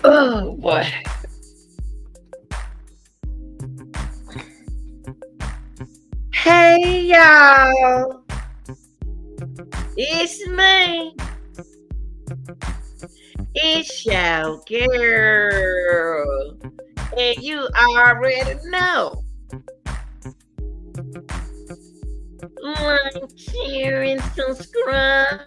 Oh boy. Hey y'all, it's me. It's your girl. And you already know. Like, share, and subscribe.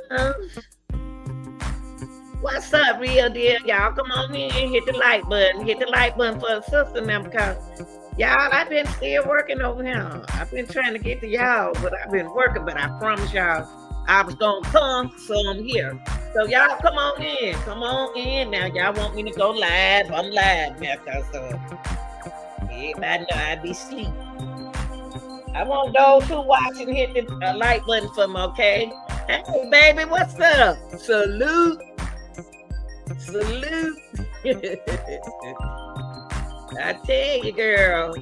What's up, real deal? Y'all come on in and hit the like button. Hit the like button for a sister now because y'all, I've been still working over here. I've been trying to get to y'all, but I've been working. But I promise y'all, I was going to come, so I'm here. So y'all come on in. Come on in now. Y'all want me to go live? I'm live now because everybody know I be asleep. I want those who watching hit the like button for me, okay? Hey, baby, what's up? Salute. Salute. I tell you, girl.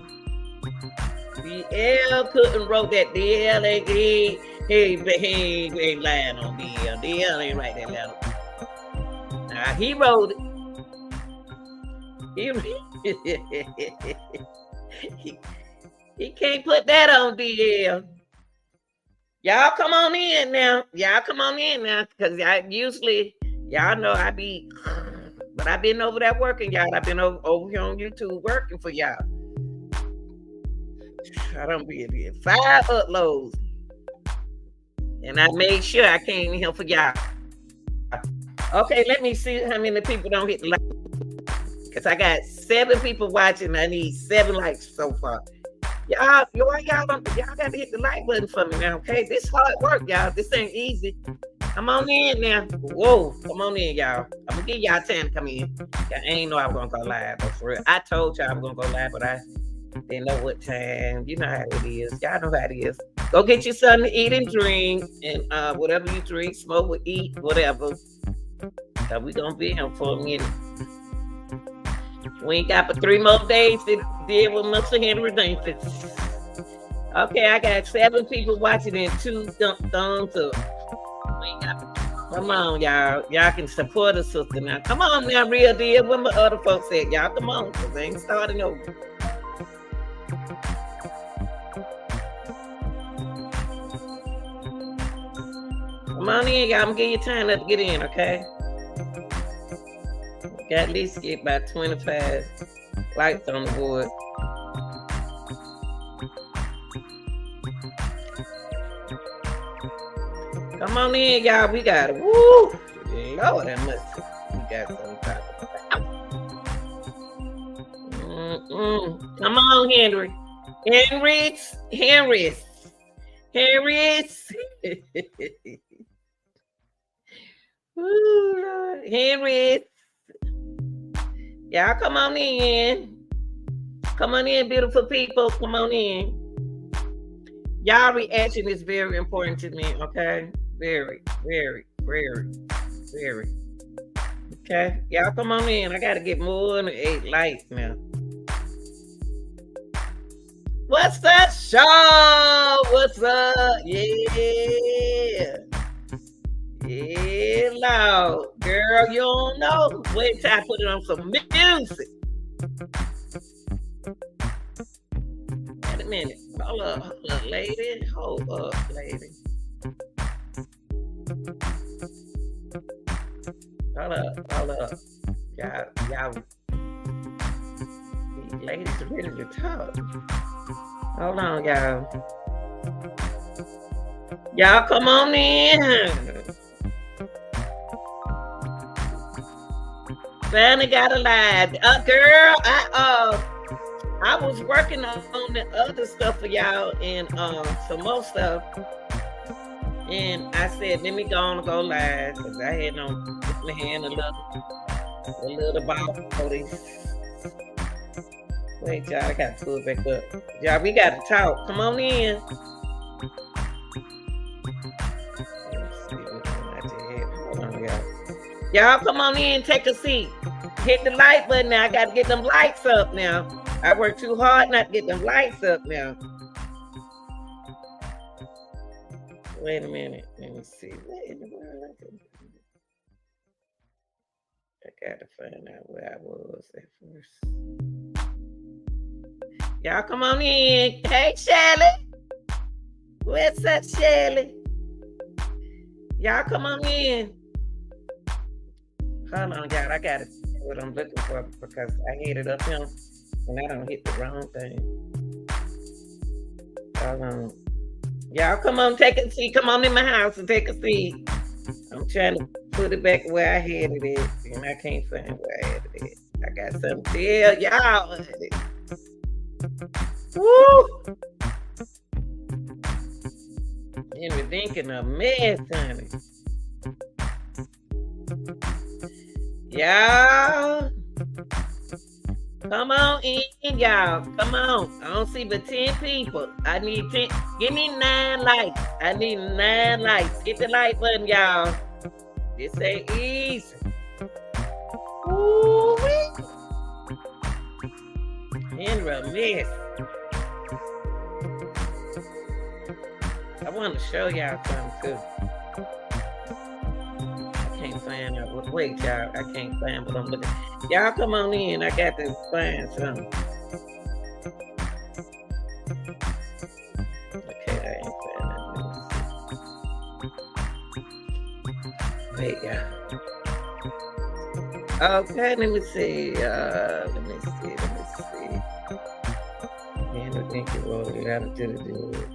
DL couldn't wrote that. DL ain't lying on DL. DL ain't write that letter. Nah, he wrote it. He can't put that on DL. Y'all come on in now. Y'all come on in now. Because y'all know I be, but I've been over there working, y'all. I've been over here on YouTube working for y'all. I don't be in 5 uploads. And I made sure I came in here for y'all. Okay, let me see how many people don't hit the like. Because I got 7 people watching. I need 7 likes so far. Y'all got to hit the like button for me now, okay? This hard work, y'all. This ain't easy. Come on in now. Whoa, come on in, y'all. I'm going to give y'all time to come in. I ain't know I was going to go live, but for real. I told y'all I was going to go live, but I didn't know what time. You know how it is. Y'all know how it is. Go get you something to eat and drink, and whatever you drink, smoke or eat, whatever. So we going to be here for a minute. We ain't got but 3 more days to deal with Mr. Henry Dinkins. Okay, I got 7 people watching and 2 thumbs up. Come on, y'all. Y'all can support a sister now. Come on now, real deal. Where my other folks at? Y'all come on, because they ain't starting over. Come on in, y'all. I'm going to give you time to get in, okay? Got at least get about 25 likes on the board. Come on in, y'all. We got it. Woo! Lord, that much. We got some type of. Come on, Henry. Henry's. Woo, Lord. Henry. Y'all come on in. Come on in, beautiful people. Come on in. Y'all reaction is very important to me, okay? Very, very, very, very. Okay? Y'all come on in. I got to get more than 8 likes now. What's up, Shaw? What's up? Yeah. Yeah, Lord. Girl, you don't know. Wait till I put it on some music. Wait a minute. Hold up, lady. Hold up, lady. Hold up. Y'all. These ladies are ready to talk. Hold on, y'all. Y'all come on in. Finally got alive. Girl, I was working on the other stuff for y'all and some more stuff. And I said, let me go on and go live because I had on my hand a little ball for this. Wait, y'all, I got to pull it back up. Y'all, we got to talk. Come on in. Hold on, y'all. Y'all, come on in, take a seat. Hit the like button now. I got to get them lights up now. I worked too hard not to get them lights up now. Wait a minute. Let me see. What in the world? I got to find out where I was at first. Y'all come on in. Hey, Shelly. What's up, Shelly? Y'all come on in. Hold on, y'all. I got to see what I'm looking for because I hit it up here and I don't hit the wrong thing. Hold on. Y'all come on, take a seat. Come on in my house and take a seat. I'm trying to put it back where I had it at, and I can't find where I had it at. I got something to tell y'all. Woo! Henry Dinkins a mess, honey. Y'all. Come on in, y'all. Come on. I don't see but 10 people. I need 10. Give me 9 likes. I need 9 likes. Hit the like button, y'all. This ain't easy. Ooh-wee. Henry a mess. I want to show y'all something too. I can't find out. Wait, y'all. I can't find what I'm looking. Y'all come on in. I got to find something. Okay, I ain't finding nothing. Wait, y'all. Okay, let me see. Henry Dinkins wrote a letter to the judge.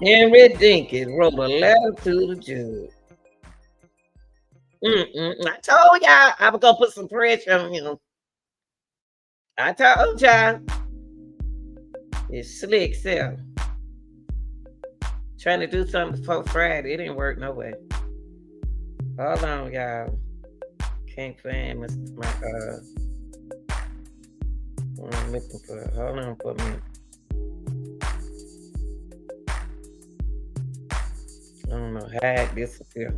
Henry Dinkins wrote a letter to the judge. I told y'all I was gonna put some pressure on him. I told y'all. It's slick self. Trying to do something before Friday. It didn't work no way. Hold on, y'all. Can't find my what I'm looking for. Hold on for me. I don't know how it disappeared.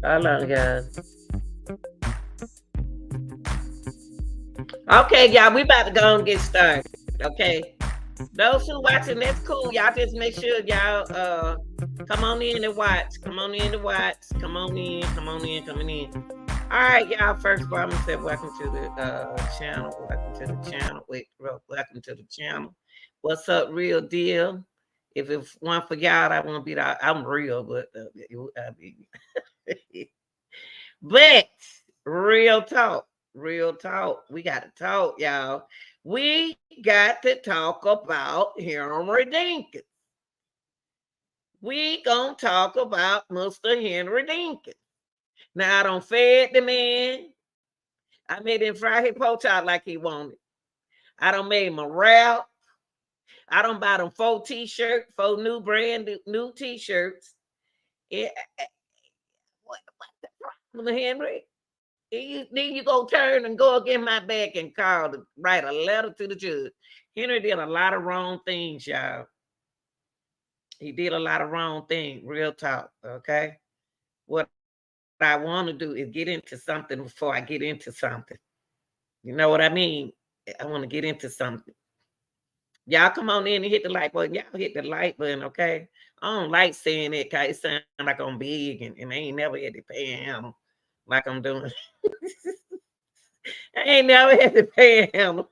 Hold on, guys. Okay, y'all, we about to go and get started. Okay. Those who watching, that's cool. Y'all just make sure y'all come on in and watch. Come on in to watch. Come on in, coming in. All right, y'all. First of all, I'm gonna say welcome to the channel. Welcome to the channel. Welcome to the channel. What's up, real deal? If it's one for y'all, I want to be I'm real, but but real talk. We got to talk, y'all. We got to talk about Henry Dinkins. We gonna talk about Mr. Henry Dinkins. Now, I don't fed the man. I made him fry his poach out like he wanted. I don't made him a wrap. I don't buy them 4 t-shirts, 4 new t-shirts. Yeah. What the problem, Henry? Then you go turn and go against my back and write a letter to the judge. Henry did a lot of wrong things, y'all. He did a lot of wrong things, real talk, okay? What I want to do is get into something before I get into something. You know what I mean? I want to get into something. Y'all come on in and hit the like button. Y'all hit the like button, okay? I don't like saying it because it sounds like I'm big and I ain't never had to pay him like I'm doing. I ain't never had to pay him.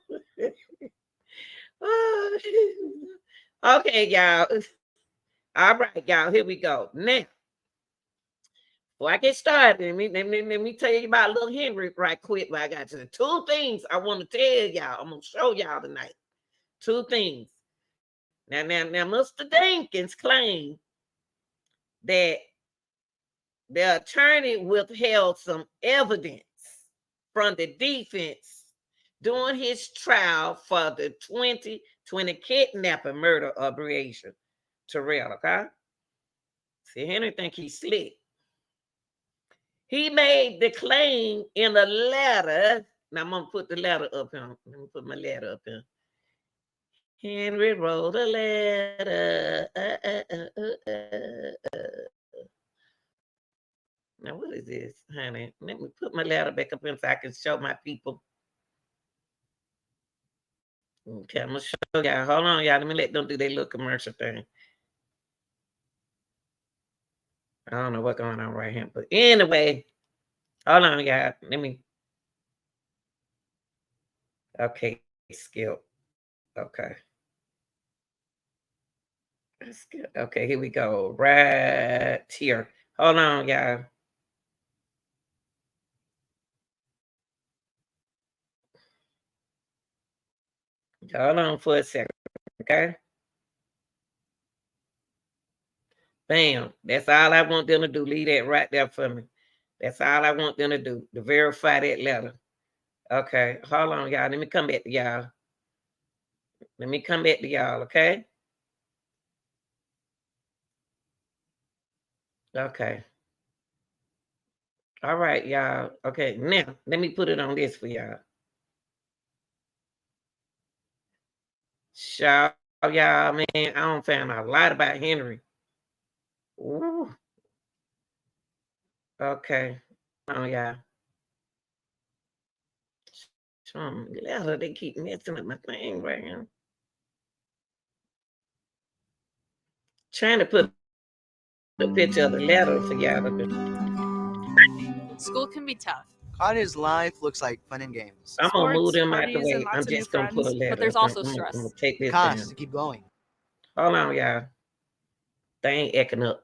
Okay, y'all. All right, y'all. Here we go. Now, Before I get started, let me tell you about little Henry right quick. But I got to 2 things I want to tell y'all. I'm gonna show y'all tonight. 2 things. Now, Mr. Dinkins claimed that the attorney withheld some evidence from the defense during his trial for the 2020 kidnapping murder of Breasia Terrell. Okay, see, Henry think he's slick. He made the claim in a letter. Now I'm gonna put the letter up here. Let me put my letter up here. Henry wrote a letter. Now what is this, honey? Let me put my letter back up in so I can show my people. Okay, I'm gonna show y'all. Hold on, y'all. Let me let them do their little commercial thing. I don't know what's going on right here, but anyway, hold on, y'all. Let me. Okay, skip. Okay. Skip. Okay, here we go. Right here. Hold on, y'all. Hold on for a second, okay? Bam. That's all I want them to do. Leave that right there for me. That's all I want them to do, to verify that letter. Okay, hold on, y'all. Let me come back to y'all. Let me come back to y'all, okay? Okay. All right, y'all. Okay, now let me put it on this for y'all. Shout y'all, man. I don't find a lot about Henry. Ooh. Okay. Oh, yeah. They keep messing with my thing right now. Trying to put the picture of the letter for y'all. School can be tough. Kanye's life looks like fun and games. I'm gonna move them out the parties, and way. I'm lots of new just gonna put a friends, letter. but there's also stress. I'm gonna take this Costs down. to keep going. Hold on, y'all. They ain't acting up.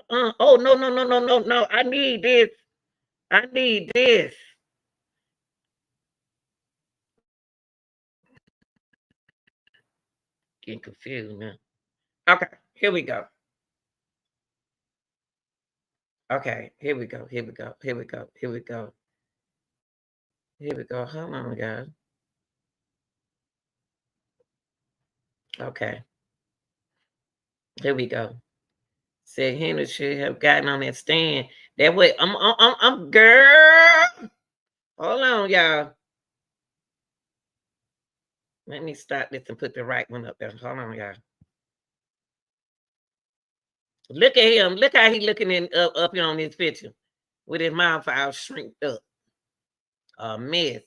Oh, no. I need this. I need this. Getting confused now. Okay, here we go. Okay, here we go. Here we go. Here we go. Here we go. Here we go. Hold on, guys. Okay. Here we go. Said Henry should have gotten on that stand. That way, I'm girl. Hold on, y'all. Let me stop this and put the right one up there. Hold on, y'all. Look at him. Look how he looking in up here on this picture with his mouth all shrinked up. A mess.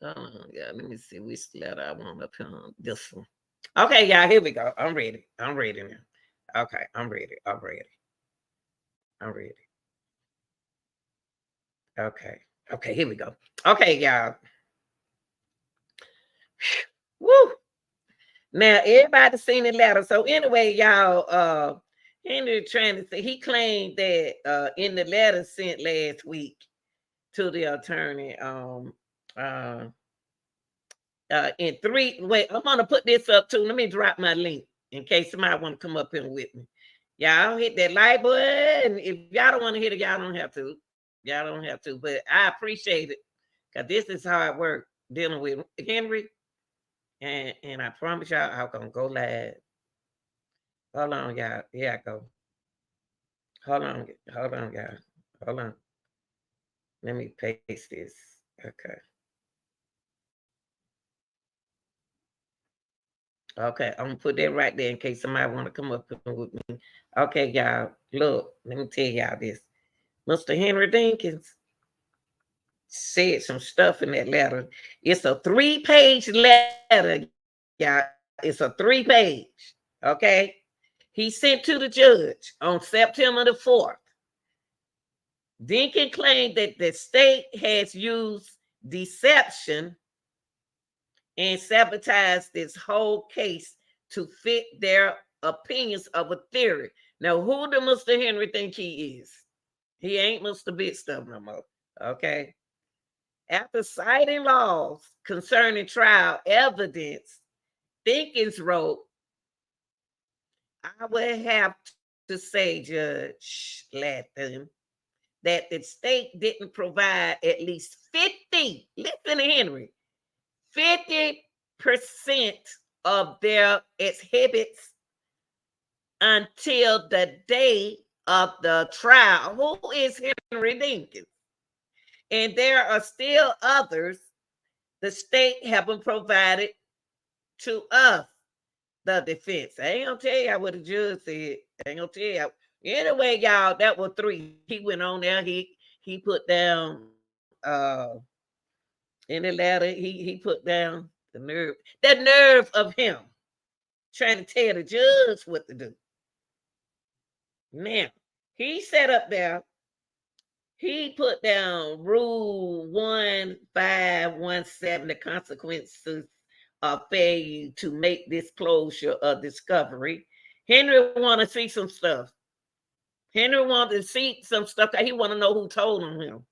Oh, yeah. Let me see which letter I want up here on this one. Okay, y'all. Here we go. I'm ready. I'm ready now. Okay, I'm ready. I'm ready. I'm ready. Okay. Okay, here we go. Okay, y'all. Woo! Now everybody seen the letter. So anyway, y'all, Henry trying to say he claimed that in the letter sent last week to the attorney, in 3. Wait, I'm gonna put this up too. Let me drop my link in case somebody want to come up here with me. Y'all hit that like button. If y'all don't want to hit it, y'all don't have to. Y'all don't have to, but I appreciate it because this is how it works dealing with Henry. And I promise y'all I'm gonna go live. Hold on, y'all. Here I go. Hold on, y'all. Hold on. Let me paste this. Okay. Okay, I'm gonna put that right there in case somebody want to come up with me. Okay, y'all. Look, let me tell y'all this. Mr. Henry Dinkins said some stuff in that letter. It's a 3-page letter, y'all. It's a 3-page. Okay. He sent to the judge on September the 4th. Dinkins claimed that the state has used deception and sabotaged this whole case to fit their opinions of a theory. Now, who the Mr. Henry think he is? He ain't Mr. Big Stuff no more. Okay. After citing laws concerning trial evidence, Dinkins wrote, I would have to say, Judge Latham, that the state didn't provide at least 50, listen to Henry, 50% of their exhibits until the day of the trial. Who is Henry Dinkins? And there are still others the state haven't provided to us, the defense. I ain't gonna tell you what the judge said. I ain't gonna tell you. Anyway, y'all, that was 3. He went on there. He put down in the letter. He put down the nerve of him trying to tell the judge what to do. Now he sat up there. He put down Rule 1517, the consequences of failure to make disclosure of discovery. Henry want to see some stuff. Henry wanted to see some stuff because he want to know who told on him.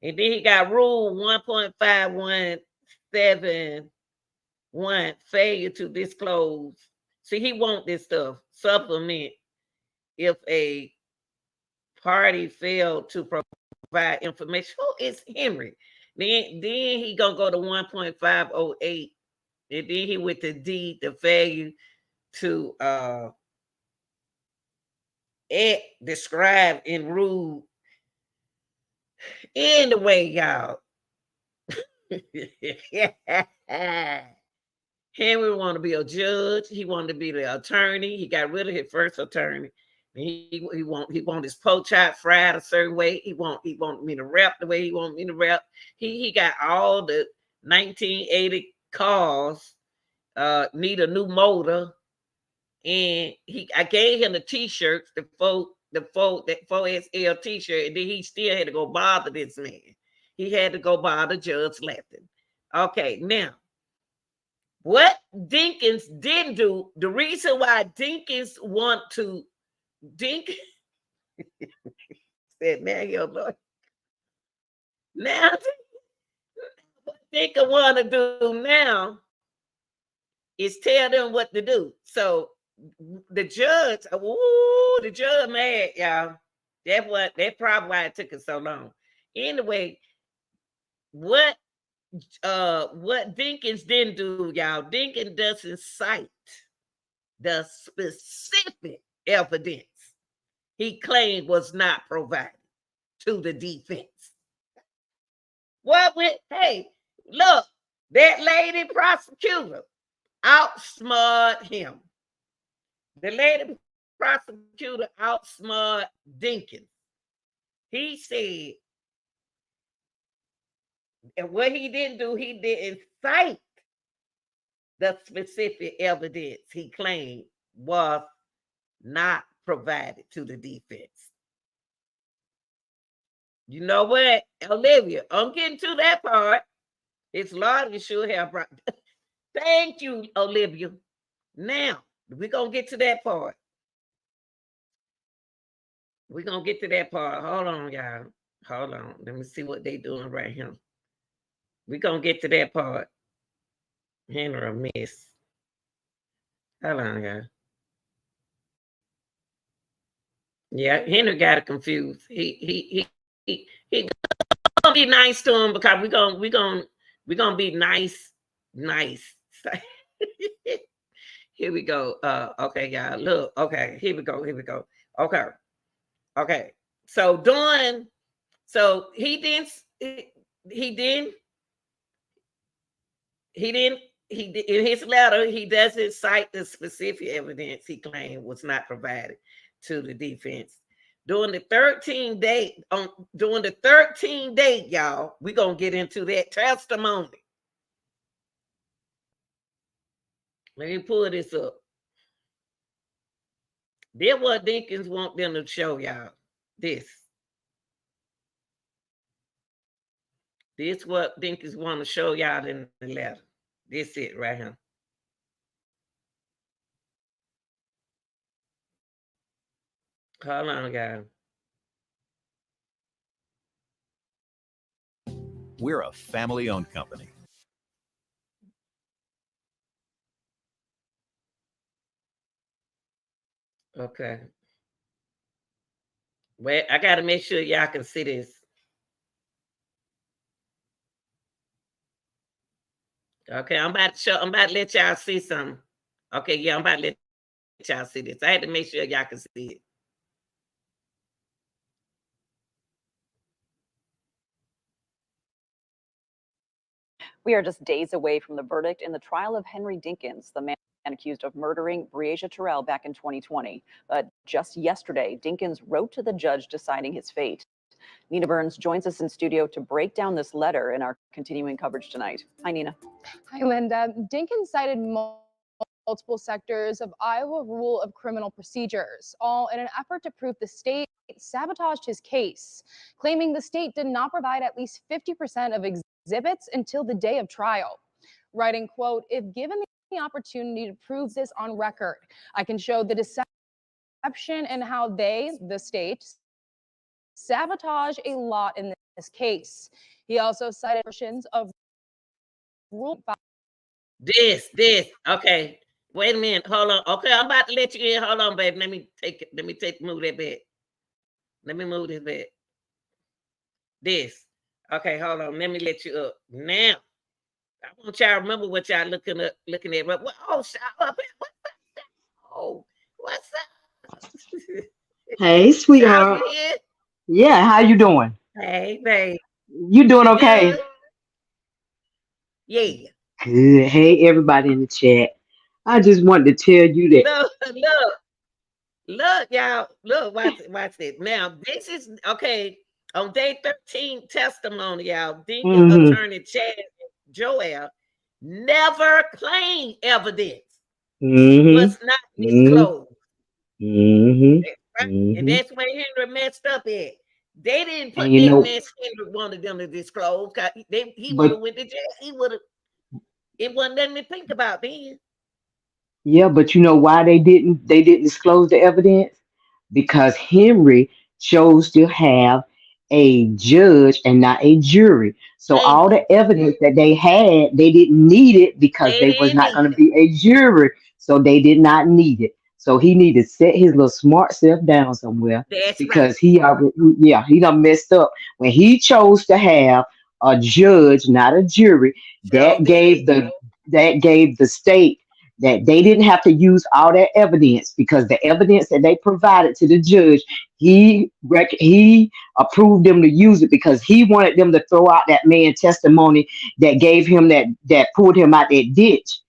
And then he got Rule 1.5171, failure to disclose. See, he want this stuff, supplement, if a party failed to provide information. Who is Henry? Then he gonna go to 1.508, and then he went to D, the failure to described in rule. Anyway, y'all. Henry wanted to be a judge. He wanted to be the attorney. He got rid of his first attorney. He want his pork chop fried a certain way. He want me to rap the way he want me to rap. He got all the 1980 cars, need a new motor, and I gave him the t-shirts, the 4XL t-shirt, and then he still had to go bother this man. He had to go bother Judge Latham. Okay, now what Dinkins didn't do, the reason why Dinkins want to Dinkins said, now your Lord. Now what Dinkins want to do now is tell them what to do. So the judge mad, y'all. That's probably why it took it so long. Anyway, what Dinkins didn't do, y'all, Dinkins doesn't cite the specific evidence he claimed was not provided to the defense. Hey, look, that lady prosecutor outsmarted him. The lady prosecutor outsmarted Dinkins. He said, and what he didn't do, he didn't cite the specific evidence he claimed was not provided to the defense. You know what, Olivia? I'm getting to that part. It's largely should have brought. Thank you, Olivia. Now, we're going to get to that part. We're going to get to that part. Hold on, y'all. Hold on. Let me see what they doing right here. We're going to get to that part. Henry miss. Hold on, y'all. Yeah, Henry got it confused. He gonna be nice to him because we're gonna be nice. Here we go. Okay, y'all. Look, okay, here we go. Okay. So he didn't in his letter, he doesn't cite the specific evidence he claimed was not provided to the defense. During the 13 day, y'all, we're gonna get into that testimony. Let me pull this up. This what Dinkins want them to show y'all. This what Dinkins want to show y'all in the letter. This it right here. Hold on, guys. We're a family-owned company. Okay. Wait, I gotta make sure y'all can see this. Okay, I'm about to let y'all see something. Okay, yeah, I'm about to let y'all see this. I had to make sure y'all can see it. We are just days away from the verdict in the trial of Henry Dinkins, the man accused of murdering Breasia Terrell back in 2020. But just yesterday, Dinkins wrote to the judge deciding his fate. Nina Burns joins us in studio to break down this letter in our continuing coverage tonight. Hi, Nina. Hi, Linda. Dinkins cited multiple sectors of Iowa Rule of Criminal Procedures, all in an effort to prove the state sabotaged his case, claiming the state did not provide at least 50% of exhibits until the day of trial. Writing, quote, "If given the opportunity to prove this on record, I can show the deception and how they, the state, sabotage a lot in this case." He also cited versions of Rule 5. This. Okay. Wait a minute. Hold on. Okay, I'm about to let you in. Hold on, baby. Let me move that back. Let me move this back. This. Okay, hold on. Let me let you up. Now, I want y'all to remember what y'all looking at. Oh, shut up. What's that? Oh, what's up? Hey, sweetheart. Yeah, how you doing? Hey, babe. You doing okay? Good? Yeah. Good. Hey, everybody in the chat. I just wanted to tell you that. Look, y'all. Look, watch this. Now, this is okay. On day 13 testimony, y'all, Dinkins Mm-hmm. attorney Chad Joel never claimed evidence Mm-hmm. was not Mm-hmm. disclosed. Mm-hmm. Right? And Mm-hmm. that's where Henry messed up at. They didn't And put you that know, mess Henry wanted them to disclose. He would but have went to jail. He would have. It wasn't nothing to think about then. yeah, but you know why they didn't disclose the evidence? Because Henry chose to have a judge and not a jury. So Thank all you. the evidence that they had, they didn't need it because They they was didn't not going need to it. be a jury. So they did not need it. So he needed to set his little smart self down somewhere That's right. because he done messed up when he chose to have a judge, not a jury. Sure That did. gave the state that they didn't have to use all that evidence because the evidence that they provided to the judge, he approved them to use it because he wanted them to throw out that man testimony that gave him that pulled him out that ditch.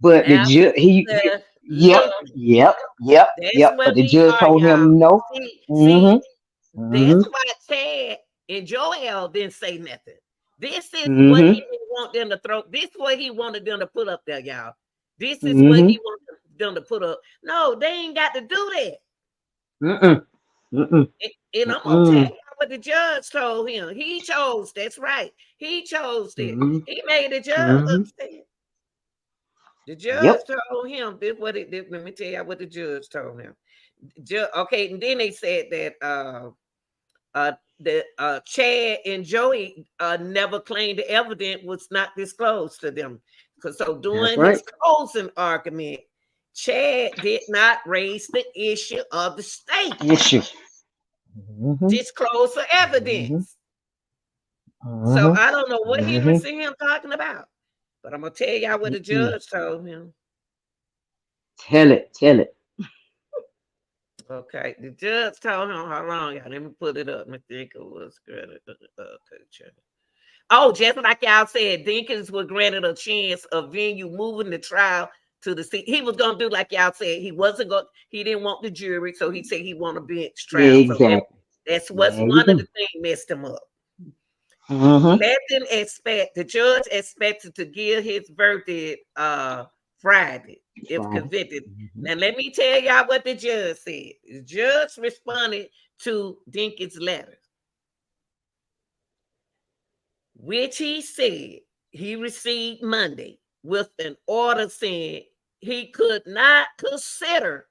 But the judge, yep, Listen. yep, yep, That's yep. But what the we judge are, told y'all. him no. See, Mm-hmm. Mm-hmm. that's why Chad and Joel didn't say nothing. This is what he Mm-hmm. didn't want them to throw. This is what he wanted them to put up there, y'all. This is what Mm-hmm. he wanted them to put up. No, they ain't got to do that. Mm-mm. Mm-mm. And I'm gonna tell Mm-mm. you what the judge told him. He chose. That's right. He chose it. Mm-hmm. He made the judge Mm-hmm. upset. The judge Yep. told him this. Let me tell you what the judge told him. Okay, and then they said that the Chad and Joey never claimed the evidence was not disclosed to them. So That's during right. his closing argument, Chad did not raise the issue of the state Issue. Mm-hmm. disclosure Mm-hmm. evidence. So Mm-hmm. I don't know what Henry Mm-hmm. see him talking about, but I'm gonna tell y'all what the Mm-mm. judge told him. Tell it. Tell it. Okay, the judge told him how long, y'all. Let me put it up. I think it was good. Okay, oh, just like y'all said, Dinkins was granted a chance of venue moving the trial to the seat. He was gonna do like y'all said. He wasn't going. He didn't want the jury, so he said he want a bench trial. So Exactly. that's what's There you one of the go. things messed him up. Mm-hmm. Let them expect the judge expected to give his verdict Friday if Friday. convicted. Mm-hmm. Now let me tell y'all what the judge said. The judge responded to Dinkins' letter, which he said he received Monday with an order saying he could not consider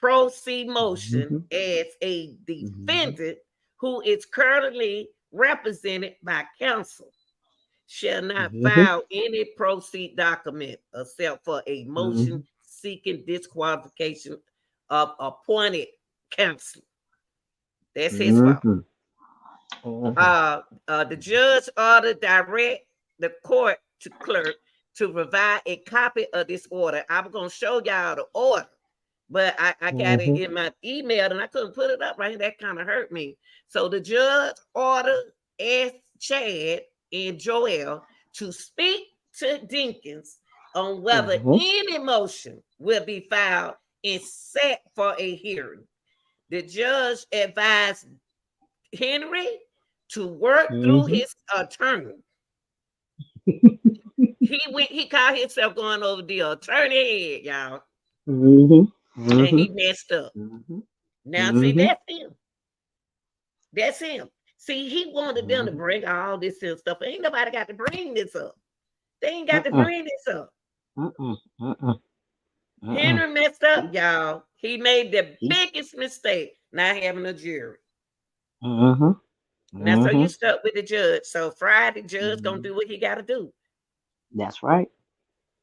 pro se motion Mhm. as a Mhm. defendant who is currently represented by counsel shall not Mhm. file any proceed document except for a motion Mhm. seeking disqualification of appointed counsel. That's his fault. Mhm. Mhm. The judge ordered direct the court to clerk to provide a copy of this order. I'm going to show y'all the order, but I got it Mhm. in my email and I couldn't put it up right here. That kind of hurt me. So the judge ordered asked Chad and Joel to speak to Dinkins on whether Mhm. any motion will be filed and set for a hearing. The judge advised Henry to work through Mhm. his attorney. He called himself going over the attorney head, y'all, Mhm. and he Mhm. messed up. Mhm. Now, see, Mhm. that's him. That's him. See, he wanted them to Mhm. bring all this and stuff. Ain't nobody got to bring this up. They ain't got to Mm-mm. bring this up. Mm-mm. Mm-mm. Mm-mm. Henry messed up, y'all. He made the He. biggest mistake not having a jury. Mhm. Now, so you Mhm. stuck with the judge. So Friday, judge gonna Mhm. do what he got to do. That's right.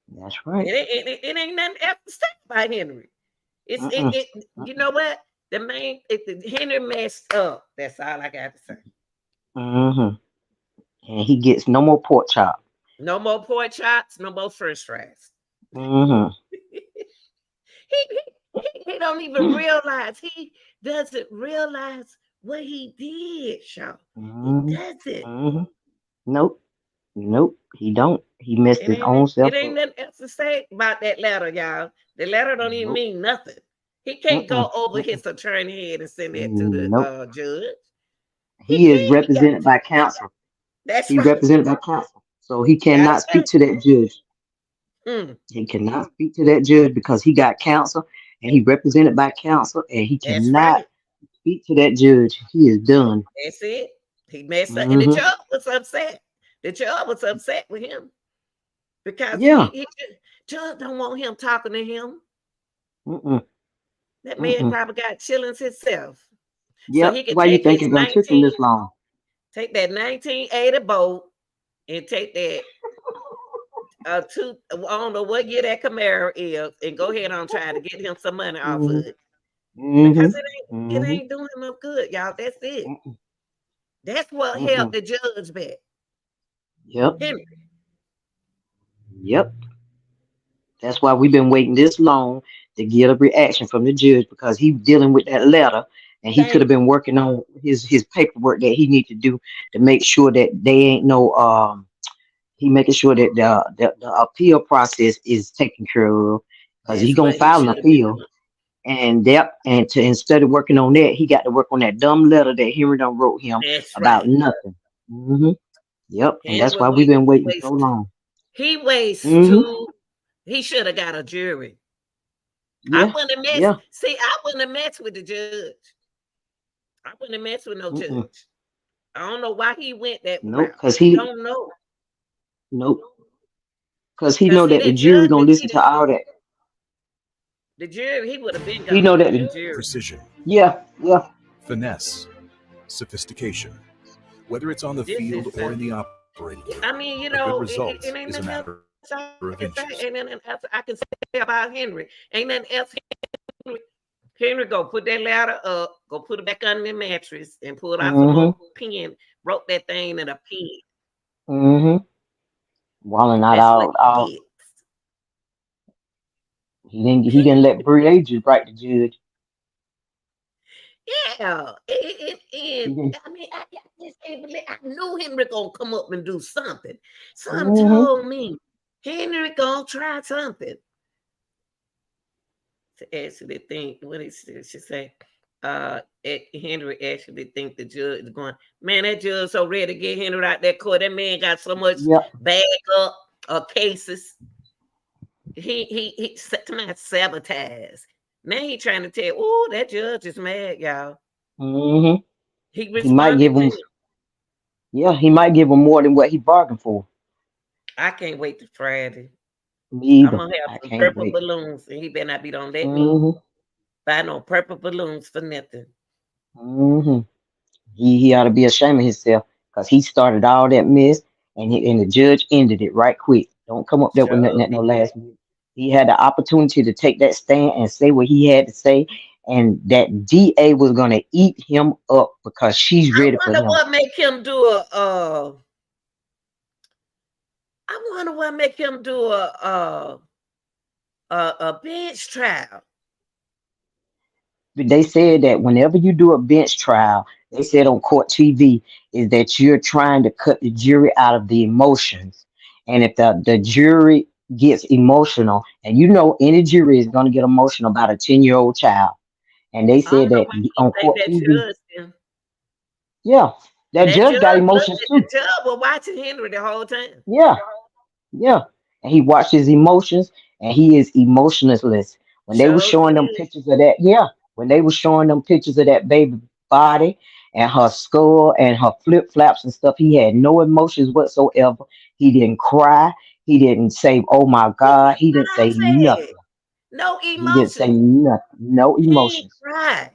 That's right. It ain't nothing else to say about Henry. Mm-mm. You know what? Henry messed up. That's all I got to say. Mhm. And he gets no more pork chop. No more pork chops, no more French fries. Mhm. He don't even realize he doesn't realize what he did, Shaw. He Mhm. doesn't. Mhm. Nope. Nope. He don't. He messed his own It self ain't up. nothing else to say about that letter, y'all. The letter don't even Nope. mean nothing. He can't Mm-mm. go over Mm-mm. his attorney head and send that to the Nope. judge. He He is can't. He got represented to. by counsel. That's He right. represented by counsel. So he cannot That's speak right. to that judge. Mm, He cannot speak to that judge because he got counsel and he represented by counsel and he that's cannot right. speak to that judge. He is done. That's it. He messed up, and the Hmm. judge was upset. The judge was upset with him because Yeah. he judge don't want him talking to him. Mm-mm. That man Mm-mm. probably got chillings himself, so Yep. he could Why you take think his it done took him this long? 1980 boat and take that I don't know what year that Camaro is, and go ahead on trying to get him some money off of Hmm. it Hmm. because it Hmm. ain't doing him no good, y'all. That's it. Mm-mm. That's what held Mm-mm. the judge back. Yep. Henry, Yep. That's why we've been waiting this long to get a reaction from the judge because he's dealing with that letter and he could have thank been you. working on his paperwork that he need to do to make sure that they ain't no he making sure that the appeal process is taken care of because he That's gonna what he file an should have been appeal doing. and instead of working on that he got to work on that dumb letter that Henry done wrote him That's about right. nothing. Hmm. Yep, and Henry that's was why we've been waiting so waste. long. He wastes Hmm. too. He should have got a jury. I Yeah. wouldn't have messed. Yeah. See, I wouldn't have messed with the judge. I wouldn't have messed with no Mm-mm. judge. I don't know why he went that Nope, route. because he Don't know. nope, because he Cause know see that the that jury judge, gonna if listen he to all that. the jury, he would have been He gone know with that the the, jury. Precision, yeah, yeah. finesse, sophistication. Whether it's on the This field is or in the operating room, I mean, a good result it ain't is a nothing else matter I of can say. inches. Ain't nothing else I can say about Henry. Ain't nothing else. Henry, go put that ladder up, go put it back under the mattress, and pull out some more Mm-hmm. pen. Wrote that thing in a pen. Mm-hmm. Walling out That's what he all did. he didn't let Bree Ages write the judge. Yeah, He and didn't. I mean, I just can't believe I knew Henry gonna come up and do something. Something Mm-hmm. told me Henry gonna try something to actually think. What did she say? Henry actually think the judge is going. Man, that judge so ready to get Henry out that court. That man got so much Yep. bag up cases. He somebody sabotage. Now he trying to tell. Oh, that judge is mad, y'all. Mm-hmm. He He might give responded to him. him. Yeah, he might give him more than what he bargained for. I can't wait to Friday. Me I'm either. gonna have I some can't purple wait. balloons, and he better not be don't let me Mm-hmm. Buy no purple balloons for nothing. Mm-hmm. He ought to be ashamed of himself because he started all that mess and the judge ended it right quick. Don't come up there with nothing Sure at no did. last minute. He had the opportunity to take that stand and say what he had to say, and that DA was gonna eat him up because she's I ready for wonder him. what make him do I wonder what make him do a bench trial. They said that whenever you do a bench trial, they said on court TV is that you're trying to cut the jury out of the emotions. And if the jury gets emotional, and you know any jury is going to get emotional about a 10-year-old child. And they I don't said know that why he on think court that TV, judge then. yeah, that That judge got judge looked emotions at the too. judge was watching Henry the whole time. Yeah, yeah. And he watched his emotions and he is emotionless. When they were Sure showing them did. pictures of that, yeah, when they were showing them pictures of that baby body and her skull and her flip flaps and stuff, he had no emotions whatsoever. He didn't cry. He didn't say, "Oh my God." That's He what didn't I say said. nothing. No He didn't say emotion. nothing. No He ain't emotions. cry.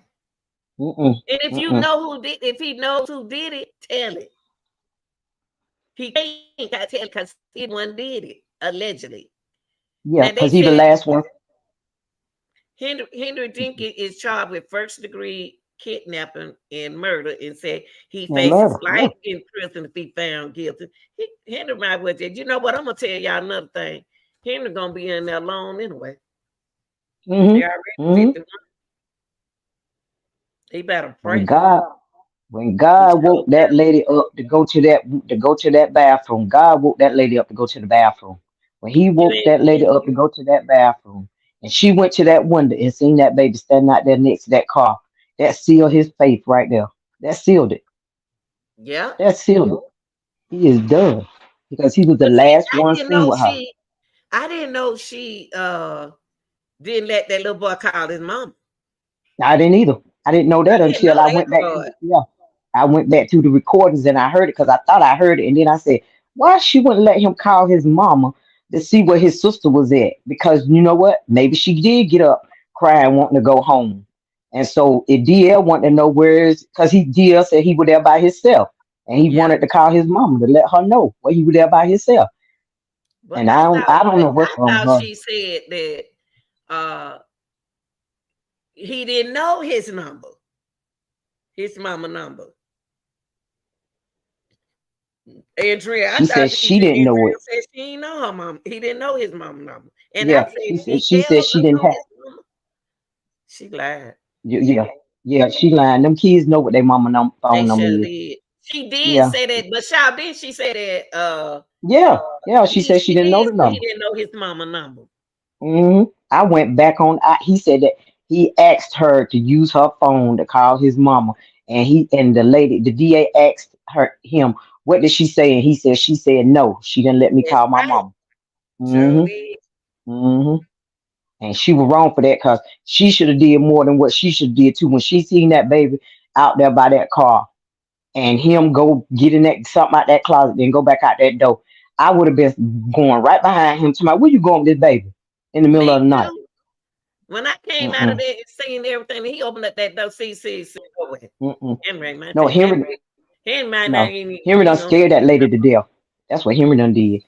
Mm-mm, And if you mm-mm. know who did, if he knows who did it, tell it. He can't tell it because he one did it allegedly. Yeah, Now they because he the said last one. Henry Dinkins is charged with first-degree kidnapping and murder, and said he And faces murder. Yeah. life in prison if he found guilty. Henry might well say, you know what? I'm gonna tell y'all another thing. Henry gonna be in there alone anyway. He Mm-hmm. already Mm-hmm. 51. He better When pray. God When He God sure woke that better. lady up to go to that bathroom, God woke that lady up to go to the bathroom. When He You woke ain't that lady up to go to that bathroom, and she went to that window and seen that baby standing out there next to that car, that sealed his faith right there. That sealed it. yeah. That sealed it. He is done because he was the But see, last one seen with her. I didn't know she didn't let that little boy call his mom. I didn't either. I didn't know I that didn't until know I that went back to part. yeah. I went back to the recordings and I heard it because I thought I heard it, and then I said, "Why she wouldn't let him call his mama to see where his sister was at?" Because you know what? Maybe she did get up crying, wanting to go home, and so if DL wanted to know where is because DL said he was there by himself, and he Yeah. wanted to call his mama to let her know where he was there by himself. But And I don't know what's I wrong with thought her. she said that uh he didn't know his number, his mama number. Andrea, I She thought said she didn't know Andrea it. said she didn't know her mom. He didn't know his mama number. And I Yeah, said, she did said she DL said she didn't know have. his mama? She lied. Yeah, yeah, she lying. Them kids know what their mama They phone number sure is. did. She did Yeah, say that, but Shaw did she say that yeah, yeah. She said she she didn't know did the say he number. didn't know his mama number. I went back on. He said that he asked her to use her phone to call his mama, and the lady, the DA, asked him, "What did she say?" And he said, "She said no. She didn't let me That's call my right. mama." Sure hmm did. hmm And she was wrong for that because she should have did more than what she should did too. When she seen that baby out there by that car, and him go get in that something out that closet, then go back out that door, I would have been going right behind him. To my, where you going with this baby in the middle Me of the night? too. When I came out of Mm-mm, there and seen everything, he opened up that door. See, go away. mm-mm. Henry might No, take Henry, Henry might not no, even, Henry done scared that lady to death. That's what Henry done did.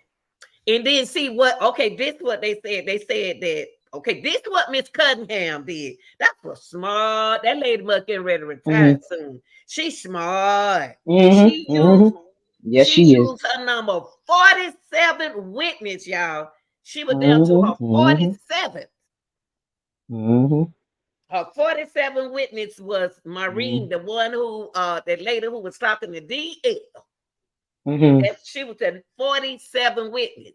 And then see what, okay, this what they said. They said that, okay, this what Miss Cunningham did. That's for smart. That lady must get ready to retire Mm-hmm, soon. She's smart. mm-hmm, mm-hmm. Yes, She she is. used her number 47 witness, y'all. She was down to her Mm-hmm, mm-hmm, 47th. mm-hmm, Her 47 witness was mm-hmm, Maureen, the one who that lady who was talking to DL. mm-hmm, That she was at 47 witness.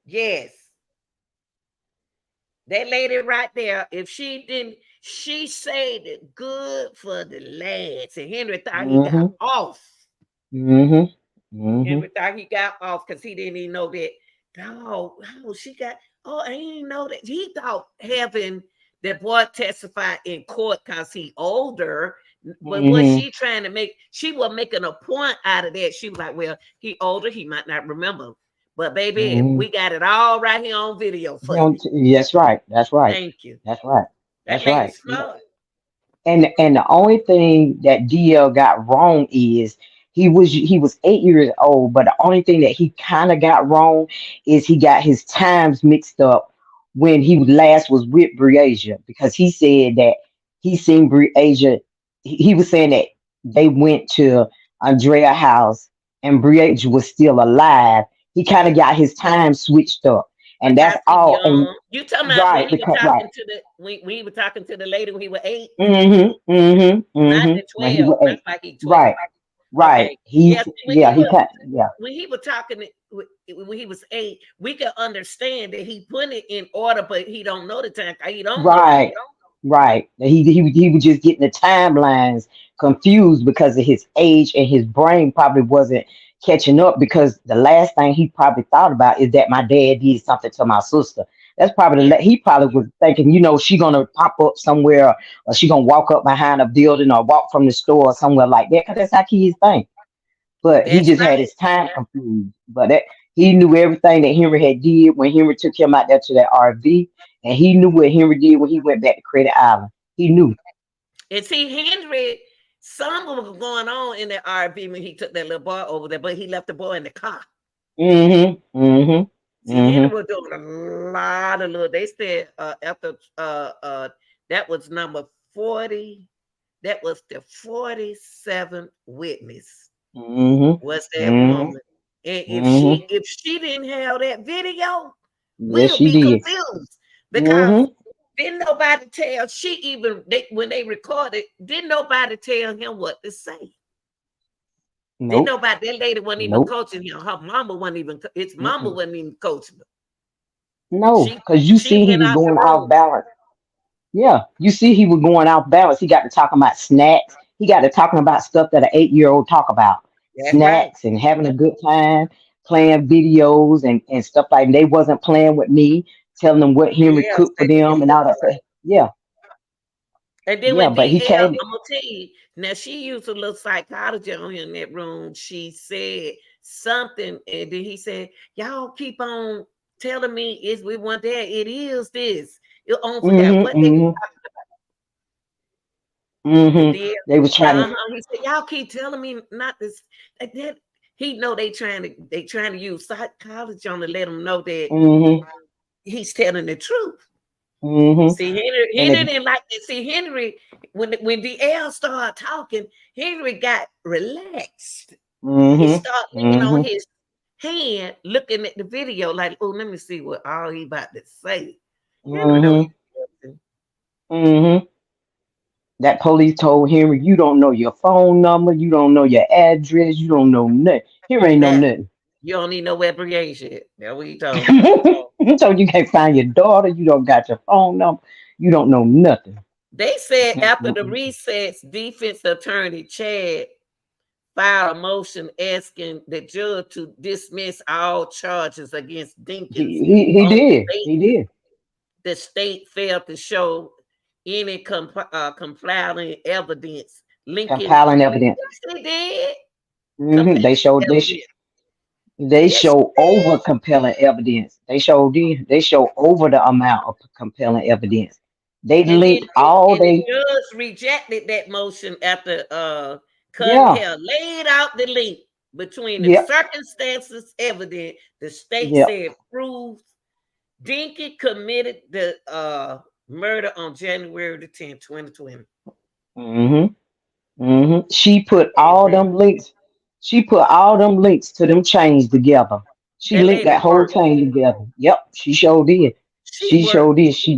Yes. That lady right there, if she didn't, she said it good for the lads. And Henry thought he got mm-hmm, off. mm-hmm, mm-hmm, Henry thought he got off because he didn't even know that. Dog, oh, she got, oh, I didn't know that. He thought having that boy testify in court because he older. But what mm-hmm, she trying to make, she was making a point out of that. She was like, well, he older, he might not remember. But baby, Mhm. we got it all right here on video for you. That's right. That's right. Thank you. That's right. That That's lady right. Yeah. smart. And the only thing that DL got wrong is he was 8 years old, but the only thing that he kind of got wrong is he got his times mixed up when he last was with Breasia, because he said that he seen Breasia. He was saying that they went to Andrea house and Breasia was still alive. He kind of got his time switched up, and that's Because he all. And young. You talking about when right, he was because right. talking to the when he was talking to the lady when he was 8, not the When he 12, was not 8. like he 12. Right. Right. Okay. Yeah, Yeah, he can't. Yeah. when he was talking when he was 8, we could understand that he put it in order, but he don't know the time. He don't know. Right. Right. He was just getting the timelines confused because of his age, and his brain probably wasn't catching up, because the last thing he probably thought about is that my dad did something to my sister. That's probably Yeah. he probably was thinking, she gonna pop up somewhere, or she gonna walk up behind a building, or walk from the store or somewhere like that, because that's how kids think. But he That's just had right. his time confused. But he knew everything that Henry had did when Henry took him out there to that RV, and he knew what Henry did when he went back to Credit Island. He knew. And see, Henry, something was going on in the RV when he took that little boy over there, but he left the boy in the car. Mm-hmm. Mm-hmm. See, Henry Mm-hmm. was doing a lot of little. They said after that was number 40. That was the 47th witness. Was Mm-hmm. that Mm-hmm. woman? And Mm-hmm. if she didn't have that video, Yes, we'll she be did. confused because Mm-hmm. didn't nobody tell when they recorded, didn't nobody tell him what to say. Didn't Nope. nobody, that lady wasn't even Nope. coaching him. Her mama wasn't even his mama Mm-mm. wasn't even coaching him. No, She because you she see he went was out the going off room. balance. Yeah, you see he was going off balance. He got to talking about snacks. He got to talking about stuff that an 8-year-old talk about. That's right. Snacks and having a good time, playing videos and stuff like that. They wasn't playing with me, telling them what Henry Yeah, cooked for them and all that stuff. Yeah, and then yeah, when but he DL, came. I'm gonna tell you, now she used a little psychology on him in that room. She said something, and then he said, "Y'all keep on telling me it's we want that. It is this. You don't forget Mm-hmm, what they mm-hmm, and mm-hmm. then They was trying to. he said, y'all keep telling me not this. And then he know they trying to use psychology on to let him know that Mm-hmm, he's telling the truth. mm-hmm. See, And Henry didn't like it. See, Henry, when DL started talking, Henry got relaxed. He started licking on mm-hmm, his hand, looking at the video, like, oh, let me see what all he about to say. Henry don't mm-hmm, mm-hmm. That police told Henry, you don't know your phone number, you don't know your address, you don't know nothing. Here ain't no that nothing. you don't need no weapon shit. That's what he told him. So you can't find your daughter, you don't got your phone number, you don't know nothing. They said after the Mm-mm-mm. recess, defense attorney Chad filed a motion asking the judge to dismiss all charges against Dinkins He on did. He did. the state failed to show any compelling evidence linking. Compiling evidence. Yes, they did. Hmm Compelling They showed evidence. they Yes, show they over did. compelling evidence. They show over the amount of compelling evidence. They And then linked all the they. judge rejected that motion after Cotton Yeah. Hell laid out the link between the Yep. circumstances evident. The state Yep. said proves Dinky committed the murder on January the 10th, 2020. hmm She I put said, all man, them links. She put all them links to them chains together. She that linked lady that whole worked. chain together. Yep, she sure did. She She worked. sure did. She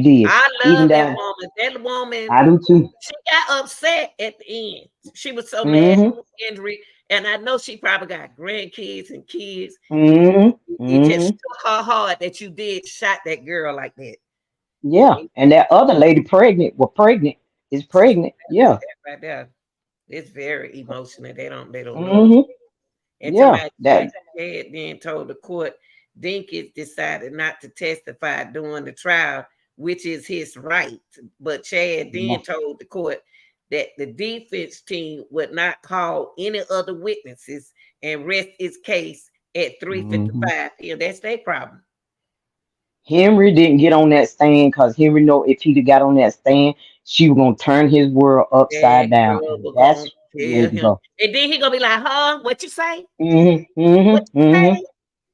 did. I Even love that down. woman. That woman, I do too. she got upset at the end. She was so mad Mm-hmm. at Henry. And I know she probably got grandkids and kids. Mm-hmm. It just Mm-hmm. struck her hard that you did shot that girl like that. Yeah. And And that other lady pregnant. Is pregnant. Yeah. that right there, it's very emotional. They don't know. Mm-hmm. And Yeah. somebody That said then told the court Dinkins decided not to testify during the trial, which is his right. But Chad yeah. then told the court that the defense team would not call any other witnesses and rest its case at Mhm. 3:55. Yeah, that's their problem. Henry didn't get on that stand because Henry know if he'd have got on that stand, she was gonna turn his world That upside down, girl and was that's gonna the way tell to him, go. and then he gonna be like, "Huh? What you say? Mhm. What Mhm. you Mhm. say?"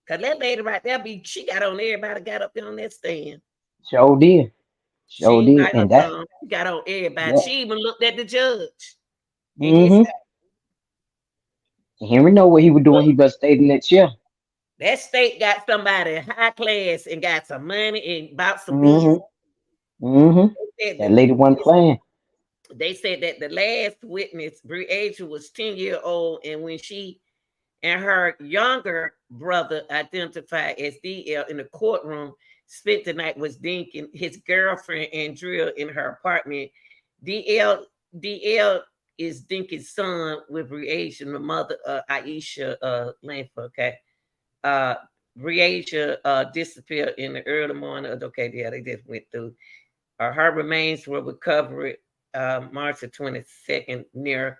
Cause that lady right there, she got on everybody, got up there on that stand. Sure did. She Sure ain't did. bite her And that. tongue. She got on everybody. Yeah. She even looked at the judge and his Mhm. Henry know what he was doing. look. He better stayed in that chair. That state got somebody high class and got some money and bought some business. Mhm. Mhm. They said That that, lady wasn't playing. they said that the last witness, Breasia, was 10-year old, and when she and her younger brother, identified as DL in the courtroom, spent the night with Dinkins, his girlfriend Andrea, in her apartment. DL is Dinkins' son with Breasia, the mother Aisha Langford. Okay. uh Breasia disappeared in the early morning. Okay, yeah, they just went through. Her remains were recovered March the 22nd near.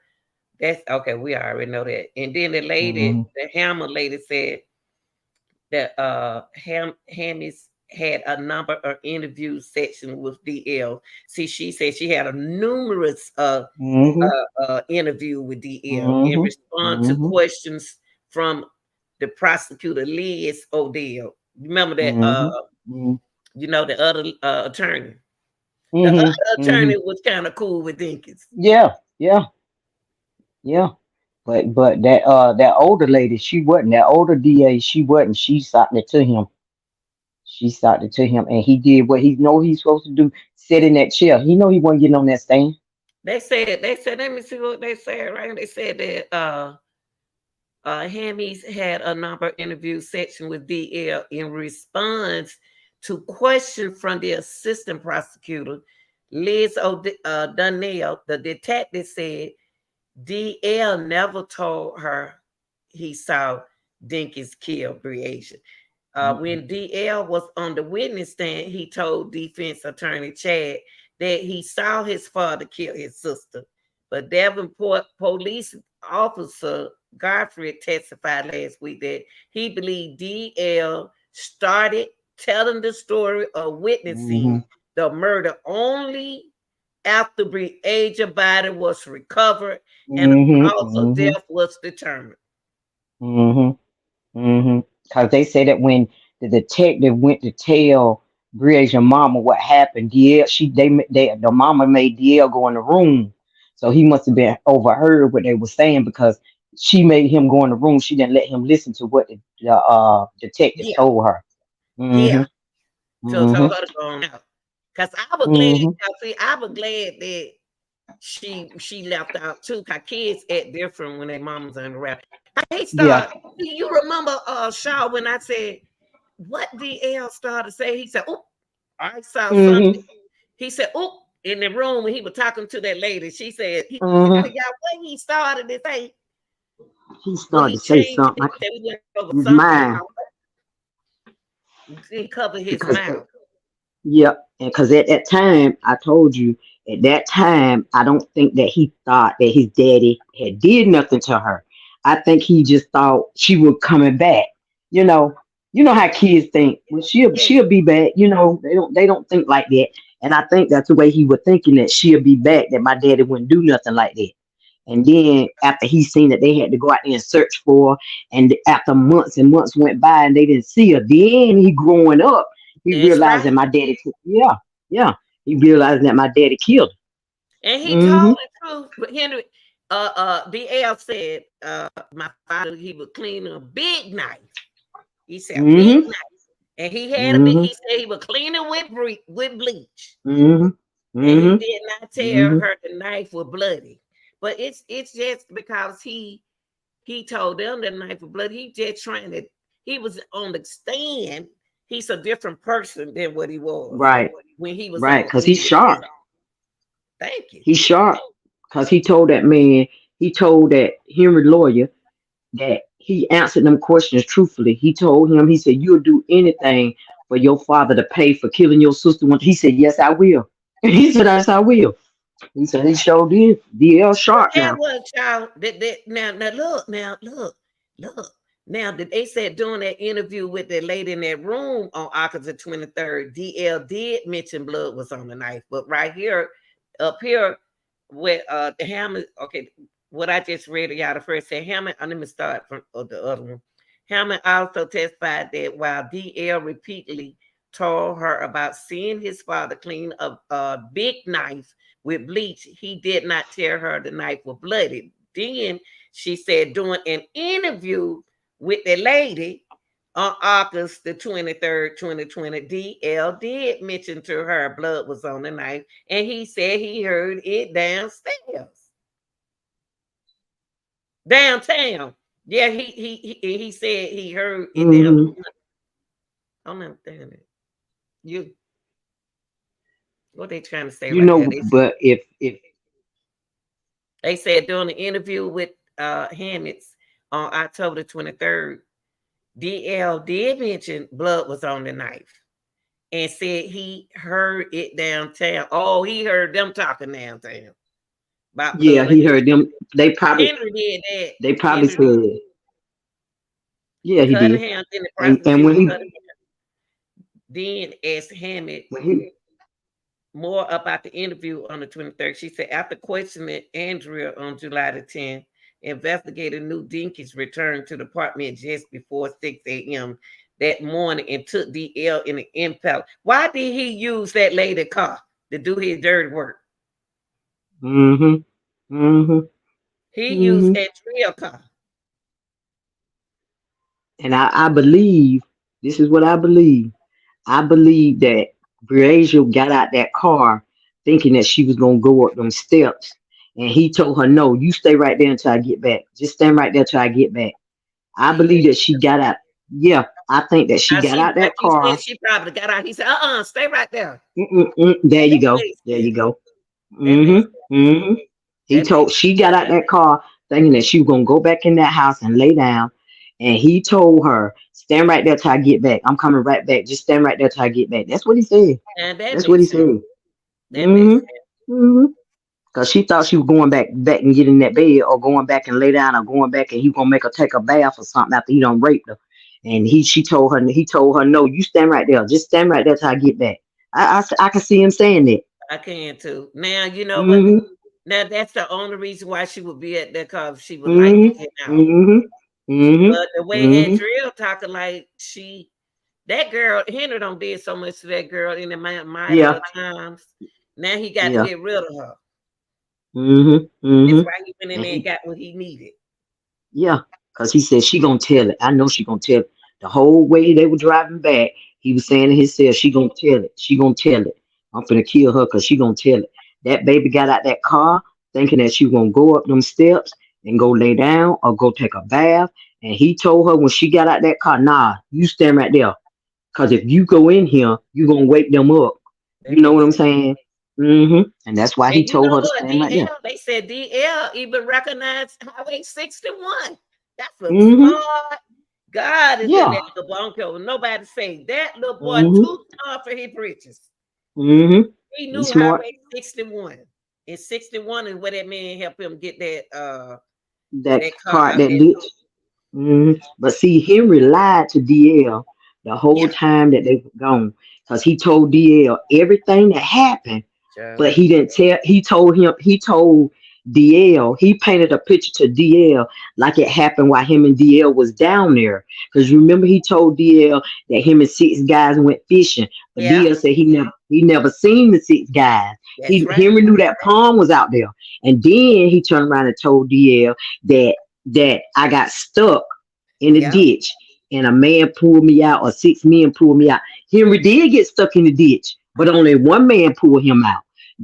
That's okay. We already know that. And then the lady, Mhm. the Hammer lady, said that Hammy's had a number of interview sessions with DL. See, she said she had a numerous Mhm. interview with DL in Mhm. response to Mhm. questions from the prosecutor Liz Odell. Remember that? Mhm. Mhm. The other attorney. The Mhm. other attorney Mhm. was kind of cool with Dinkins. Yeah. Yeah. Yeah. But that older lady, she wasn't. That older DA, she wasn't. She stopped it to him. She stopped it to him, and he did what he know he's supposed to do. Sit in that chair. He know he wasn't getting on that stand. They said, let me see what they said, right? They said that Hammy's had a number of interview section with DL in response to questions from the assistant prosecutor, Liz Donnell. The detective said DL never told her he saw Dinkins kill Breasia. Mhm. When DL was on the witness stand, he told defense attorney Chad that he saw his father kill his sister. But Davenport police officer Godfrey testified last week that he believed DL started telling the story of witnessing Mhm. the murder only after Breasia body was recovered and a Mhm. cause of Mhm. death was determined. Mhm. Mhm. Because they say that when the detective went to tell Bria's mama what happened, DL they the mama made DL go in the room, so he must have been overheard what they were saying because she made him go in the room. She didn't let him listen to what the detective Yeah, told her. yeah. Mhm. So told Mhm. her to go on out. Cause I was glad. Mhm. See, I was glad that she left out too. Cause kids act different when their mamas are around. I Yeah. start. You remember Shaw when I said what DL started to say? He said, "Oh, I saw something." Mhm. He said, "Oh." In the room when he was talking to that lady, she said, "He Mhm. y'all what he started to say He when started he to say changed something. it, he said we went over His something mind and cover his because mouth." yeah, and because at that time, I told you, at that time, I don't think that he thought that his daddy had did nothing to her. I think he just thought she was coming back. You know, you know how kids think. Well, Yeah, she'll be back. You know, they don't think like that. And I think that's the way he was thinking that she'll be back. That my daddy wouldn't do nothing like that. And then after he seen that they had to go out there and search for her, and after months and months went by and they didn't see her, then he growing up, he that's realized right. that my daddy, yeah, yeah, he realized that my daddy killed And her. he told Mm-hmm. the truth. But Henry, DL said, my father, he would clean a big knife. He said a big Mm-hmm. knife. And he had a big, Mm-hmm. he said he would clean it with bleach. Mm-hmm. And he Mm-hmm. did not tell Mm-hmm. her the knife was bloody. But it's just because he told them the knife was bloody. He just trying to, he was on the stand. He's a different person than what he was Right. when he was Right. on Because when he's he was sharp. in. Thank you. He's sharp. Because he told that man, he told that Henry lawyer that he answered them questions truthfully. He told him, he said, "You'll do anything for your father to pay for killing your sister." He said, "Yes, I will." He said, "Yes, I will." He said, "He sure did." DL But sharp that now. was child. That now look. Now, they said during that interview with the lady in that room on August the 23rd, DL did mention blood was on the knife. But right here, up here, with the Hammond, okay, what I just read to y'all the first said Hammond, let me start from the other one. Hammond also testified that while DL repeatedly told her about seeing his father clean a big knife with bleach, he did not tell her the knife was bloody. Then she said during an interview with the lady on August the 23rd, 2020, DL did mention to her blood was on the knife, and he said he heard it downstairs. Downtown. Yeah, he said he heard it down. I'm not understanding it. You what they trying to say You right know, there? but if They said during the interview with Hammonds on October the 23rd, DL did mention blood was on the knife and said he heard it downtown. Oh, he heard them talking downtown about yeah, blood. he heard them. They probably Henry did that. they probably Henry said, yeah, he did. Cunningham, then the And prosecutor Cunningham then asked Hammond when he more about the interview on the 23rd. She said, after questioning Andrea on July the 10th, investigator knew Dinkins returned to the apartment just before 6 a.m. that morning and took DL in an impound. Why did he use that lady car to do his dirty work? He used Andrea's car. And I believe this is what I believe. I believe that Braziel got out that car thinking that she was gonna go up them steps, and he told her, "No, you stay right there until I get back. Just stand right there till I get back." I believe that she got out. Yeah, I think that she Now got she, out like that you said, car. she probably got out. He said, stay right there. There you That go. makes There sense. you go. That makes sense. He That makes she got out that car thinking that she was gonna go back in that house and lay down. And he told her, stand right there till I get back. I'm coming right back. Just stand right there till I get back. That's what he said. and that That's what he makes sense. said. That makes Mm-hmm. sense. Mm-hmm. Cause she thought she was going back and getting in that bed, or going back and lay down, or going back and he gonna make her take a bath or something after he done raped her. And he told her, no, you stand right there. Just stand right there till I get back. I can see him saying that. I can too. Now you know what? Mm-hmm. Now that's the only reason why she would be at that car if she would like to Mm-hmm. get out. Mm-hmm. Mm-hmm. But the way Mm-hmm. Andrea talking like that girl, Henry don't did so much to that girl in the minor Yeah. times. Now he got to Yeah. get rid of her. Mm-hmm. That's Mm-hmm. why he went in And there and got what he needed. yeah, because he said she gonna tell it. I know she gonna tell it. The whole way they were driving back, he was saying to himself, she gonna tell it. She gonna tell it. I'm finna kill her because she gonna tell it. That baby got out that car thinking that she was gonna go up them steps and go lay down or go take a bath. And he told her when she got out that car, nah, you stand right there. Because if you go in here, you gonna wake them up. That You know what makes I'm sense. saying? And that's why And he you told know her to what? stand right there. They said DL even recognized Highway 61. That's a Mm-hmm. smart. God is in Yeah. that little boy. I don't care what nobody say. That little boy Mm-hmm. too smart for his britches. Mm-hmm. He knew He's smart. Highway 61. And 61 is where that man helped him get That that car car, out that that ditch. But see, Henry lied to DL the whole yeah. time that they were gone, because he told DL everything that happened, Child. but he didn't tell. He told DL, he painted a picture to DL like it happened while him and DL was down there. Because remember, he told DL that him and six guys went fishing, but Yeah, DL said he never seen the six guys. that's He right. Henry knew that Palm was out there, and then he turned around and told DL that I got stuck in the Yeah. ditch and a man pulled me out, or six men pulled me out. Henry did get stuck in the ditch, but only one man pulled him out.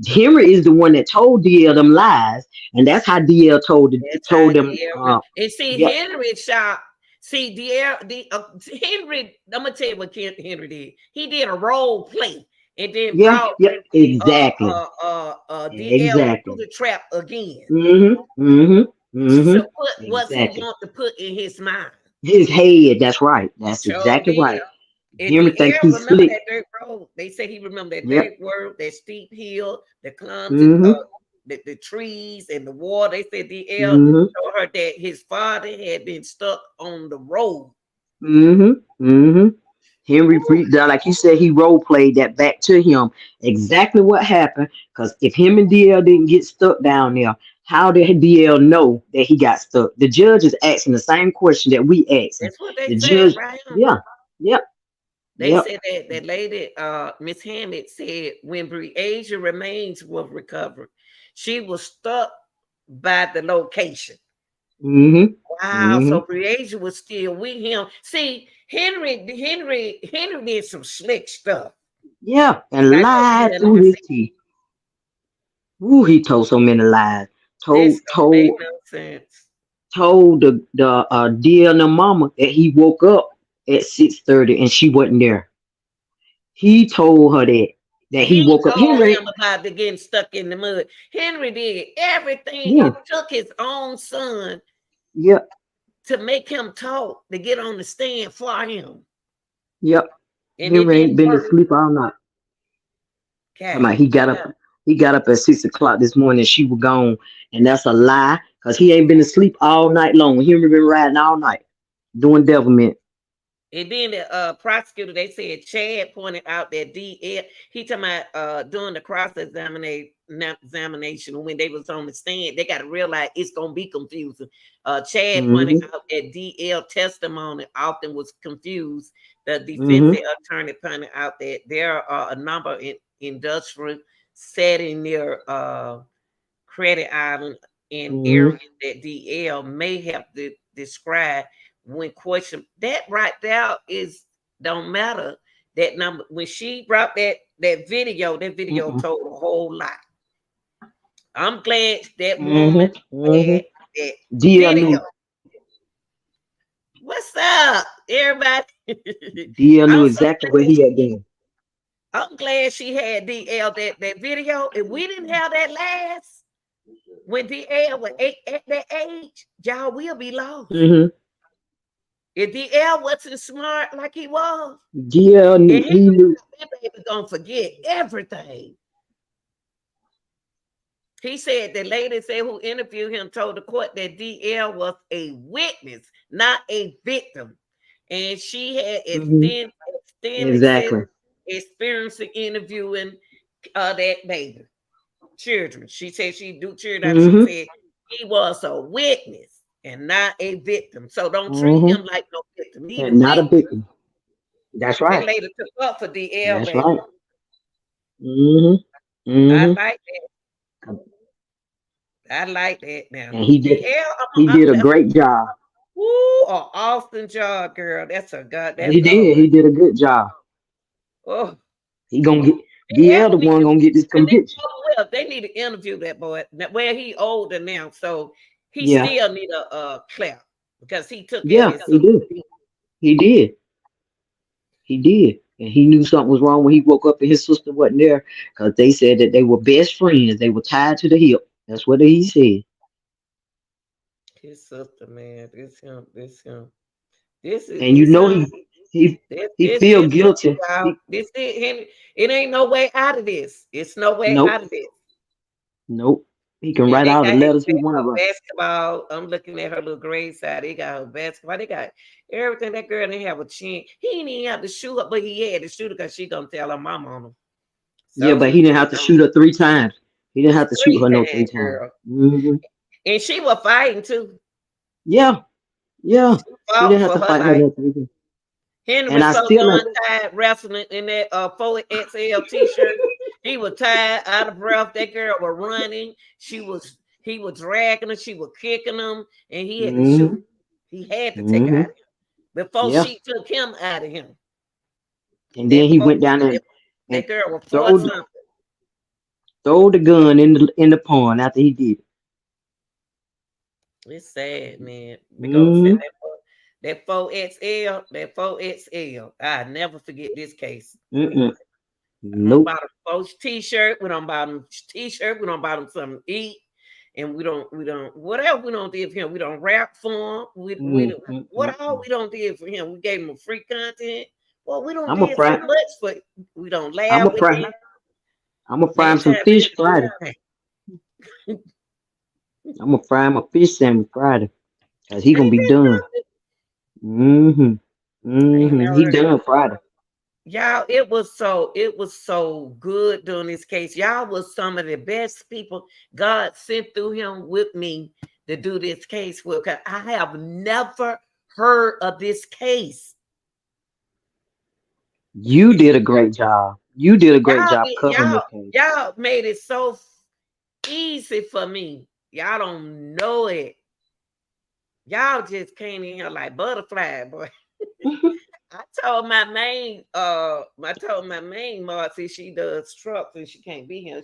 Henry is the one that told DL them lies, and that's how DL That's how told them. DL. And see, Yeah, Henry shot. See, Henry. I'm gonna tell you what Henry did. He did a role play and then yeah, brought yeah, exactly, DL through exactly. the trap again. Mm-hmm. So what's he Exactly. want to put in his mind? His head. That's right. That's Sure exactly did. right. And Henry think DL he's remember slick. that dirt road. They say he remembered that Yep. dirt road, that steep hill, the clumsy Mm-hmm. the trees and the water. They said DL Mm-hmm. told her that his father had been stuck on the road. Mm-hmm. Mm-hmm. Henry, Woo. like you said, he role played that back to him exactly what happened. Because if him and DL didn't get stuck down there, how did DL know that he got stuck? The judge is asking the same question that we asking. That's what they The said, judge, right? yeah, yep, They yep. said that that lady, Miss Hammond said when Breasia remains were recovered, she was stuck by the location. Mm-hmm. Wow, Mm-hmm. so Breasia was still with him. See, Henry did some slick stuff. Yeah, and I know lied DL through his teeth. Ooh, he told so many lies. this Told don't make told no sense. told the dear and the mama that he woke up at 6:30 and she wasn't there. He told her that he He woke up. told Henry, him about the getting stuck in the mud. Henry did everything. yeah, It took his own son yep, to make him talk, to get on the stand for him. yep. And it Henry ain't didn't been to work. sleep all night. Talking about Okay. he got up at 6 o'clock this morning. She was gone, and that's a lie because he ain't been to sleep all night long. Henry been riding all night doing devilment. And then the prosecutor, they said Chad pointed out that DL, he talking about doing the examination when they was on the stand, they got to realize it's gonna be confusing. Chad pointed Mm-hmm. out that DL testimony often was confused. The defense Mm-hmm. attorney pointed out that there are a number of industrial setting near Credit Island in Mm-hmm. areas that DL may have to describe when questioned. That right there is don't matter. That number when she brought that video Mm-hmm. told a whole lot. I'm glad that woman Mm-hmm. Mm-hmm. had that DL video. knew. What's up, everybody? DL knew I'm so exactly where he had been. I'm glad she had DL that video. If we didn't have that last when DL was at that age, y'all will be lost. Mm-hmm. If DL wasn't smart like he was, DL and knew. he He knew. that baby gonna forget everything. He said the lady said who interviewed him told the court that DL was a witness, not a victim. And she had Mm-hmm. extended Exactly. experience in interviewing that baby. Children. She said she do children. She Mm-hmm. said he was a witness and not a victim. So don't treat Mm-hmm. him like no victim. He the And not a witness. victim. That's That right. lady took up for DL, That's baby. right. Mm-hmm. I Mm-hmm. like that. I like that now. And he did. DL, He did a great job. woo, an awesome job, girl. That's a god. He That's did. He did a good job. oh. He gonna get DL DL the one need gonna get this when they conviction. go well, they need to interview that boy. Well, he older now, so he Yeah. still need a clap because he took at Yeah. his He did. He did. He did. And he knew something was wrong when he woke up and his sister wasn't there because they said that they were best friends. They were tied to the hip. That's what he said. his sister, man. This him. This him. This is And you this know him. he This he this feel this him, guilty. y'all. This is him. It ain't no way out of this. It's no way Nope. out of this. Nope. He can And write they all the got letters he her wanna write. basketball. I'm looking at her little grade side. They got her basketball. They got everything. That girl didn't have a chin. He didn't even have to shoot her, but he had to shoot her because she gonna tell her mama on him. Yeah, So but he he didn't have to shoot her 3 times. He didn't have to shoot three her no three times, times. girl. Hmm. And she was fighting too. Yeah, yeah. She He fought didn't have for to her fight her life. no 3 times. Henry And was I so still done tired wrestling in that 4XL t-shirt. He was tired, out of breath. That girl was running. He was dragging her, she was kicking him, and he had to hmm shoot. He had to take her hmm out of him before Yeah. she took him out of him. And then That he four, went down there and that girl was four throw something. throw the gun in the pond after he did it. It's sad, man. Because Hmm. that 4XL, I never forget this case. Mm-mm. I don't Nope. buy them folks t-shirt. We don't buy them t-shirt. We don't buy them something to eat. And we don't, whatever we don't do for him. We don't rap for him. What all Mm. we don't do for him. We gave him a free content. Well, we don't I'm a did so fry. much for, we don't I'm laugh a with fry. him. I'm gonna fry Man, him some time fish to Friday. I'm gonna fry him a fish sandwich Friday, cause he gonna Ain't be that done. something? I ain't never He heard of done Friday. y'all. It was so good doing this case. Y'all was some of the best people God sent through him with me to do this case with. 'Cause I have never heard of this case. You did a great job. You did a great Y'all, job be- covering y'all, this case. y'all made it so easy for me. Y'all don't know it. Y'all just came in here like butterfly, boy. I told my main Marcy, she does trucks and she can't be here.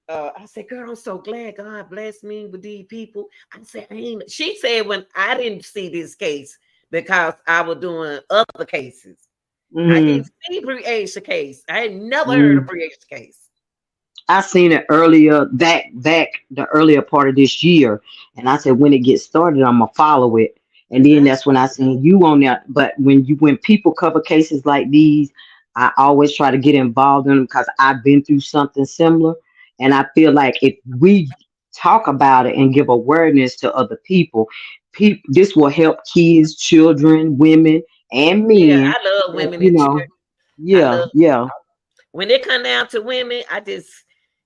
I said, girl, I'm so glad God blessed me with these people. I said, I ain't. She said when I didn't see this case because I was doing other cases. I Mm-hmm. didn't see Breasia case. I had never heard of Mm. Breasia case. I seen it earlier back the earlier part of this year, and I said when it gets started, I'm gonna follow it. And then Uh, that's when I seen you on there. But when people cover cases like these, I always try to get involved in them because I've been through something similar, and I feel like if we talk about it and give awareness to other people, this will help kids, children, women, and yeah, men. I love That women and children. I yeah, love yeah, when it come down to women,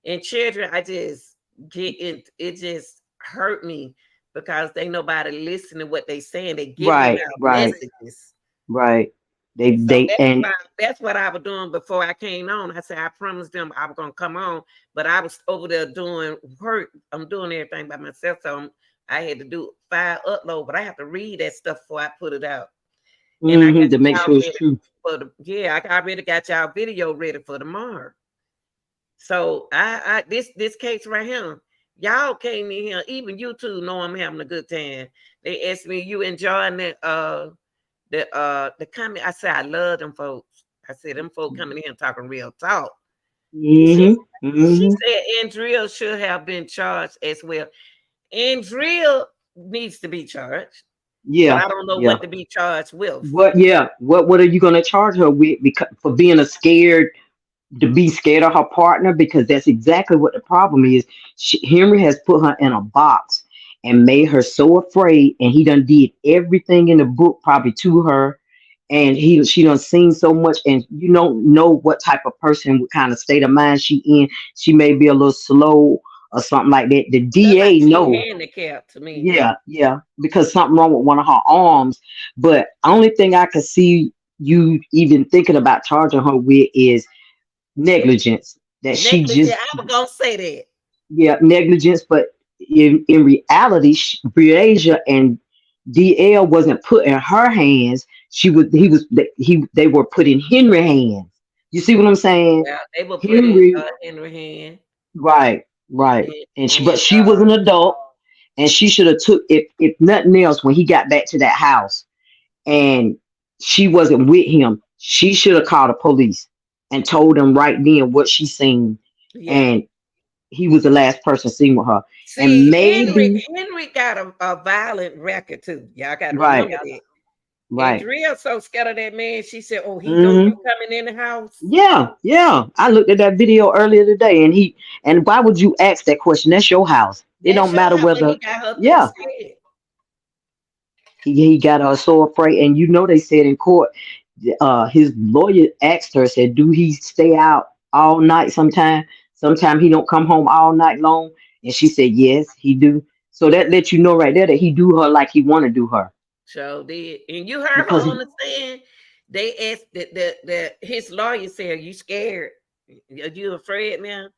and children, I just get it. It just hurt me because they nobody listen to what they saying. They giving right, out right, messages. right. So And that's what I was doing before I came on. I said I promised them I was gonna come on, but I was over there doing work. I'm doing everything by myself, so I had to do file upload, but I have to read that stuff before I put it out. And I got to make y'all sure it's ready true. for I already got y'all video ready for tomorrow. So I this case right here, y'all came in here, even you two know I'm having a good time. They asked me, you enjoying the comment? I said I love them folks. I said them folks coming in here talking real talk. And Hmm. she Hmm. said Andrea should have been charged as well. Andrea needs to be charged, but Yeah, I don't know yeah. what to be charged with. What? Yeah. What are you gonna charge her with? Because for being a scared to be scared of her partner, because that's exactly what the problem is. Henry has put her in a box and made her so afraid, and he done did everything in the book probably to her, and she done seen so much, and you don't know what type of person, what kind of state of mind she in. She may be a little slow or something like that. The Look like DA she know. handicapped to me. Yeah, yeah, because something wrong with one of her arms. But only thing I could see you even thinking about charging her with is negligence. That she Negligent. just, I was gonna say that. yeah, negligence. But in reality, Breasia and DL wasn't put in her hands. They were put in Henry hands. You see what I'm saying? Yeah, they were put Henry, in her hand, right, right. and, And but and she was an adult, and she should have took, if nothing else, when he got back to that house and she wasn't with him, she should have called the police and told them right then what she seen. yeah. And he was the last person seen with her. And See, maybe, Henry got a violent record too. Y'all got to right, remember that. And right. Drill so scared of that man. She said, "Oh, he know Hmm. you coming in the house." Yeah, yeah. I looked at that video earlier today, and why would you ask that question? That's your house. It That's don't your matter house, but he whether, got her through yeah, scared. he got her so afraid. And they said in court, his lawyer asked her, said, do he stay out all night sometime? Sometime he don't come home all night long. And she said, yes, he do. So that lets you know right there that he do her like he want to do her. So did, and you heard her Because on the stand. They asked the his lawyer said, "Are you scared? Are you afraid now?"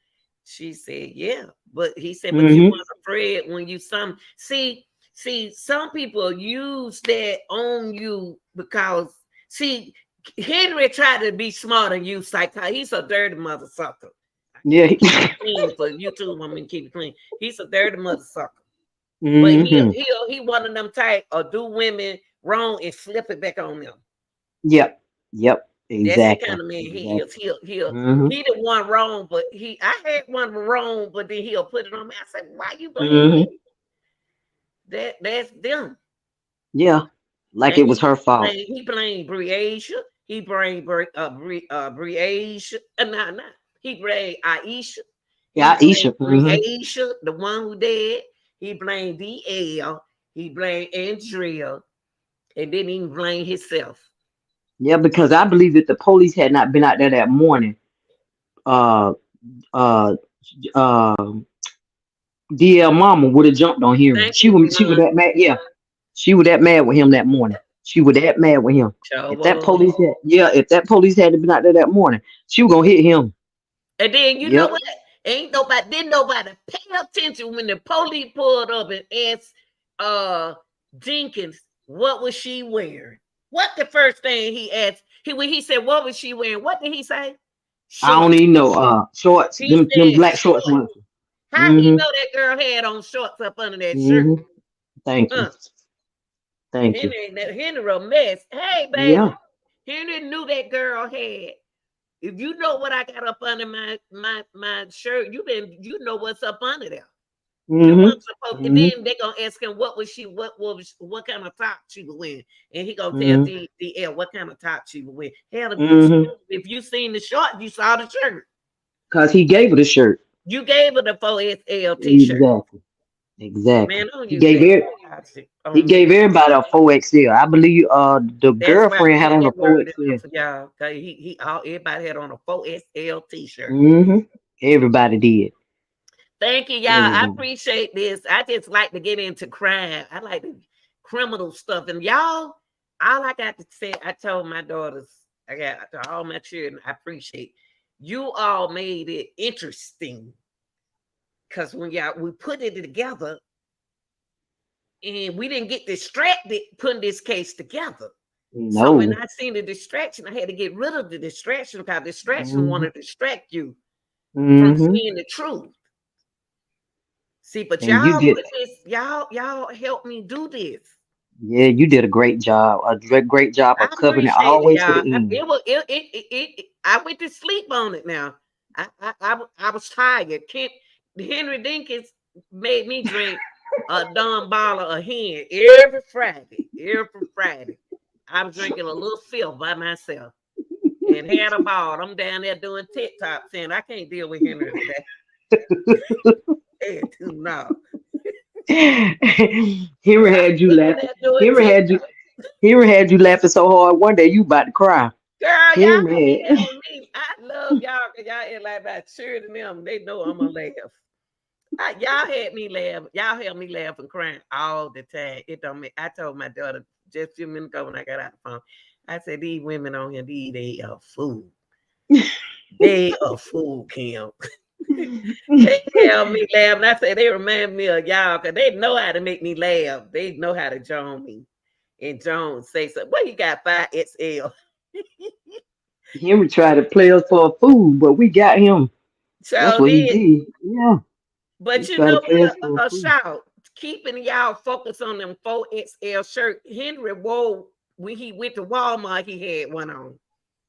She said, "Yeah," but he said, "But you hmm weren't afraid when you some see some people use that on you because see Henry tried to be smart and use psych. He's a dirty mother sucker. yeah. I'm keep it clean for you too. I'm gonna keep it clean. He's a dirty mother sucker. But Hmm. he one of them type or do women wrong and flip it back on them. Yep. Yep. That's the Exactly. kind of man he is. Exactly. He the one wrong, but I had one wrong, but then he'll put it on me. I said, why you blame Hmm. me? That's them. Yeah. Like And it was her fault. he blamed Breasia. He blamed Breasia. Nah, nah. He blamed Aisha. He Yeah, Isha. blamed Aisha, the one who dead. He blamed DL. He blamed Andrea, and didn't even blame himself. Yeah, because I believe if the police had not been out there that morning, uh, uh, uh, DL Mama would have jumped on Henry. Thank you, She was Dinkins. that mad. Yeah, she was that mad with him that morning. She was that mad with him. If that Trouble. police had, yeah, if that police had been out there that morning, she was gonna hit him. And then you know Yep. what? Didn't nobody pay attention when the police pulled up and asked Dinkins what was she wearing. What the first thing he asked? When he said what was she wearing? What did he say? I don't Shorts. even know. Shorts. He Them said black shorts. shorts. Ones. How he know that girl had on shorts up under that shirt? Thank you. Thank you. Henry a mess. Hey, baby. Yeah. Henry knew that girl had. If you know what I got up under my shirt, you know what's up under there. You weren't supposed to. Then they gonna ask him what kind of top she was wearing, and he gonna tell DL what kind of top she was wearing. Hell, if you seen the short, you saw the shirt. Cause he gave her the shirt. You gave her the 4XL t-shirt. Exactly. Man, don't He use gave that. he gave everybody a 4XL. I believe the That's why girlfriend had on a 4XL. for y'all. Everybody had on a 4XL t-shirt. Everybody did. Thank you, y'all. I appreciate this. I just like to get into crime. I like the criminal stuff. And y'all, all I got to say, I told my daughters, I got to all my children, I appreciate you all made it interesting. Because when we put it together and we didn't get distracted putting this case together. No. So when I seen the distraction, I had to get rid of the distraction because distraction want to distract you from seeing the truth. See, but y'all put this, y'all help me do this. Yeah, you did a great job. Great job of covering it all the way to the end. I went to sleep on it now. I was tired. Henry Dinkins made me drink a dumb bottle of hen every Friday. Every Friday. I was drinking a little fill by myself and had a ball. I'm down there doing TikTok saying I can't deal with Henry today. No. Henry had you laughing. Henry had you laughing so hard one day you about to cry. Girl, y'all me. I love y'all because y'all ain't like about sure to them. They know I'm gonna laugh. Y'all had me laugh. Y'all helped me laugh and crying all the time. It don't make. I told my daughter just a few minutes ago when I got out the phone. I said these women on here, they are fool. They are fool, Kim. They help me laugh. And I say they remind me of y'all because they know how to make me laugh. They know how to join me. And Jones say something. Well, you got 5XL. Henry tried to play us for a fool, but we got him. So that's what he did. Yeah. But you know what? Shout. Keeping y'all focused on them 4XL shirt. Henry wore when he went to Walmart, he had one on.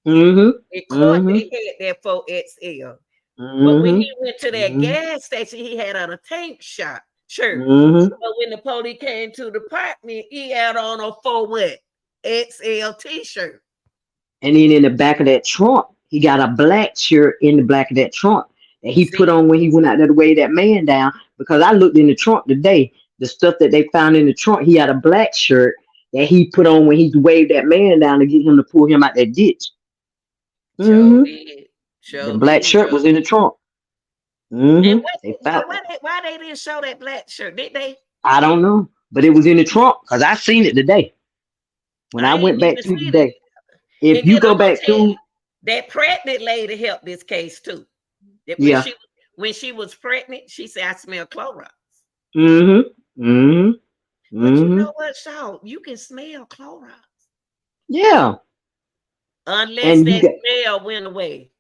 In court, they had that 4XL. But when he went to that gas station, he had on a tank shirt. But when the police came to the apartment, he had on a 4XL t-shirt. And then in the back of that trunk, he got a black shirt in the back of that trunk that he put on when he went out there to weigh that man down. Because I looked in the trunk today, the stuff that they found in the trunk, he had a black shirt that he put on when he waved that man down to get him to pull him out that ditch. The black shirt was in the trunk. And why they didn't show that black shirt? Did they? I don't know, but it was in the trunk because I seen it today. When I went back to today, if you go back to that pregnant lady helped this case too. When she was pregnant, she said, "I smell Clorox." But you know what, Shaw? You can smell Clorox. Yeah. Unless that smell went away.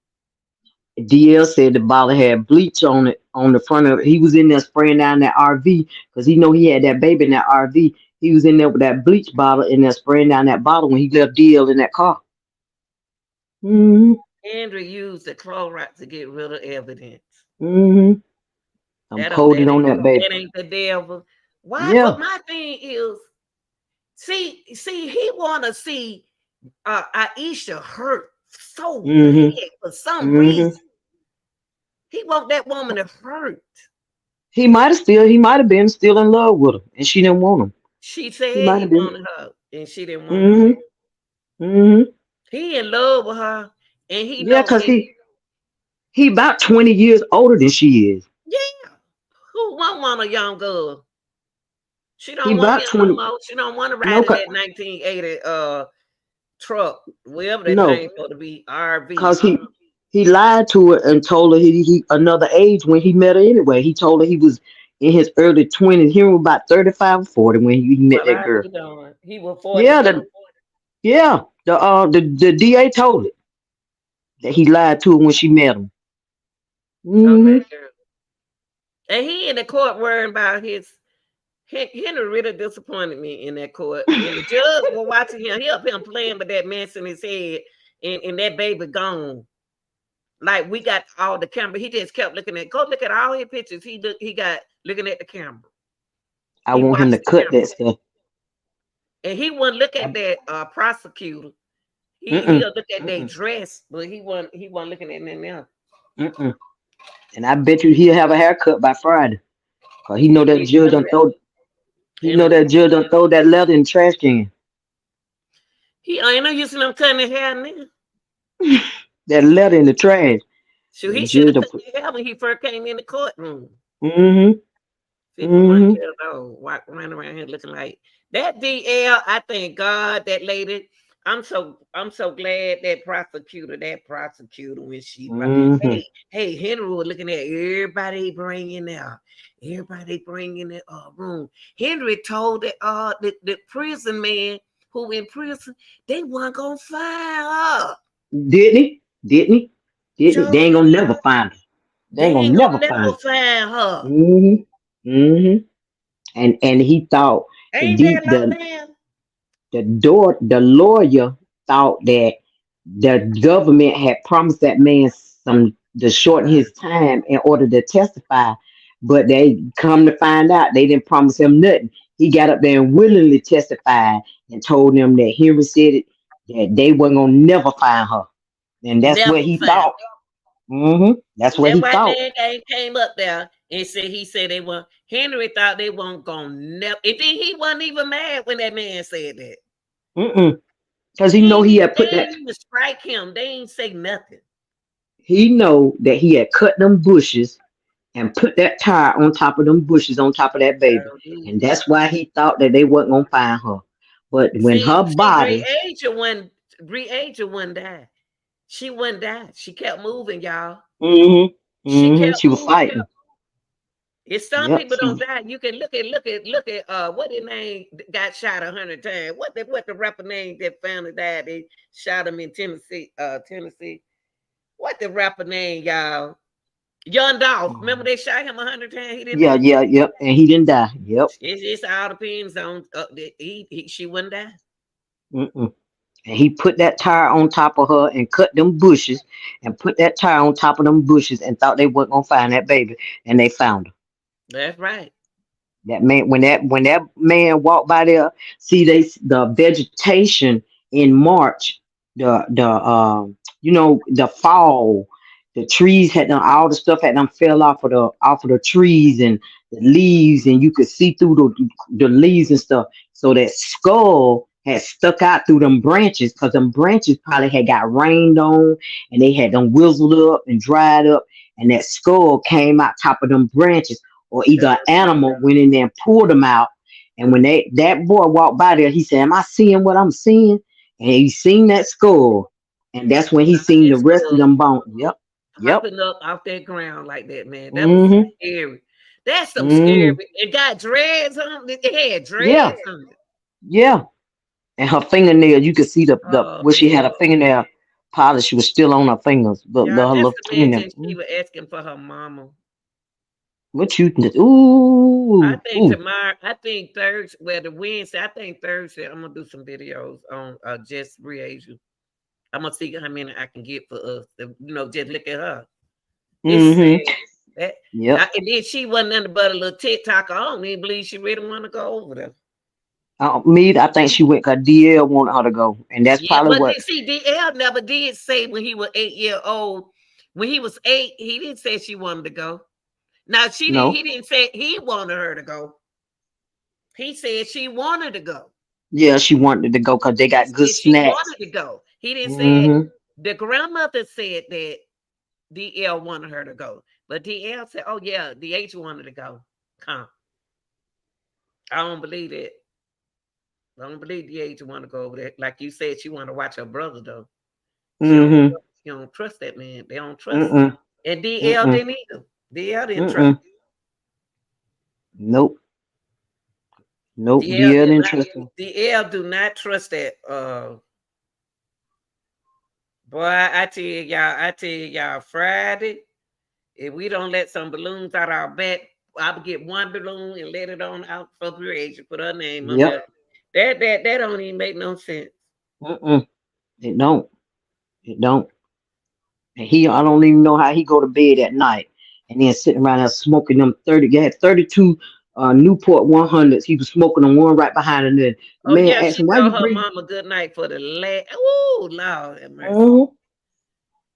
DL said the bottle had bleach on it on the front of it. He was in there spraying down that RV because he know he had that baby in that RV. He was in there with that bleach bottle and there spraying down that bottle when he left DL in that car. Andrew used the Clorox to get rid of evidence. I'm coded on that baby. That ain't the devil. Why? Yeah. But my thing is, see, he want to see Aisha hurt so bad for some reason. He want that woman to hurt. He might have been still in love with her, and she didn't want him. She He said might he have been. wanted her, and she didn't want him. Mm-hmm. Mm-hmm. He in love with her, and he Yeah, know cause it. he about 20 years older than she is. Yeah, who won't want a young girl? She He don't want about him no 20. more. She don't want to No, ride in that 1980 truck, wherever that no, thing supposed to be, RV. cause he lied to her and told her he another age when he met her anyway. He told her he was in his early 20s. He was about 35 or 40 when he met Well, that I girl. be doing. He was Yeah, 42. the DA told it that he lied to her when she met him. On Mm-hmm. that girl. And he in the court worrying about his. Henry really disappointed me in that court. And the judge was watching him. He up him playing with that mess in his head, and that baby gone. Like we got all the camera. He just kept looking at. Go look at all his pictures. He got looking at the camera. I He want him to watched the cut camera, that stuff. and he wouldn't look at that prosecutor. Mm-mm. He'll look at their Mm-mm. dress, but he wasn't looking at nothing else. Mm-mm. And I bet you he'll have a haircut by Friday. Cause he know He that need judge to do done that. throw that leather in the trash can. He ain't no use in them cutting his hair now. That leather in the trash. So The he should judge have done cut put. his hair when he first came in the courtroom. Mm-hmm. 51 Mm-hmm. years old, running around here looking like that. DL, I thank God that lady. I'm so glad that prosecutor when she brought, Mm-hmm. hey Henry was looking at everybody bringing out, everybody bringing it room. Henry told the prison man who in prison they weren't gonna find her. Didn't he? Didn't he? Didn't he? They Joe ain't gonna did. never find her. They They ain't gonna ain't never gonna find never her. find her. Mm-hmm. Mm-hmm. And he thought the Ain't deep that low down? the lawyer thought that the government had promised that man some to shorten his time in order to testify, but they come to find out they didn't promise him nothing. He got up there and willingly testified and told them that Henry said it that they weren't gonna never find her, and that's what Never he found. thought. That's what That he white thought. man came up there and said they were. Henry thought they weren't gonna never. And then he wasn't even mad when that man said that. Because he know He he ain't, had they put that. ain't even strike him. They ain't say nothing. He know that he had cut them bushes and put that tire on top of them bushes on top of that baby. So, And that's why he thought that they wasn't gonna find her. But when her see, body, Breasia one died. She wouldn't die. She kept moving, y'all. She kept she was moving. fighting. If some Yep, people don't die, you can look at what his name got shot 100 times. What the rapper name that family died? They shot him in Tennessee. Tennessee. What the rapper name, y'all? Young Dolph. Remember they shot him 100 times. He didn't yeah, die. yeah, yep. And he didn't die. Yep. It's all depends on she wouldn't die. Mm-mm. And he put that tire on top of her and cut them bushes and put that tire on top of them bushes and thought they wasn't gonna find that baby, and they found her. That's right. That man, when that man walked by there, see the vegetation in March, the fall, the trees had done all the stuff had done fell off of the trees and the leaves, and you could see through the leaves and stuff. So that skull had stuck out through them branches because them branches probably had got rained on and they had them wizzled up and dried up, and that skull came out top of them branches or either So an animal went in there and pulled them out. And when that boy walked by there, he said, "Am I seeing what I'm seeing?" And he seen that skull, and that's when he seen the his rest of skull them bones. Yep, yep. popping up off that ground like that, man. That was Mm-hmm. scary. That's some scary. Mm-hmm. It got dreads on it. It had Yeah, dreads on it. yeah. And her fingernail, you could see the Oh where she had a Lord. fingernail polish was still on her fingers. Y'all Her just little fingernail. imagine she was asking for her mama. What you? I Ooh, think ooh. tomorrow, I think Thursday, well, the Wednesday, I think Thursday, I'm gonna do some videos on Just Reasia. I'm gonna see how many I can get for us. Just look at her. It's sad. Mm-hmm. That Yep. and then she wasn't nothing but a little TikTok. I don't even believe she really want to go over there. I think she went because DL wanted her to go, and that's Yeah, probably but what. see, DL never did say when he was 8 years old. When he was 8, he didn't say she wanted to go. Now she didn't. No. He didn't say he wanted her to go. He said she wanted to go. Yeah, she wanted to go because they He got good said she snacks. wanted to go. He didn't say it. Mm-hmm. The grandmother said that DL wanted her to go, but DL said, "Oh yeah, DH wanted to go." Come, I don't believe it. I don't believe DH want to go over there. Like you said, she want to watch her brother though. Mm-hmm. She don't trust that man. They don't trust. Mm-mm. And DL Mm-mm. didn't either. DL didn't trust. Mm-mm. Nope. Nope. DL Dear did not. interesting. DL do not trust that. Boy, I tell y'all, Friday, if we don't let some balloons out our back, I'll get one balloon and let it on out for the age and put her name on Yep. there. That don't even make no sense. Mm-mm. It don't. It don't. And I don't even know how he go to bed at night and then sitting around there smoking them 30. They had 32 Newport 100s. He was smoking them one right behind him. And the Oh man yeah, asked she him, "Why you told her breathe?" mama good night for the last. Oh Lord have mercy. Mhm.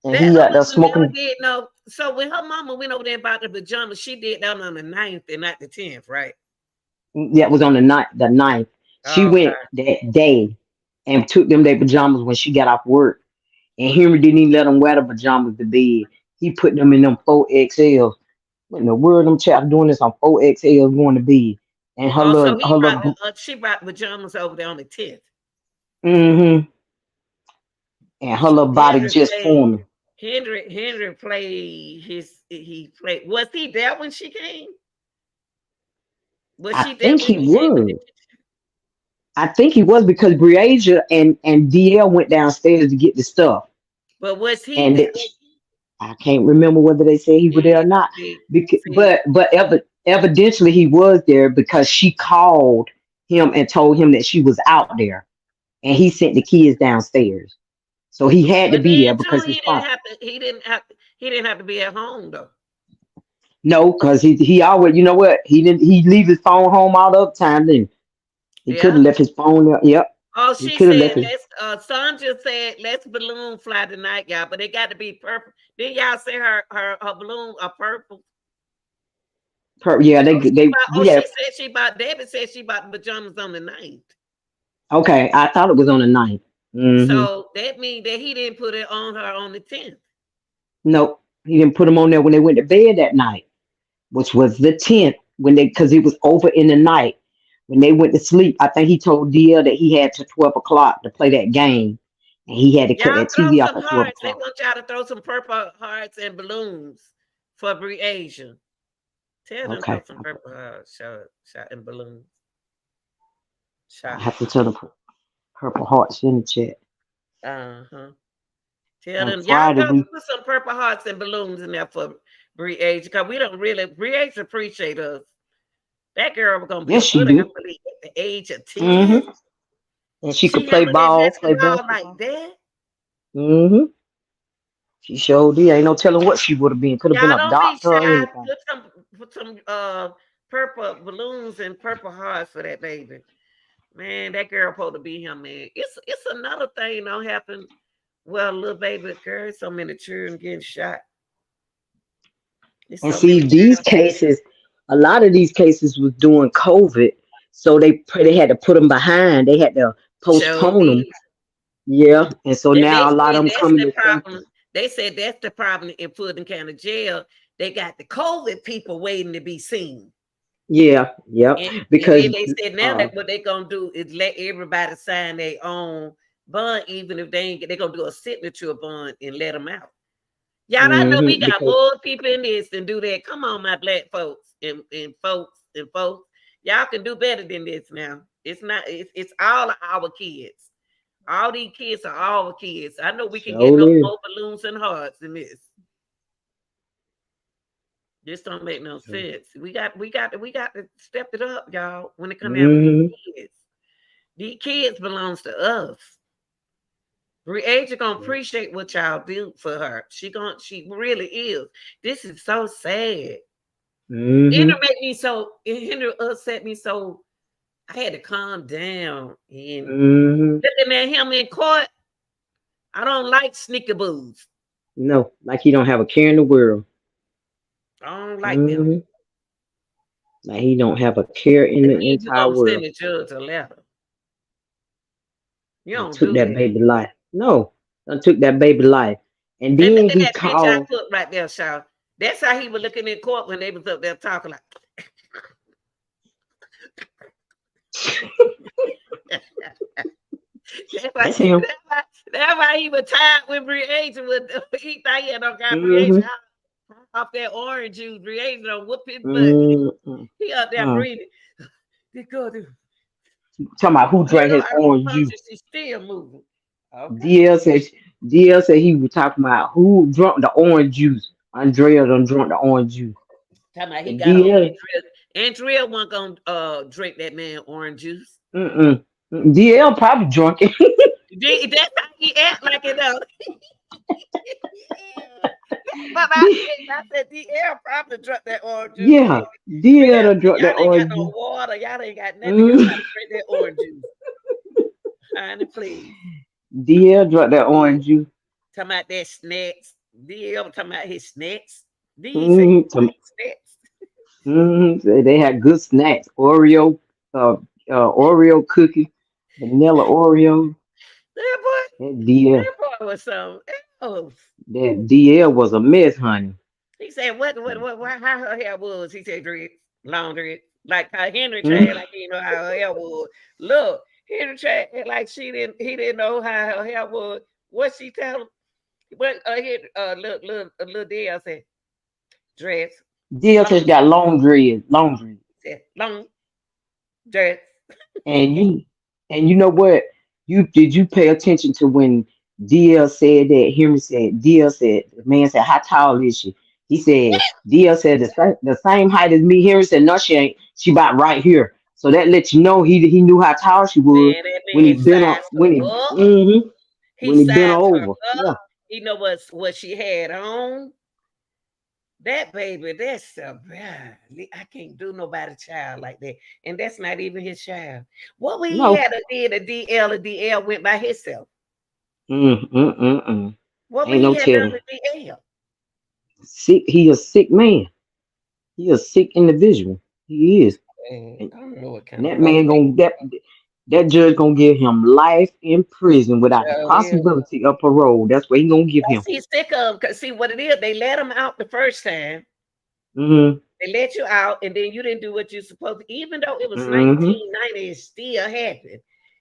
And That he her out there mama never smoking. did no. So when her mama went over there about the pajamas, she did that on the 9th and not the 10th, right? That was on the night. The ninth. She Okay. went that day and took them their pajamas when she got off work. And Henry didn't even let them wear the pajamas to bed. He put them in them 4XLs. What in the world them chaps doing this on 4XLs going to bed? And Oh, so her little she brought the pajamas over there on the 10th. mm-hmm. And her little body Henry just played. forming. Henry played his. He played. Was he there when she came? Was I she there think when he she came to the? was. I think he was because Breasia and DL went downstairs to get the stuff. But was he And there? I can't remember whether they said he was there Yeah. or not. See, Because, see. evidently he was there because she called him and told him that she was out there, and he sent the kids downstairs. So he had to But be there then too, because his he didn't phone. have to. He didn't have to be at home though. No, because he always, you know what, he leave his phone home all the other time. Then he could Yeah. have left his phone there. Yep, Oh, he she could have left said his. Sandra said let's balloon fly tonight, y'all. But it got to be purple. Didn't y'all say her balloon are purple? Yeah, Oh, we she had. said she bought. David said she bought the pajamas on the 9th. Okay, I thought it was on the ninth. Mm-hmm. So that means that he didn't put it on her on the 10th. Nope, he didn't put them on there when they went to bed that night, which was the 10th when they because it was over in the night when they went to sleep. I think he told DL that he had to 12 o'clock to play that game, and he had to cut Y'all that throw TV off some at 12 hearts. They o'clock. want y'all to throw some purple hearts and balloons for Asia. Tell them throw Okay, some purple hearts, shot and balloons. I Shot. have to tell the Purple Hearts in the chat Uh-huh. Tell on them, y'all Friday. go We put some purple hearts and balloons in there for Age because we don't really Age appreciate us. That girl was gonna be yes, a she good do. athlete at the age of 10. Mm-hmm. And she could She play handled that ball, play basketball like basketball. that. Mm-hmm. She showed did. Ain't no telling what she would have been. Could have been Y'all a don't be doctor or shy. anything. Put some purple balloons and purple hearts for that baby. Man, that girl supposed to be him, man. It's another thing don't happen. Well, little baby girl, so many children getting shot. It's And so see, many these cases, a lot of these cases was during COVID, so they had to put them behind. They had to show postpone them. these. Yeah, and so And they now a lot of said them that's coming the to problem. surface. They said that's the problem in Fulton County Jail. They got the COVID people waiting to be seen. Yeah, yep. And then Because they said now that what they gonna do is let everybody sign their own bond, even if they ain't they're gonna do a signature bond and let them out. Y'all, I know we got because more people in this than do that. Come on, my black folks and folks. Y'all can do better than this now. It's not, it's all our kids. All these kids are our kids. I know we can get no surely. more balloons and hearts than this. This don't make no sense. We got to step it up, y'all, when it come down to Mm-hmm. these kids. These kids belongs to us. Briaja gonna appreciate what y'all do for her. She really is. This is so sad. Mm-hmm. Henry upset me so I had to calm down and Mm-hmm. looking at him in court. I don't like sneakaboos. No, like he don't have a care in the world. I don't like them. Hmm. Like he don't have a care in And the then you entire gonna world. send the judge a letter. You And don't took do that that. baby life. No, done took that baby life. And And look then at he that picture I called. put right there, Shaw. That's how he was looking in court when they was up there talking like. That's why, That's him. that's why he was tired with Breasia. He thought he had no got Breasia Hmm. off that orange juice. Breasia don't whoop his butt. Mm-mm. He out there Mm. breathing. They go to Talking about who hold drank on, his I orange promise juice. you she's still moving. Okay. DL said DL said he was talking about who drunk the orange juice. Andrea done drunk the orange juice. Talking about he And got on DL, Andrea. Andrea wasn't gonna drink that man orange juice. mm-mm. DL probably drunk it. That's how he act like it though. But I said, DL probably drunk that orange juice. Yeah, DL Real, done drunk that y'all ain't got orange no juice. water. Y'all ain't got nothing. Y'all Mm. got to drink that orange juice. Honey, please. DL drunk that orange juice. Talking about that snacks. DL talking about his snacks. D said Mm. snacks. Say they had good snacks. Uh, Oreo cookie, vanilla Oreo. That boy, That DL, that boy was something else. that DL was a mess, honey. He said, how her hair was? He said, dread, long dread. Like how Henry tried, Mm. like you know how her hair was. Look, Henry tried like he didn't know how her hair was. What she tell him? What little Dale said, dress, DL long just got long dreads, long dreads. said, long dress. And you know what? You pay attention to when DL said that Henry said DL said the man said, how tall is she? He said DL said the same height as me. Henry said, no, she ain't. She about right here. So that lets you know he knew how tall she was Man, that when he man bent up sized her up. He when he bent her sized her over. up. Yeah. He know what she had on. That baby, that's a I can't do nobody child like that. And that's not even his child. What we No. had to did a DL, a DL went by himself. Mm. What Ain't we no had done telling. to DL. Sick. He a sick man. He a sick individual. He is. Man, And, I don't know what and kind of that fuck man they gonna that judge gonna give him life in prison without the sure is. possibility of parole. That's what he gonna give him. He's sick of because see what it is. They let him out the first time. Hmm. They let you out, and then you didn't do what you're supposed to. Even though it was Hmm. 1990, it still happened.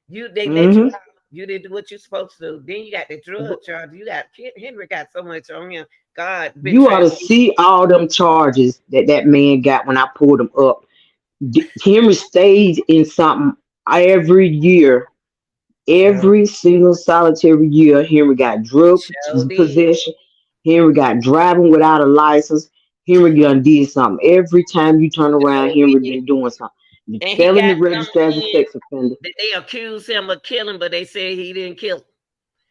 They let you Hmm. out. You didn't do what you're supposed to do. Then you got the drug charge. You got Henry got so much on him. God been You ought trying to to see all them charges that man got when I pulled him up. Henry stays in something every year. show, Every single solitary year, Henry got drug show did. possession. Henry got driving without a license. Henry done did something. Every time you turn around, Show Henry did. been doing something. The And he felony got something registered as a in sex offender. that they accused him of killing, but they said he didn't kill him.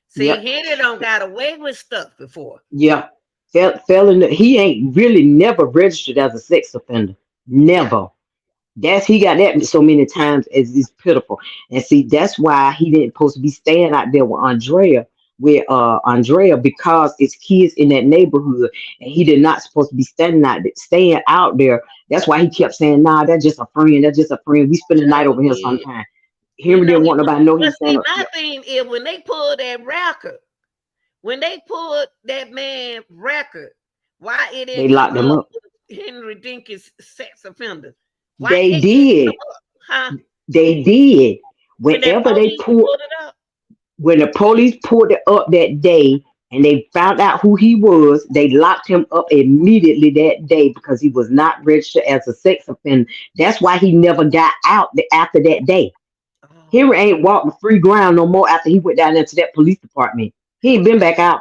See, Yep. Henry don't got away with stuff before. Yeah. Felony. He ain't really never registered as a sex offender. Yeah. Never. He got that so many times as it's pitiful. And see, that's why he didn't supposed to be staying out there with Andrea because it's kids in that neighborhood and he did not supposed to be staying out there. That's why he kept saying, nah, that's just a friend, that's just a friend. We spend the night Show over here did. sometime. He Henry know didn't he want was, nobody to know he but was staying see, up. my Yeah. thing is when they pulled that record, when they pulled that man record, why it They didn't come locked him up up. with Henry Dinkins sex offender? Why They it didn't did. come up? Huh? They did. When that Whenever they police pulled pulled it up? when the police pulled it up that day and they found out who he was, they locked him up immediately that day because he was not registered as a sex offender. That's why he never got out after that day. Henry Oh. ain't walked the free ground no more after he went down into that police department. He ain't been back out.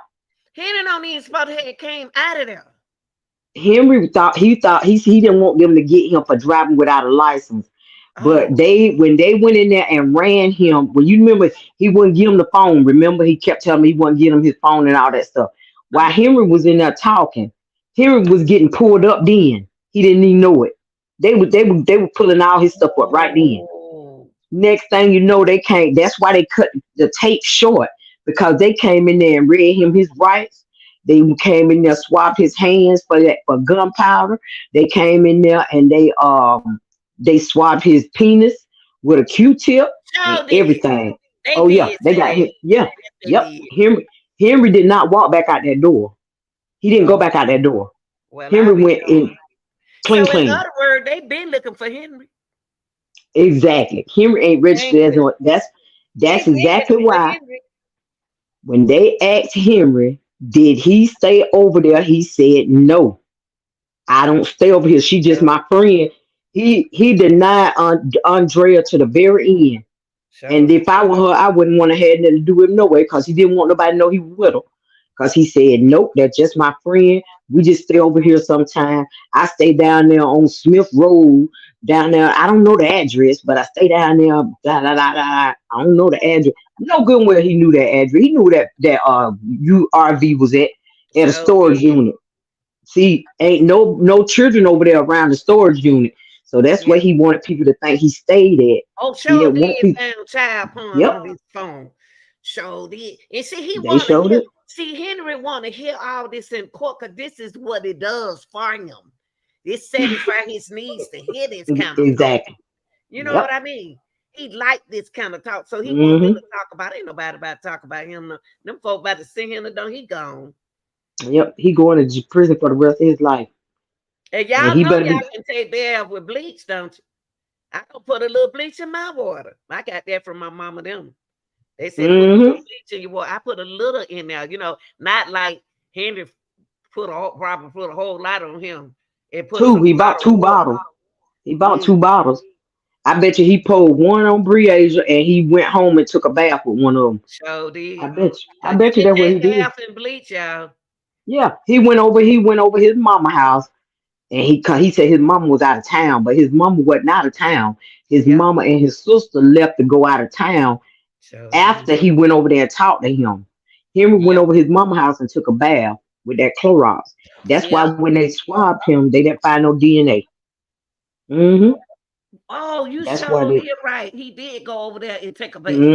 Henry don't even supposed to have came out of there. Henry thought he didn't want them to get him for driving without a license. But Oh. when they went in there and ran him, when you remember he wouldn't give him the phone. Remember he kept telling me he wouldn't give him his phone and all that stuff. While Uh-huh. Henry was in there talking, Henry was getting pulled up then. He didn't even know it. They were pulling all his stuff up right then. Oh. Next thing you know, they came. That's why they cut the tape short because they came in there and read him his rights. They came in there, swabbed his hands for gunpowder. They came in there and they swabbed his penis with a Q-tip and Sure did. everything. They Oh yeah, did they say got him. that. Yeah, Yes, they yep. did. Henry did not walk back out that door. He didn't go Oh, back out that door. well, I Henry be went in doing. clean, So, in clean. other words, they been looking for Henry. Exactly. Henry ain't Ain't registered as they? no. That's They been exactly looking for why Henry. when they asked Henry, did he stay over there? He said no. I don't stay over here. She just So, my friend. He denied Andrea to the very end. so And if did. I were her, I wouldn't want to have nothing to do with him no way because he didn't want nobody to know he was with her. Because he said, nope, that's just my friend. We just stay over here sometime. I stay down there on Smith Road, down there. I don't know the address, but I stay down there. I don't know the address. No good where he knew that address. He knew that URV was at a So storage did. unit. See, ain't no children over there around the storage unit. So that's where Yeah. he wanted people to think he stayed at. Oh, He sure didn't want did people. found child porn Yep, on his phone. Sure did. And see, he they want to showed hear. it. See, Henry want to hear all this in court because this is what it does for him. This satisfy his needs to hear this kind of talk. Exactly. You know what Yep. I mean? He like this kind of talk, so he want them Hmm. to talk about. It. Ain't nobody about to talk about him. No. Them folk about to send him to don't. He gone. Yep. He going to prison for the rest of his life, And and y'all he know better y'all be. can take bath with bleach, don't you? I don't put a little bleach in my water. I got that from my mama them. They said put a little Hmm. bleach in your water. I put a little in there, not like Henry probably put a whole lot on him and put Two. some He bought bottled two water. bottles. He bought Mm. two bottles. I bet you he poured one on Breasia, and he went home and took a bath with one of them. Sure I did. bet you. I Cause you bet you can that's what he take did. bath and bleach, y'all. Yeah. He went over. He went over his mama house. And he said his mama was out of town, but his mama wasn't out of town. His Yep. mama and his sister left to go out of town Sure did. after he went over there and talked to him. Henry went Yep. over his mama house and took a bath with that Clorox. That's why Yep. when they swabbed him, they didn't find no DNA. Hmm. Oh, you That's why sure they. did right. He did go over there and take a bath.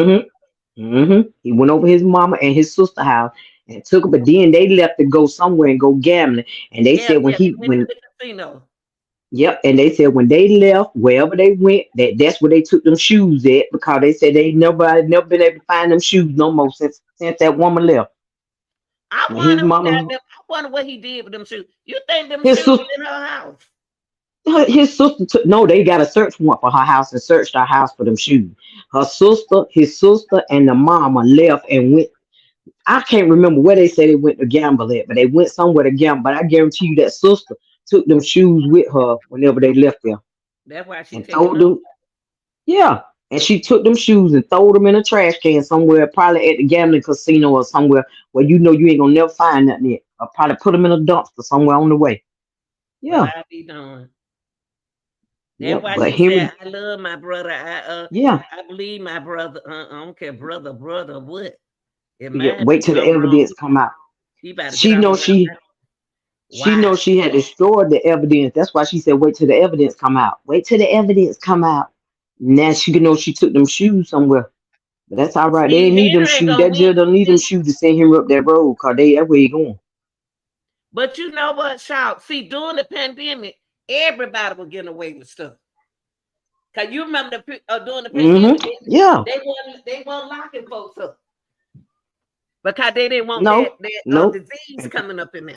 Hmm. He went over his mama and his sister house and took it, but then they left to go somewhere and go gambling. And they Yeah, said when yeah. They he went to when the casino. Yep, and they said when they left, wherever they went, that's where they took them shoes at because they said they never been able to find them shoes no more since that woman left. I When his wonder who got mama, them. I wonder what he did with them shoes. You think them his shoes sister, in her house? his sister took no, they got a search warrant for her house and searched her house for them shoes. His sister, and the mama left and went. I can't remember where they said they went to gamble at, but they went somewhere to gamble. But I guarantee you that sister took them shoes with her whenever they left there That's why she and taking told them. them. Yeah. And she took them shoes and threw them in a trash can somewhere, probably at the gambling casino or somewhere where you know you ain't gonna never find nothing yet. Or probably put them in a dumpster somewhere on the way. Well, Yeah. I be doing. That's Yep. why But she said, Henry, "I love my brother. yeah. I believe my brother. I don't care, brother, what. If Yeah. mine do Wait till the something wrong, evidence come out. he about to get She off knows around she that. she Why? knows she had destroyed the evidence. That's why she said wait till the evidence come out. Wait till the evidence come out. Now she can know she took them shoes somewhere. But that's all right. They See, ain't need them Henry ain't shoes. gonna That get. jail don't need them See, shoes to send him up that road because that's where he going. but you know what, Shout? See, during the pandemic, everybody was getting away with stuff. Cause you remember during the pandemic, Yeah. they weren't locking folks up because they didn't want that No. No. disease coming up in there.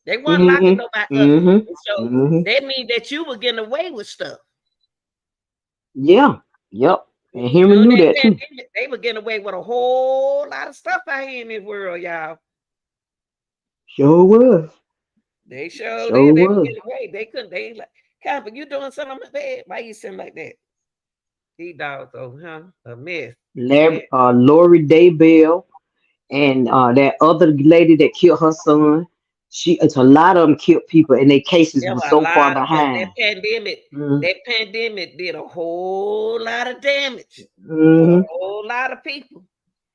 They weren't locking Mhm. nobody up. Mhm. And so Mhm. that means that you were getting away with stuff. Yeah. Yep. And Henry During knew that that too. pandemic, they were getting away with a whole lot of stuff out here in this world, y'all. Sure was. They sure Sure did. They were was. getting away. They couldn't. They like, Camper, you doing something bad? Why you sitting like that? These dogs, though, huh? A mess. Lori Daybell and that other lady that killed her son. It's a lot of them killed people, and their cases There were were a so far lot of folks. behind. Mm-hmm. That pandemic did a whole lot of damage for a Mm-hmm. whole lot of people.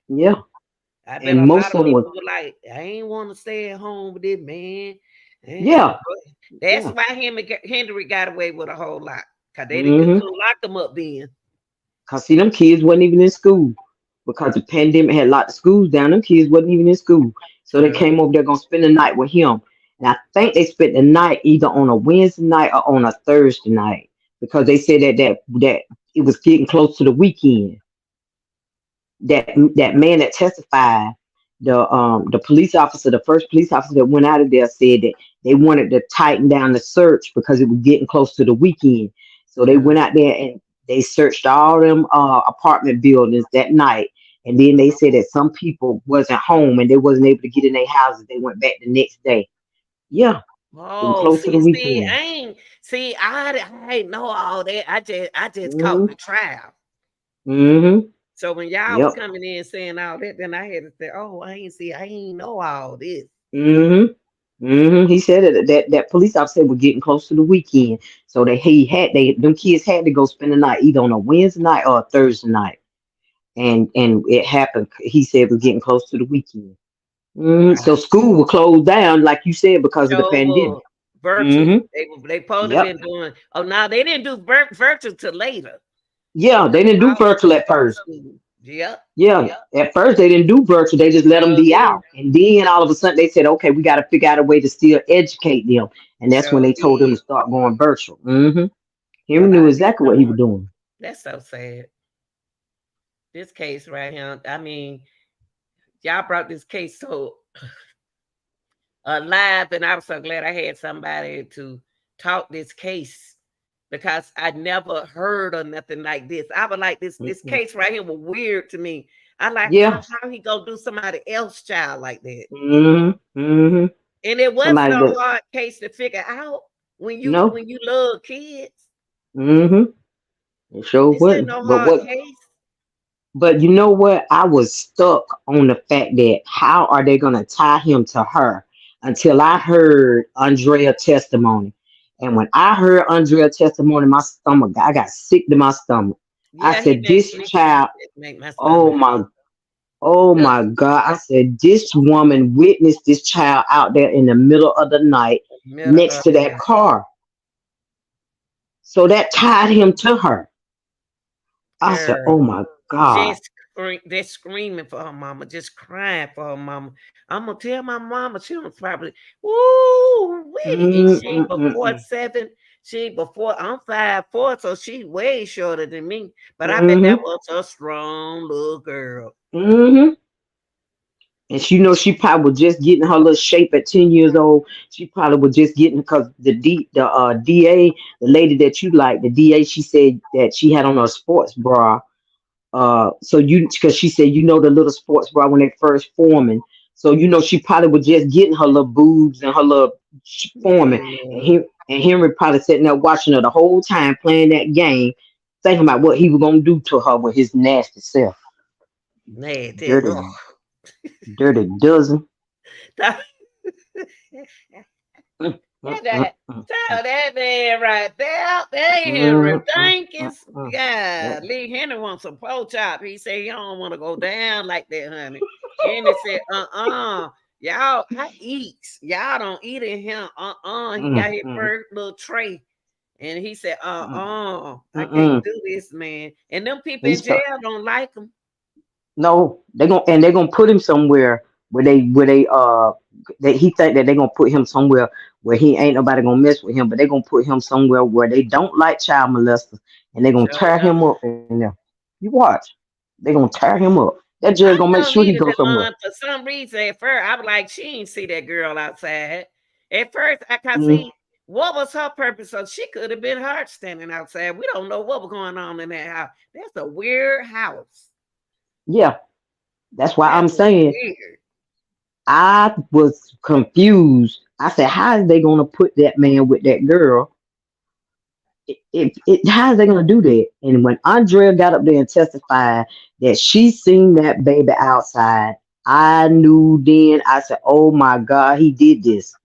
Yeah, I bet and a lot most of of them people were. were like, I ain't want to stay at home with this man. Yeah, That's yeah. why Henry got away with a whole lot. Because they didn't Mm-hmm. couldn't lock them up then. Cause see, them kids wasn't even in school because the pandemic had locked the schools down. Them kids wasn't even in school. So they came over there gonna spend the night with him. And I think they spent the night either on a Wednesday night or on a Thursday night because they said that it was getting close to the weekend. That man that testified, the police officer, the first police officer that went out of there said that they wanted to tighten down the search because it was getting close to the weekend. So they went out there and they searched all them apartment buildings that night. And then they said that some people wasn't home and they wasn't able to get in their houses. They went back the next day. Yeah, getting Oh, close to the weekend. I ain't know all that. I just caught Hmm. the trial. Hmm. So when y'all was Yep. coming in saying all that, then I had to say, oh, I ain't know all this. Hmm. He said that police officer was getting close to the weekend, so that them kids had to go spend the night either on a Wednesday night or a Thursday night, and it happened. He said it was getting close to the weekend. So Wow. school will close down, like you said, because of the pandemic. So virtual. Hmm. They supposed to Yep. been doing. Oh, no, they didn't do virtual till later. Yeah, they didn't do virtual at first. Yep. Yeah, at first they didn't do virtual. They just let them Sure be did. out, and then all of a sudden they said, "Okay, we got to figure out a way to still educate them," and that's when Sure they told them to did. start going virtual. Henry But knew I didn't exactly what he was know it. doing. That's so sad. This case right here. I mean, y'all brought this case so alive, and I was so glad I had somebody to talk this case because I never heard of nothing like this. I was like this Mm-mm. case right here was weird to me. I like Yeah. how he go do somebody else child like that. Hmm. Hmm. And it wasn't Somebody no that hard case to figure out no. when you love kids. Hmm. It sure This ain't wasn't. no hard case. But you know what? I was stuck on the fact that how are they gonna tie him to her until I heard Andrea testimony. And when I heard Andrea testimony, I got sick to my stomach. I Yeah, he said, made this me too. He child, just make my oh stomach my, oh hurt. my God. I said, this woman witnessed this child out there in the middle of the night Middle next of to that the car. So that tied him to her. I said, oh girl. my God. Just screaming for her mama, just crying for her mama. I'm gonna tell my mama she was probably woo wee. Mm, She mm, ain't mm, before mm. 7. She ain't before I'm 5'4", so she way shorter than me. But I bet that Mm-hmm. was a strong little girl. Mm-hmm. And she probably was just getting her little shape at 10 years old. She probably was just getting because the DA, the lady that you like, the DA, she said that she had on a sports bra. So because she said the little sports bra when they first forming. So she probably was just getting her little boobs and her little forming. And Yeah. he and Henry probably sitting there watching her the whole time playing that game, thinking about what he was gonna do to her with his nasty self. Man, that, Dirty, dirty dozen. ugh. Mm, mm, Yeah, mm, that mm, tell that man right there. There Henry mm, mm, mm, Dinkins. mm. Yeah, Yep. Lee Henry wants some pork chop. He said he don't want to go down like that, honey. Henry said, y'all, I eat. Y'all don't eat in here. He Mm, got his mm, first little tray. And he said, mm, I can't mm. do this, man. And them people in He's so, jail don't like him. no, they're gonna put him somewhere where he think that they're gonna put him somewhere where he ain't nobody gonna mess with him, but they're gonna put him somewhere where they don't like child molesters and they're gonna Sure tear him don't. up in there. You watch. They're gonna tear him up. That judge I gonna make don't sure he need it goes somewhere. alone for some reason. At first, I was like, she ain't see that girl outside. At first, I can Mm, see what was her purpose. So she could have been hurt standing outside. We don't know what was going on in that house. That's a weird house. yeah, that's why That I'm was saying weird. I was confused. I said, how is they gonna put that man with that girl? How is they gonna do that? And when Andrea got up there and testified that she seen that baby outside, I knew then. I said, "Oh my God, he did this.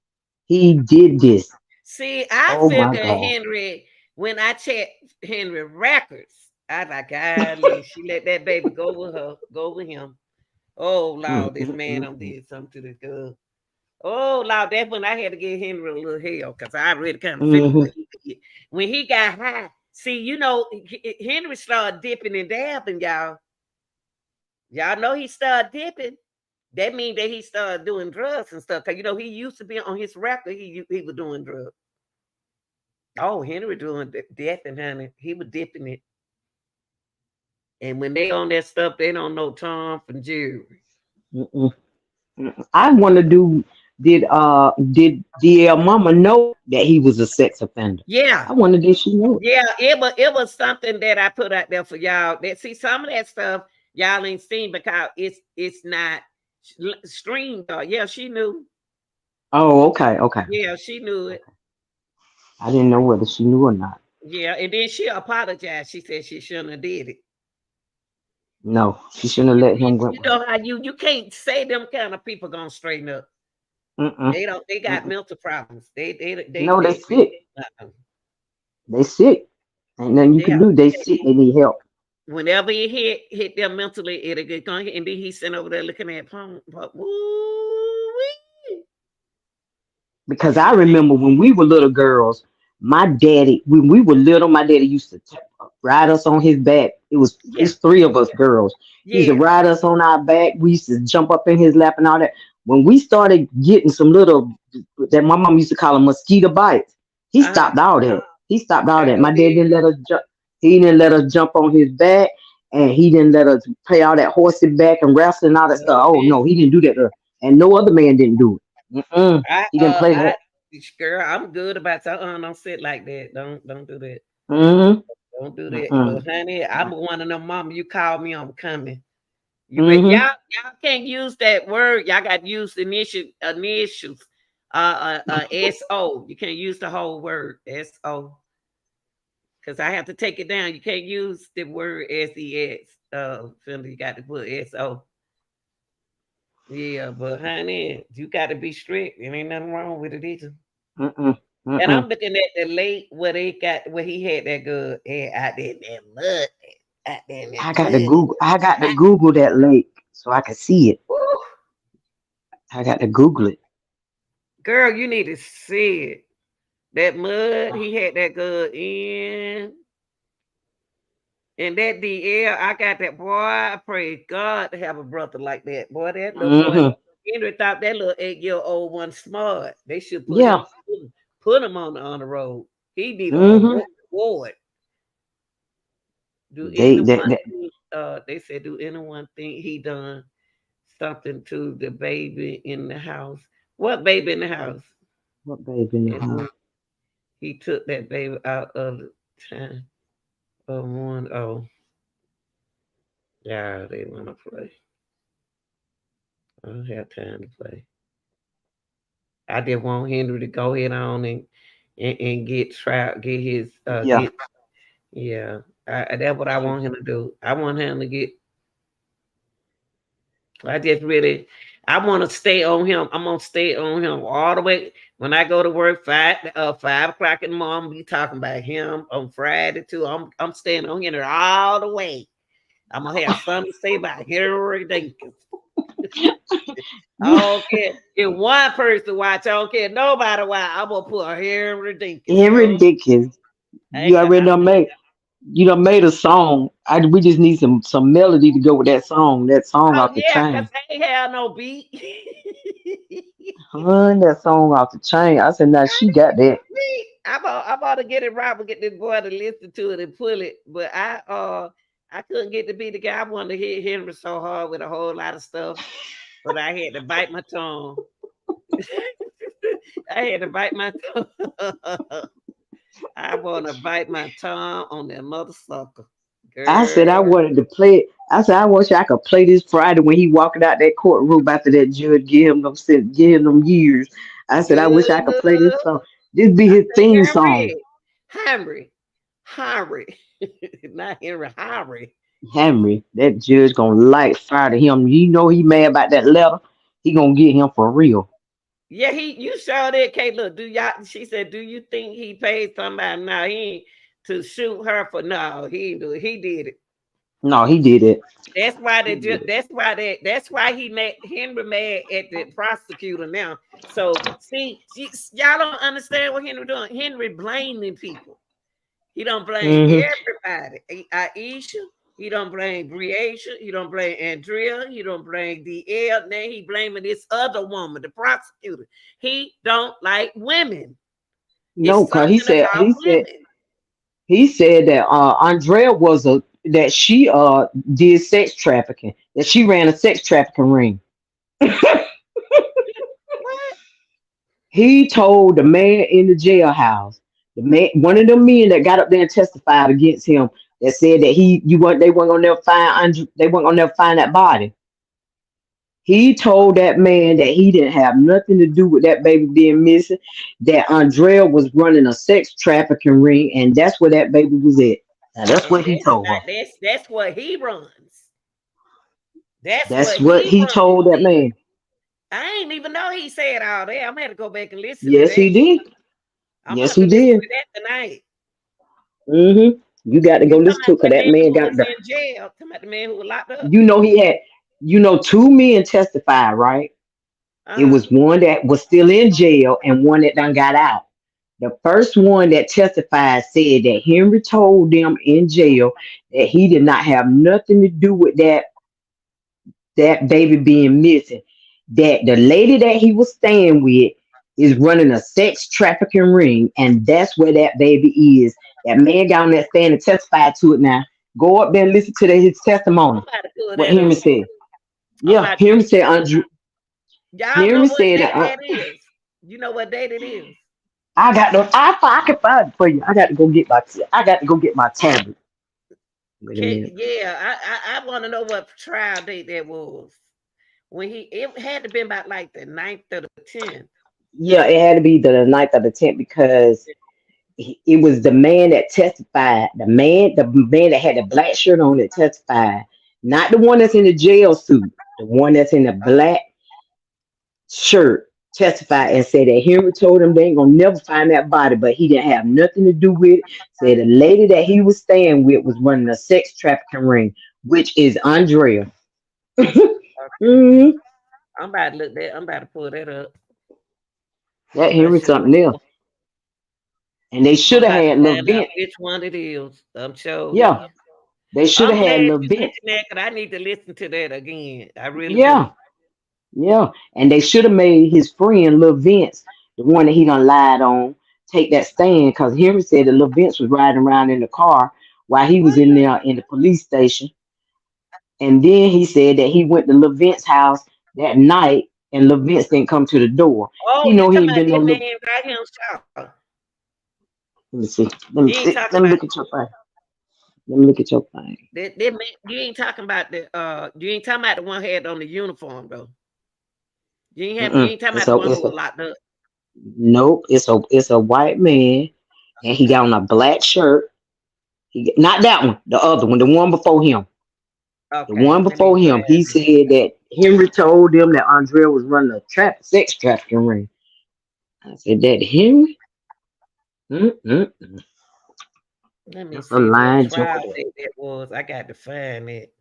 He did this. See, I Oh my figured God." Henry, when I checked Henry records, I was like, golly, she let that baby go with her, go with him. Oh, Mm, Lord, this mm, man mm, done mm. did something to this girl. Oh, Lord, that's when I had to give Henry a little hell because I really kind of figured Mhm, when he got high. See, Henry started dipping and dabbing, y'all. Y'all know he started dipping. That means that he started doing drugs and stuff. Cause you know he used to be on his record. He was doing drugs. Oh, Henry doing death and honey. He was dipping it. And when they on that stuff, they don't know Tom from Jerry. Mm-mm. I want to do. Did DL Mama know that he was a sex offender? Yeah. I wonder did she know it? Yeah, it was something that I put out there for y'all. That see some of that stuff y'all ain't seen because it's not streamed. Yeah, she knew. Oh, okay, okay. Yeah, she knew it. I didn't know whether she knew or not. Yeah, and then she apologized. She said she shouldn't have did it. No, she shouldn't have let him went You with her. know how you can't say them kind of people gonna straighten up. Mm-mm, They don't. They got mm-mm. mental problems. No, they They sick. uh-uh. They sick. Ain't nothing you can Yeah. do. They sick. They need help. Whenever he hit them mentally, it'll get going. And then he sitting over there looking at porn. Woo-wee. Because I remember when we were little girls, my daddy, when we were little, my daddy used to ride us on his back. Yeah, It's three of us girls. He used to yeah. ride us on our back. We used to jump up in his lap and all that. When we started getting some little that my mom used to call them mosquito bites, he Uh-huh. stopped all that. He stopped all that. Oh, My dad yeah. didn't let us jump. He didn't let us jump on his back, and he didn't let us play all that horsey back and wrestling and all that No, stuff. Oh man. no, he didn't do that. And no other man didn't do it. Mm-mm. He didn't play I that. girl, I'm good about that. Don't sit like that. Don't do that. Mm-hmm. Don't do that. Mm-mm. But honey, I'm one of them mama. You call me, I'm coming. Mm-hmm. Y'all can't use that word. Y'all got to use the initials. S-O. You can't use the whole word. S-O. Because I have to take it down. You can't use the word S-E-X. Philly, you got to put S-O. Yeah, but honey, you got to be strict. There ain't nothing wrong with it either. Mm-mm. And I'm Mm-mm. looking at the lake where he had that good and out there in that mud. Out there in that I got to mud. Google. I got to Google that lake so I can see it. Woo. I got to Google it. Girl, you need to see it. That mud, he had that good in. And that DL, I got that boy. I pray God to have a brother like that. Boy, that little boy, Mm-hmm. Henry thought that little 8-year-old one smart. They should Yeah. put him on the road. He need a Mm-hmm. award. Do They anyone that, that think, they said, do anyone think he done something to the baby in the house? What baby in the house? what baby in the And house? when he took that baby out of the time of one, oh, yeah, they want to play. I don't have time to play. I just want Henry to go ahead on and get his Yeah. get yeah. That's what I want him to do. I want him to get. I just really, I want to stay on him. I'm gonna stay on him all the way. When I go to work 5 o'clock in the morning, be talking about him on Friday too. I'm staying on Henry all the way. I'm gonna have something to say about Henry Dinkins. I You don't care if one person watch. I don't care nobody watch. I'm gonna put Henry Dinkins. Henry Dickens. I You ain't got. already done made. You done made a song. We just need some melody to go with that song. That song Oh off the yeah, cause chain. I ain't have no beat. Hun, that song off the chain. I said, now she got that. I'm about to get it right. But get this boy to listen to it and pull it. But I couldn't get to be the guy. I wanted to hit Henry so hard with a whole lot of stuff, but I had to bite my tongue. I had to bite my tongue. I want to bite my tongue on that mother sucker, I said I girl. wanted to play it. I said I wish I could play this Friday when he walking out that courtroom after that judge give him them years. I said I wish I could play this Good. song. This be I his say theme song. Henry, Henry, not Henry, Harry. Henry, that judge gonna light fire to him. You know he mad about that letter. He gonna get him for real. Yeah, you saw that, Kate. Look, do y'all? She said, "Do you think he paid somebody?" No, he ain't to shoot her for. No, he didn't do it. He did it. No, he did it. That's why He did it. that's why he made Henry mad at the prosecutor now. So y'all don't understand what Henry doing. Henry blaming people. He don't blame Hmm. everybody. Aisha. He don't blame Breasia. He don't blame Andrea. He don't blame DL. Now he blaming this other woman, the prosecutor. He don't like women. No, It's cause something about women. he said that Andrea was that she did sex trafficking, that she ran a sex trafficking ring. What? He told the man in the jailhouse, the man, one of the men that got up there and testified against him, that said that they weren't gonna never they weren't gonna never find that body. He told that man that he didn't have nothing to do with that baby being missing, that Andrea was running a sex trafficking ring, and that's where that baby was at. Now that's And what he told her. that's what he runs. That's That's what what he he runs. told that man. I ain't even know he said all that. I'm gonna have to go back and listen to Yes, that. he did. I'm gonna Yes, have to he listen did. to that tonight. You got to You go talking listen to about it because the that man man who got was the. in jail? Talking about the man who was locked up. You know he had. You know, two men testified, right? It Uh-huh. was one that was still in jail and one that done got out. The first one that testified said that Henry told them in jail that he did not have nothing to do with that baby being missing. That the lady that he was staying with is running a sex trafficking ring, and that's where that baby is. That man got on that stand and testified to it now. Go up there and listen to his I'm testimony. about to pull What that Henry up. said. I'm Yeah, about to Henry listen said, to it. Y'all know Henry what said, date that is? You know what date it is? I got no. I can find it for you. I got to go get my tablet. Wait a minute. Yeah, I want to know what trial date that was. When it had to be about like the 9th or the 10th. Yeah, it had to be the ninth or the 10th because it was the man that testified. The man that had the black shirt on that testified. Not the one that's in the jail suit. The one that's in the black shirt testified and said that Henry told him they ain't gonna never find that body, but he didn't have nothing to do with it. Said the lady that he was staying with was running a sex trafficking ring, which is Andrea. Okay. Mhm. I'm about to look that. I'm about to pull that up. That I Henry sure. something else. And they should I'm have about to had little find out Vince. which one it is. I'm sure. Yeah, they should I'm have had glad little you Vince. mentioned that because I need to listen to that again. I really Yeah, do. yeah. And they should have made his friend little Vince, the one that he done lied on, take that stand because Henry said that little Vince was riding around in the car while he was What? in there in the police station. And then he said that he went to little Vince's house that night and little Vince didn't come to the door. Oh, He you know he talking ain't about been no that little. man right here on Shaw. Let me see. Let me You ain't see. talking Let me about look at your thing. Let me look at your thing. that man, you ain't talking about you ain't talking about the one had on the uniform though. You Mm-mm. ain't talking about It's the a one it's who a was locked up. nope. It's a white man, and he got on a black shirt. Not that one. The other one. The one before him. The Okay, one let me before pull him. that He up. said that Henry told them that Andrea was running a sex trafficking ring. I said that Henry. Mm-mm. Let me That's a see what lying joker trial there. date that was. I got to find it.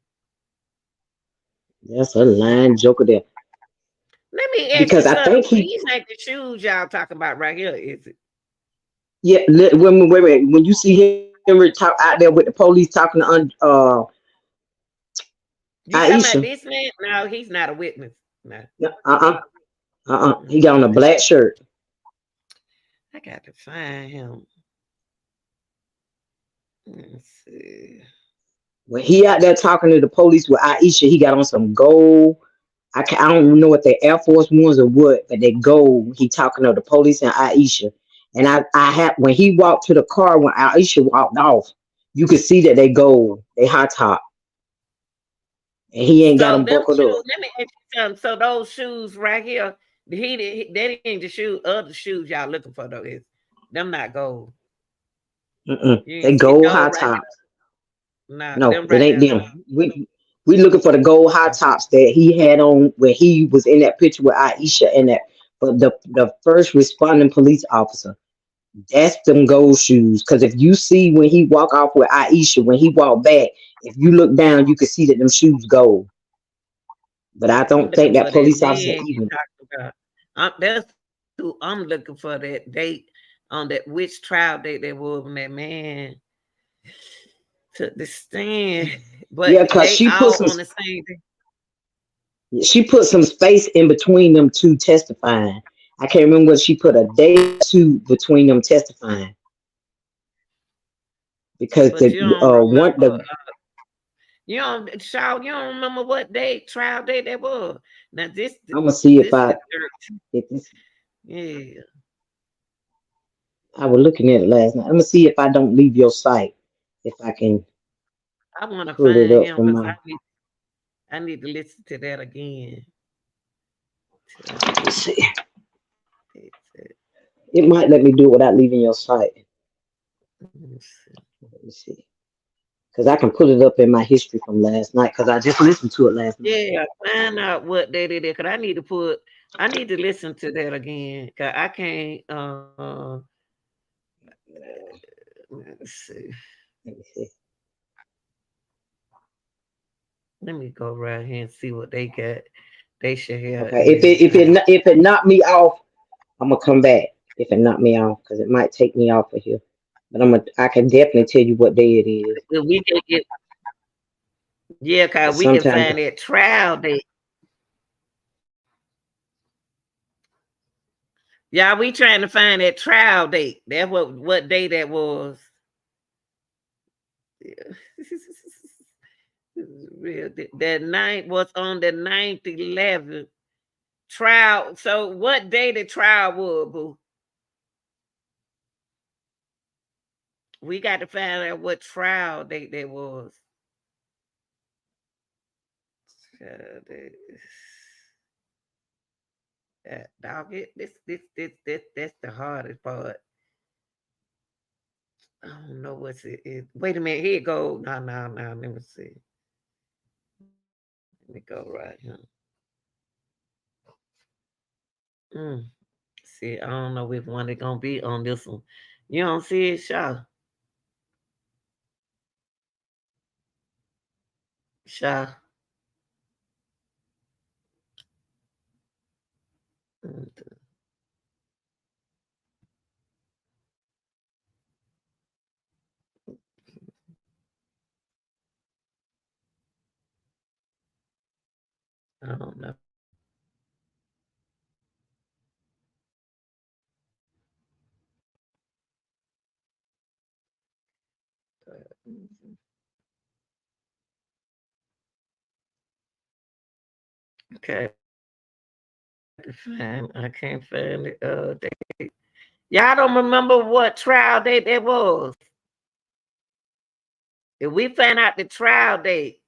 That's a lying joker there. Let me ask you Because I something. think he. These ain't the shoes y'all talking about right here, is it? Yeah. Wait. When you see Henry talk out there with the police talking to You talking about Aisha. this man? No, he's not a witness. No. Uh-uh. He got on a Mm-mm. black shirt. I got to find him. Let's see. When he out there talking to the police with Aisha, he got on some gold. I don't know what they Air Force Ones or what, but they gold. He talking to the police and Aisha. And I had when he walked to the car when Aisha walked off, you could see that they gold. They high top. And he ain't got So them them buckled up. shoes, let me ask you something. So those shoes right here, that ain't the shoe other shoes y'all looking for though. Is them not gold. Mm-mm. You They ain't see gold those high right tops. there. Nah, No, them it right ain't there. them. We looking for the gold high tops that he had on when he was in that picture with Aisha and that but the first responding police officer. That's them gold shoes. Cause if you see when he walk off with Aisha, when he walked back, if you look down, you can see that them shoes gold. But I I'm don't looking think that for that police officer man you even. talking about. That's who I'm looking for that date on that which trial date that was when that man took the stand. but Yeah, because they all on the same thing. she put some space in between them two testifying. I can't remember whether she put a day or two between them testifying because But you don't one remember. the You don't, Shaw, you don't remember what date, trial date that was. Now I'm gonna see if this I the 13th. if this Yeah. I was looking at it last night. I'm gonna see if I don't leave your site if I can I want to pull it find up him from because my. I need to listen to that again. Let's see. It might let me do it without leaving your site. Let me see. Because I can pull it up in my history from last night because I just listened to it last night. Yeah, find out what day it is. Cause I need to listen to that again. Cause I can't. Let's see. Let me see. Let me go right here and see what they got. They should have Okay. in. If it knocked me off, I'm gonna come back. If it knocked me off, because it might take me off of here. But I can definitely tell you what day it is. We can get. Yeah, cause Because we can sometimes find that trial date. Yeah, we trying to find that trial date. That's what day that was. Yeah. Real. That night was on the 9th, 11th. Trial. So what day the trial was, boo? We got to find out what trial date that was. Dog, that's the hardest part. I don't know what's it. Wait a minute, here it go. No. Let me see. Let me go right here. Mm. See, I don't know which one they gonna be on this one. You don't see it, Shaw. Shaw. Mm, I don't know. Okay. I can't find it. Date. Y'all don't remember what trial date that was? If we find out the trial date,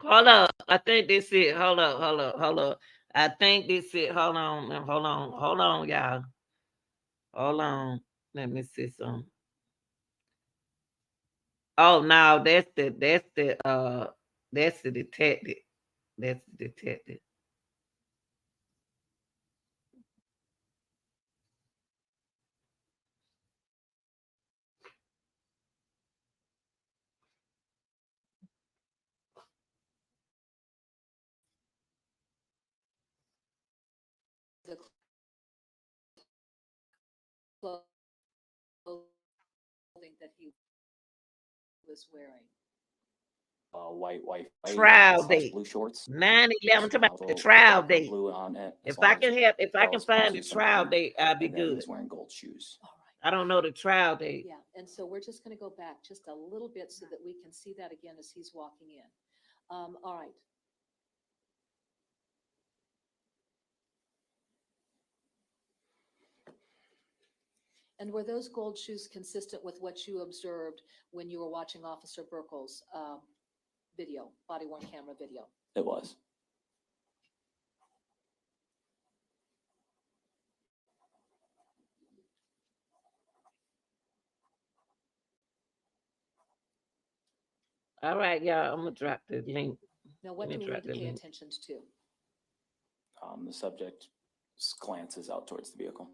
hold up. I think this it. Hold up. I think this it. Hold on, y'all. Hold on. Let me see some. Oh no, that's the detective. That's the detective. The clothing that he was wearing. White Trial slash date. blue shorts. 9/11. Talking about the Also trial darker date. blue on it. If I can find the trial date, I'll be And then he good. was wearing gold shoes. All right. I don't know the trial date. Yeah, and so we're just going to go back just a little bit so that we can see that again as he's walking in. All right. And were those gold shoes consistent with what you observed when you were watching Officer Burkle's video, body-worn camera video? It was. All right, y'all. I'm gonna drop the link. Now, what Let do me we drop need to the pay link. attention to? The subject glances out towards the vehicle.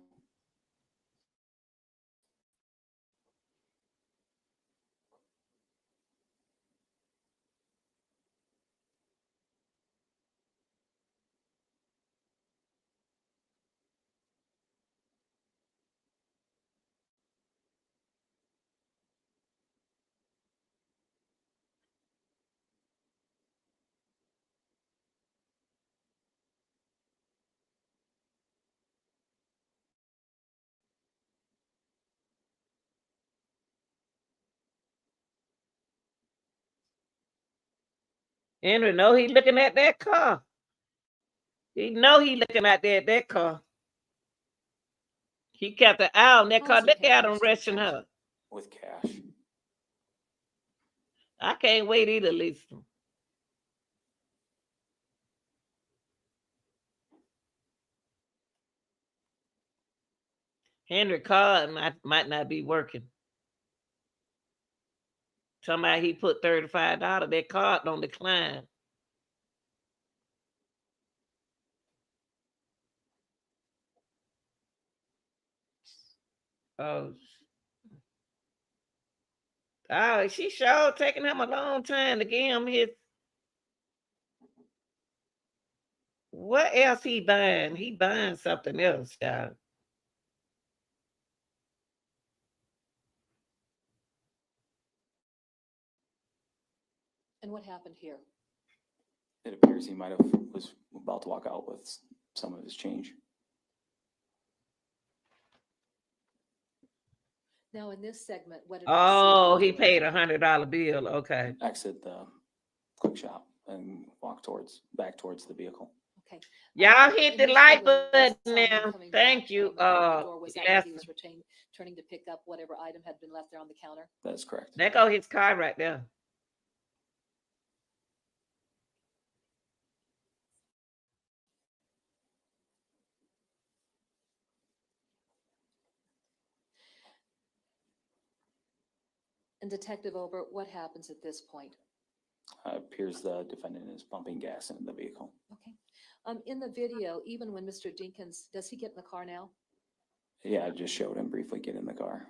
Henry, know he looking at that car. He know he looking at that car. He kept an eye on that How car. is he Look paying at for him his rushing transaction? her. With cash. I can't wait either, Lisa. Henry card might not be working. Somebody he put $35. That card don't decline. Oh, oh, she sure taking him a long time to get him his. What else he buying? He buying something else, y'all. And what happened here? It appears he might have was about to walk out with some of his change. Now, in this segment, what did Oh, we see he him paid doing? $100 bill. Okay. Exit the quick shop and walk back towards the vehicle. Okay. Y'all hit the initially like when we button saw him now. coming Thank back, you. the door was out and Yes. he was turning to pick up whatever item had been left there on the counter. That is correct. There go his car right there. And Detective Ober, what happens at this point? Appears the defendant is pumping gas into the vehicle. Okay. In the video, even when Mr. Dinkins, does he get in the car now? Yeah, I just showed him briefly get in the car.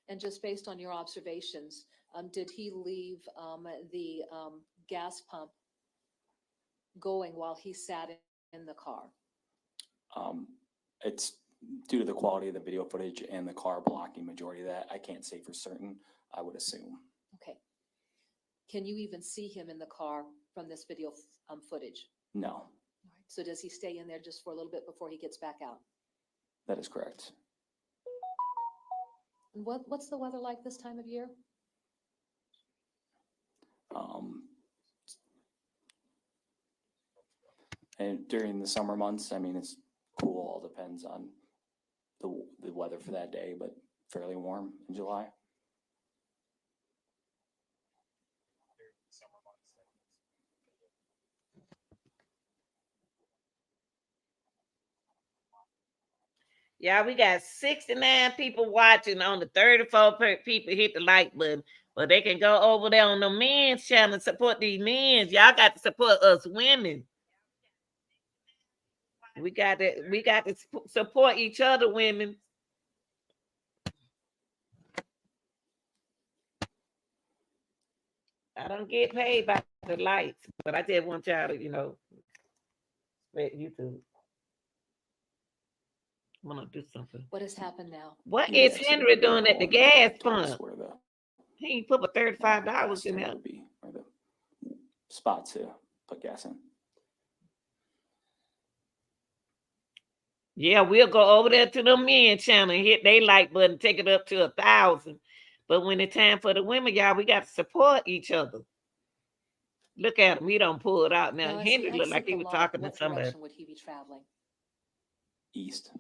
And just based on your observations, did he leave the gas pump going while he sat in the car? It's due to the quality of the video footage and the car blocking majority of that. I can't say for certain. I would assume. Okay. Can you even see him in the car from this video footage? No. All right. So does he stay in there just for a little bit before he gets back out? That is correct. And what's the weather like this time of year? And during the summer months, I mean, it's cool. All depends on the weather for that day, but fairly warm in July. Yeah, we got 69 people watching on the 34 people hit the like button. But they can go over there on the men's channel and support these men. Y'all got to support us women. We got to support each other, women. I don't get paid by the likes, but I just want y'all to, spread YouTube. I'm gonna do something. What has happened now? What is Henry doing at the gas pump? Where the He ain't put but $35 in there. would be, or the spot to put gas in. Yeah, we'll go over there to the men channel and hit they like button, take it up to 1,000. But when it's time for the women, y'all, we got to support each other. Look at him. He don't pull it out now. Now, as he Henry looked like exits he the was lot, talking to what somebody. direction would he be traveling? East.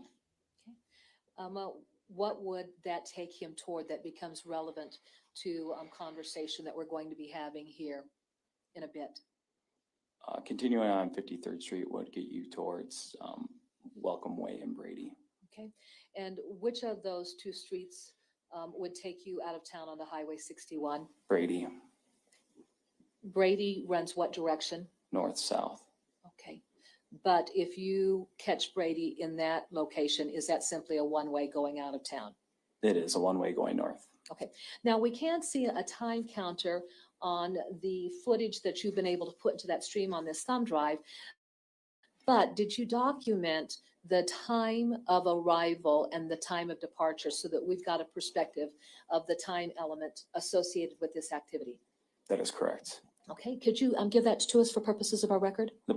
What would that take him toward that becomes relevant to conversation that we're going to be having here in a bit? Continuing on 53rd Street would get you towards Welcome Way and Brady. Okay. And which of those two streets would take you out of town on the Highway 61? Brady, Brady runs what direction? north-south. Okay. But if you catch Brady in that location, is that simply a one-way going out of town? It is a one-way going north. Okay. Now, we can't see a time counter on the footage that you've been able to put into that stream on this thumb drive, but did you document the time of arrival and the time of departure so that we've got a perspective of the time element associated with this activity? That is correct. Okay, could you give that to us for purposes of our record? The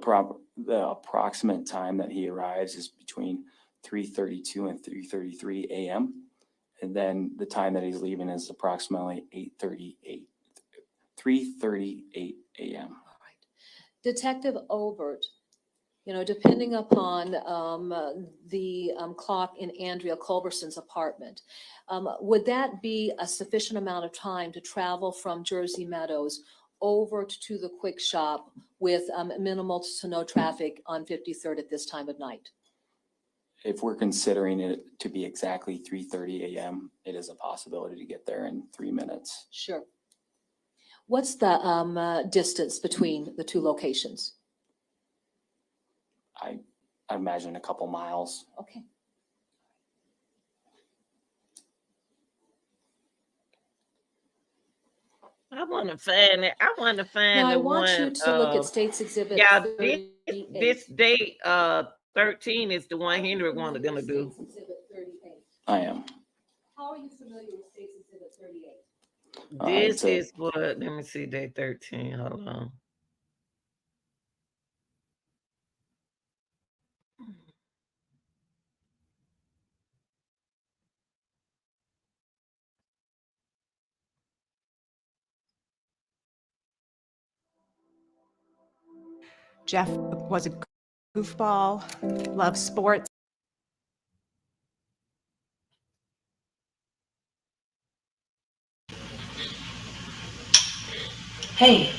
approximate time that he arrives is between 3:32 and 3:33 a.m. And then the time that he's leaving is approximately 3:38 a.m. All right. Detective Obert, depending upon the clock in Andrea Culberson's apartment, would that be a sufficient amount of time to travel from Jersey Meadows over to the quick shop with minimal to no traffic on 53rd at this time of night? If we're considering it to be exactly 3:30 a.m., it is a possibility to get there in 3 minutes. Sure. What's the distance between the two locations? I imagine a couple miles. Okay. I want to find it. I want to find Now, I the want you one. to look at State's Exhibit Yeah, 38. this date, 13 is the one Henry wanted them to do. State's Exhibit 38. I am. How are you familiar with State's Exhibit 38? This is what, let me see, day 13. Hold on. Jeff was a goofball, loved sports. Hey,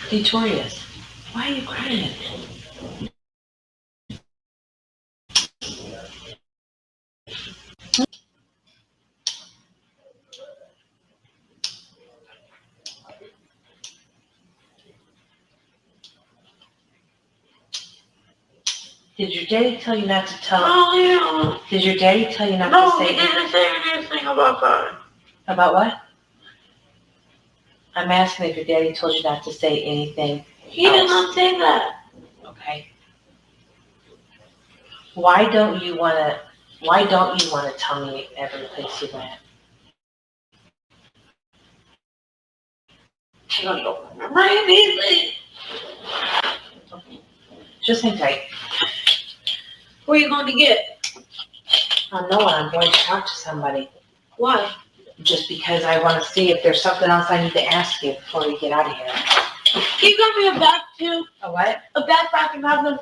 Detorius, why are you crying? Did your daddy tell you not to tell? Oh, yeah. Did your daddy tell you not to say? No, he didn't say anything about that. About what? I'm asking if your daddy told you not to say anything. He did not say that. Okay. Why don't you want to tell me every place you went? I don't know. Right, just hang tight. Who are you going to get? I know I'm going to talk to somebody. Why? Just because I want to see if there's something else I need to ask you before we get out of here. Can you got me a bag too? A what? A backpack and have the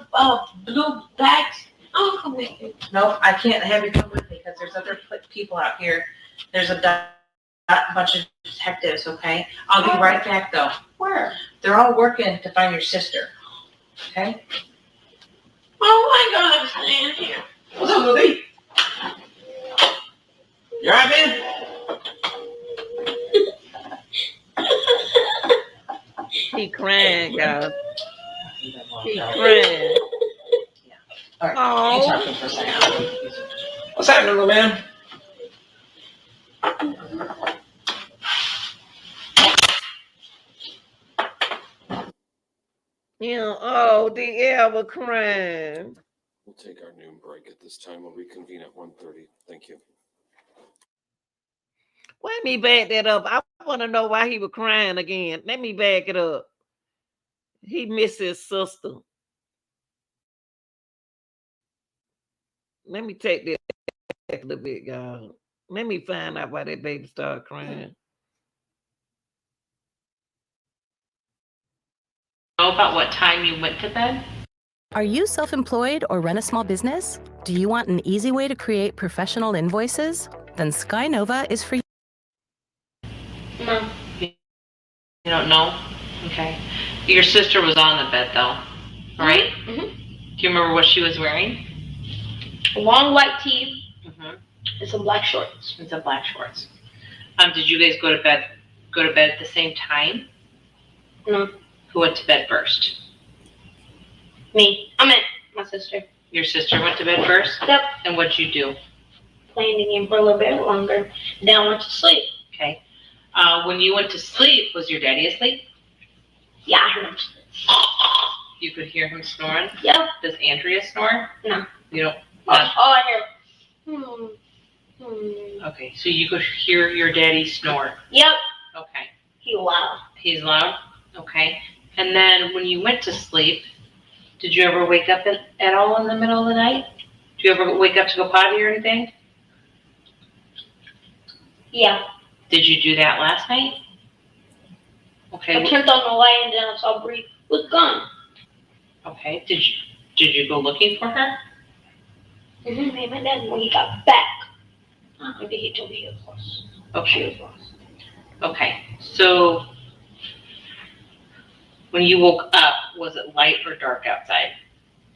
blue bags. I'll come with you. Nope, I can't have you come with me because there's other people out here. There's a bunch of detectives, okay? I'll be right back though. Where? They're all working to find your sister. Okay? Oh my God, I'm staying here. What's up, Louie? You alright, man? He crying, guys. He crying. All right, Oh. you talking for a second. What's happening, little man? Yeah, oh, the ever crying. We'll take our noon break at this time. We'll reconvene at 1:30. Thank you. Let me back that up. I want to know why he was crying again. Let me back it up. He missed his sister. Let me take this back a little bit, y'all. Let me find out why that baby started crying. Know about what time you went to bed? Are you self-employed or run a small business? Do you want an easy way to create professional invoices? Then Skynova is for you. No. You don't know? Okay. Your sister was on the bed though, right? Mm-hmm. Do you remember what she was wearing? Long white tee, and some black shorts. And some black shorts. Did you guys go to bed at the same time? No. Who went to bed first? Me. I meant my sister. Your sister went to bed first? Yep. And what'd you do? Playing the game for a little bit longer. Then I went to sleep. Okay. When you went to sleep, was your daddy asleep? Yeah, I heard him. You could hear him snoring? Yep. Does Andrea snore? No. You don't? I hear. Okay, so you could hear your daddy snore. Yep. Okay. He's loud. He's loud? Okay. And then when you went to sleep, did you ever wake up at all in the middle of the night? Do you ever wake up to go potty or anything? Yeah. Did you do that last night? Okay. I turned on the light and then I saw Bree was gone. Okay. Did you go looking for her? Maybe my dad when he got back. Maybe he told me he was lost. Okay. She was lost. Okay. So when you woke up, was it light or dark outside?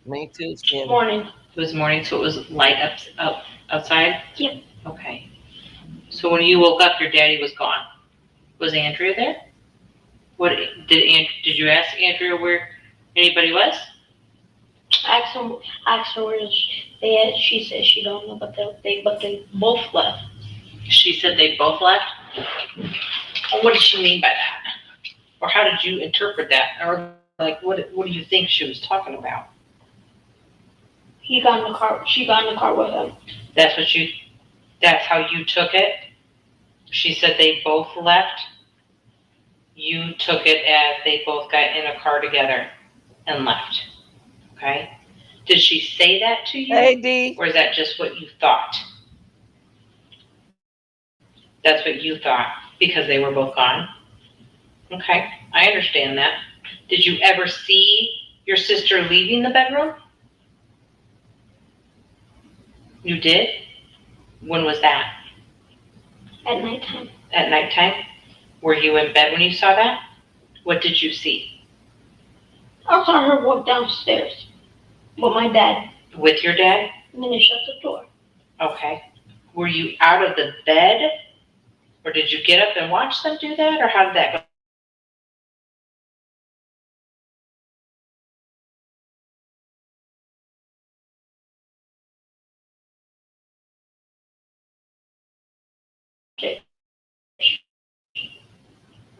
Me too. Morning. It was morning, so it was light up outside? Yep. Okay. So when you woke up, your daddy was gone. Was Andrea there? What did you ask Andrea where anybody was? I asked her where she said she don't know, but they both left. She said they both left? What did she mean by that? Or how did you interpret that? Or like, what do you think she was talking about? He got in the car. She got in the car with him. That's how you took it? She said they both left? You took it as they both got in a car together and left. Okay? Did she say that to you? Hey, D. Or is that just what you thought? That's what you thought because they were both gone? Okay, I understand that. Did you ever see your sister leaving the bedroom? You did? When was that? At nighttime. At nighttime? Were you in bed when you saw that? What did you see? I saw her walk downstairs with my dad. With your dad? And then they shut the door. Okay. Were you out of the bed? Or did you get up and watch them do that? Or how did that go?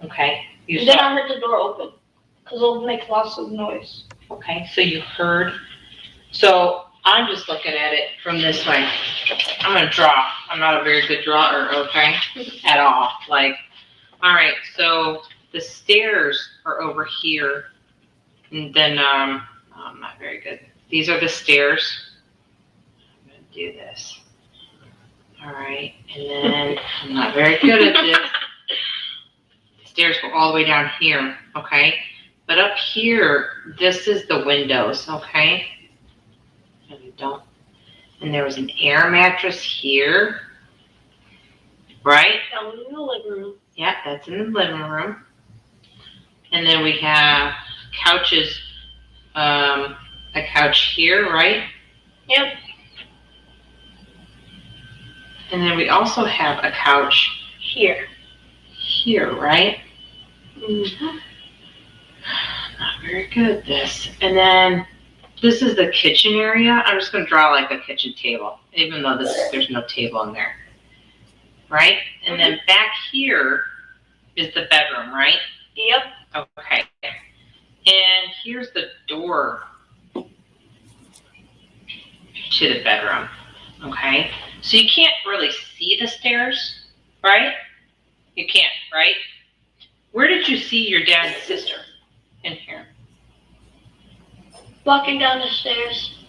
Okay. Then I heard the door open because it'll make lots of noise. Okay, so you heard. So I'm just looking at it from this way. I'm going to draw. I'm not a very good drawer, okay, at all. Like, all right, so the stairs are over here. And then, I'm not very good. These are the stairs. I'm going to do this. All right, and then I'm not very good at this. Stairs go all the way down here, okay? But up here, this is the windows, okay? And you don't. And there was an air mattress here, right? Down in the living room. Yeah, that's in the living room. And then we have couches, a couch here, right? Yep. And then we also have a couch Here. Here, right? Mm-hmm. Not very good, this. And then this is the kitchen area. I'm just going to draw like a kitchen table, even though there's no table in there. Right? And then back here is the bedroom, right? Yep. Okay. And here's the door to the bedroom. Okay? So you can't really see the stairs, right? You can't, right? Where did you see your dad and sister? In here. Walking down the stairs.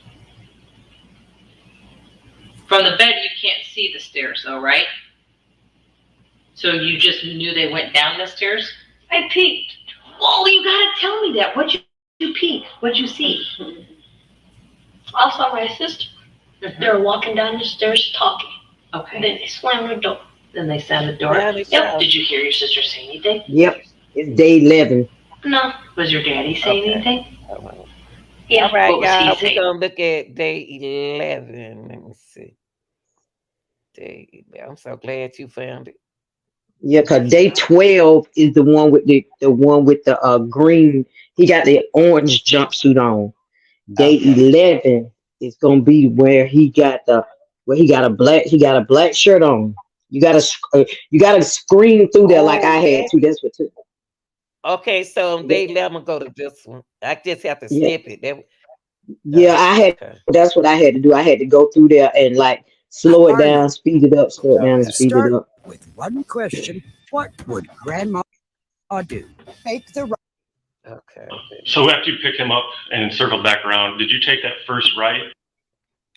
From the bed, you can't see the stairs, though, right? So you just knew they went down the stairs? I peeked. Whoa, you gotta tell me that. What'd you peek? What'd you see? I saw my sister. They were walking down the stairs talking. Okay. And then they slammed the door. Then they slammed the door? Yeah, they Yep. slammed. Did you hear your sister say anything? Yep. It's day 11. No. Was your daddy saying anything? Yeah. All right, What was he y'all. We're saying? going to look at day 11. Let me see. I'm so glad you found it. Yeah, cause day 12 is the one with the green. He got the orange jumpsuit on. Day Okay. 11 is gonna be where he got a black shirt on. You gotta scream through there like Oh, I had that. to. That's what. Okay, so Yeah, they let me go to this one. I just have to yeah, skip it. That. yeah. I had. Okay. That's what I had to do. I had to go through there and like slow it down, speed it up, slow it down, and Let's speed it start up. with one question. What would Grandma do? Take the right. Okay. So after you picked him up and circled back around, did you take that first right?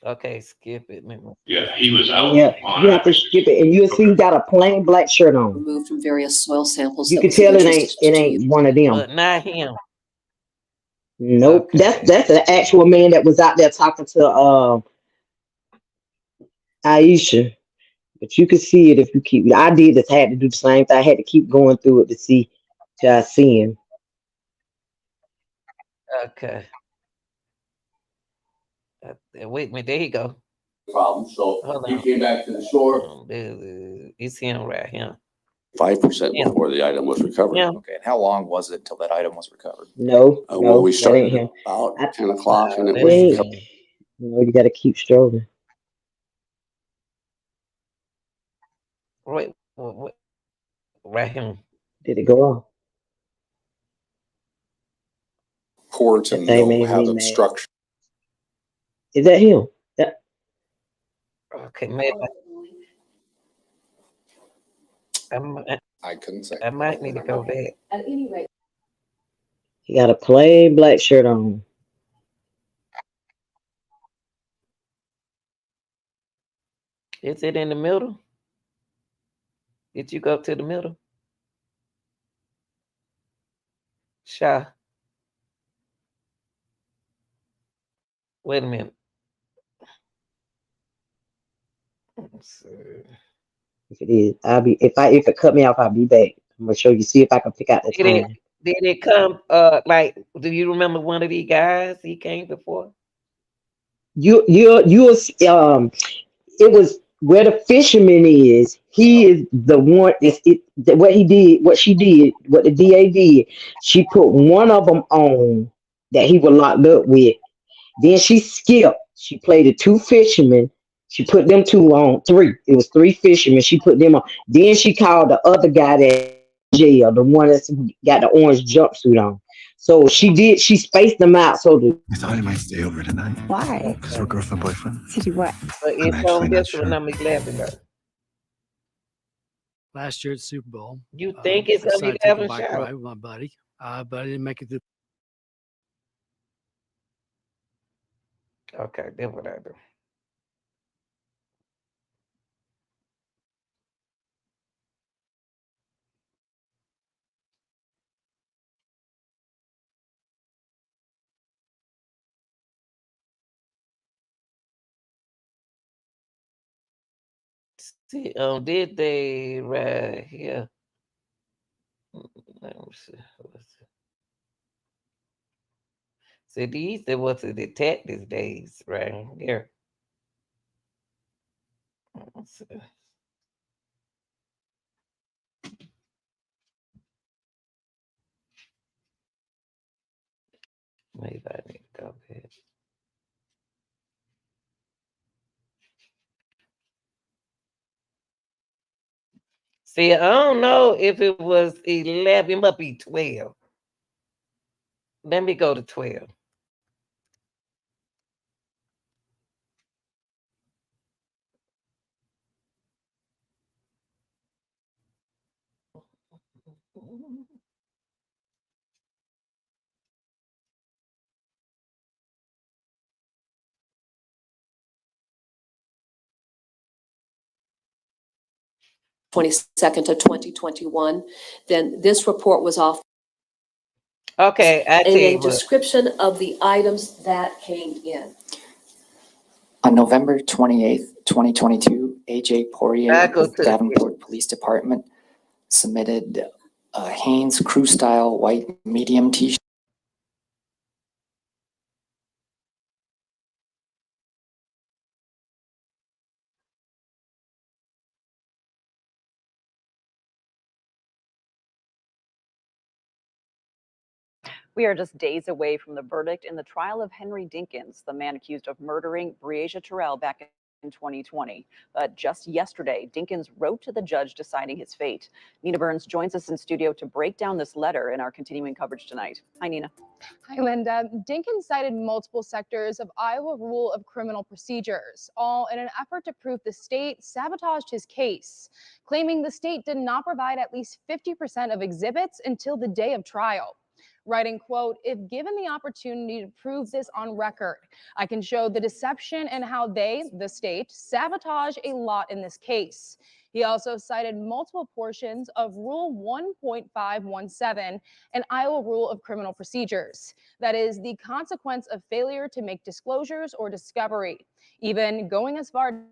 Okay, skip it. Yeah, he was out Yeah, on you have to I-6. skip it, and you'll see he got a plain black shirt on. Removed from various soil samples You that can was of tell interest it to you. ain't one of them. But not him. Nope, Okay. that's the actual man that was out there talking to Aisha. But you can see it if you keep. I did this. Had to do the same thing. I had to keep going through it to see till I see him. Okay. Wait a minute. There you go. Problem. So Hold he on. came back to the shore. It's him right here. 5% Him. before the item was recovered. Yeah. Okay, and how long was it till that item was recovered? No, Well, we that started ain't him. about I 10 o'clock and it was think recovered. you got to keep strolling. Wait. Right here. Did it go off? Ports That and thing no made have me mad. obstruction. Is that him? Okay, maybe. I couldn't say. I might need to go back. At any rate, He got a plain black shirt on. Is it in the middle? Did you go to the middle? Sha. Wait a minute. Let's see. If it is, if it cut me off, I'll be back. I'm gonna show you. See if I can pick out the time. Did it come? Like, do you remember one of these guys? He came before. It was where the fisherman is. He is the one. What she did, what the DA did. She put one of them on that he was locked up with. Then she skipped. She played the two fishermen. She put them two on three. It was three fishermen. She put them on. Then she called the other guy that jail, the one that's got the orange jumpsuit on. So she spaced them out so that I thought I might stay over tonight. Why? Because we're girlfriend, boyfriend. To do what? But I'm it's actually on not this one. sure. I'm laughing though. Last year at Super Bowl. You think it's I gonna be decided to take a Gavin bike Shaw? ride with my buddy, but I didn't make it to. Okay, then what I do? See, did they right here? Let me see. See, these there was the detectives days right here. Let's see. Maybe I need to go back. See, I don't know if it was 11. It must be 12. Let me go to 12. '22 of 2021, then this report was off. Okay, I tell And you a what. description of the items that came in. On November 28th, 2022, AJ Poirier I go with to the Davenport Police Department submitted a Hanes crew style white medium t-shirt We are just days away from the verdict in the trial of Henry Dinkins, the man accused of murdering Breasia Terrell back in 2020. But just yesterday, Dinkins wrote to the judge deciding his fate. Nina Burns joins us in studio to break down this letter in our continuing coverage tonight. Hi, Nina. Hi, Linda. Dinkins cited multiple sectors of Iowa Rule of Criminal Procedures, all in an effort to prove the state sabotaged his case, claiming the state did not provide at least 50% of exhibits until the day of trial. Writing, quote, "If given the opportunity to prove this on record, I can show the deception and how they, the state, sabotage a lot in this case." He also cited multiple portions of Rule 1.517, an Iowa Rule of Criminal Procedures. That is the consequence of failure to make disclosures or discovery, even going as far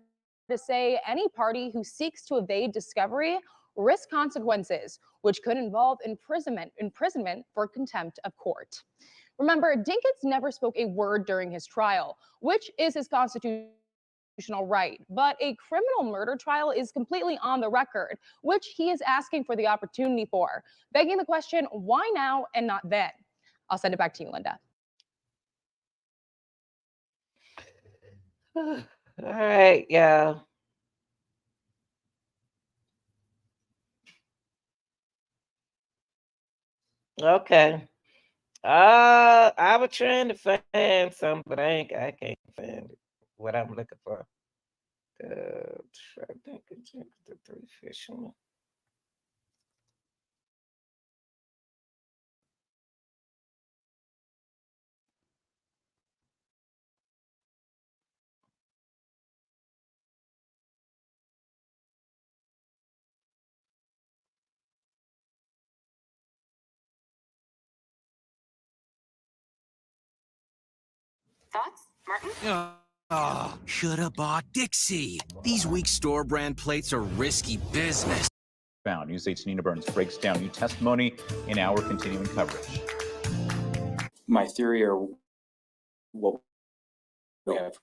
to say any party who seeks to evade discovery risk consequences, which could involve imprisonment for contempt of court. Remember, Dinkins never spoke a word during his trial, which is his constitutional right, but a criminal murder trial is completely on the record, which he is asking for the opportunity for, begging the question, why now and not then? I'll send it back to you, Linda. All right, y'all. Okay. I was trying to find something, but I can't find it. What I'm looking for. I think it's the three fishermen. Thoughts, Martin? Oh, shoulda bought Dixie. These weak store brand plates are risky business. Found. News 8's Nina Burns breaks down new testimony in our continuing coverage. My theory, or what we have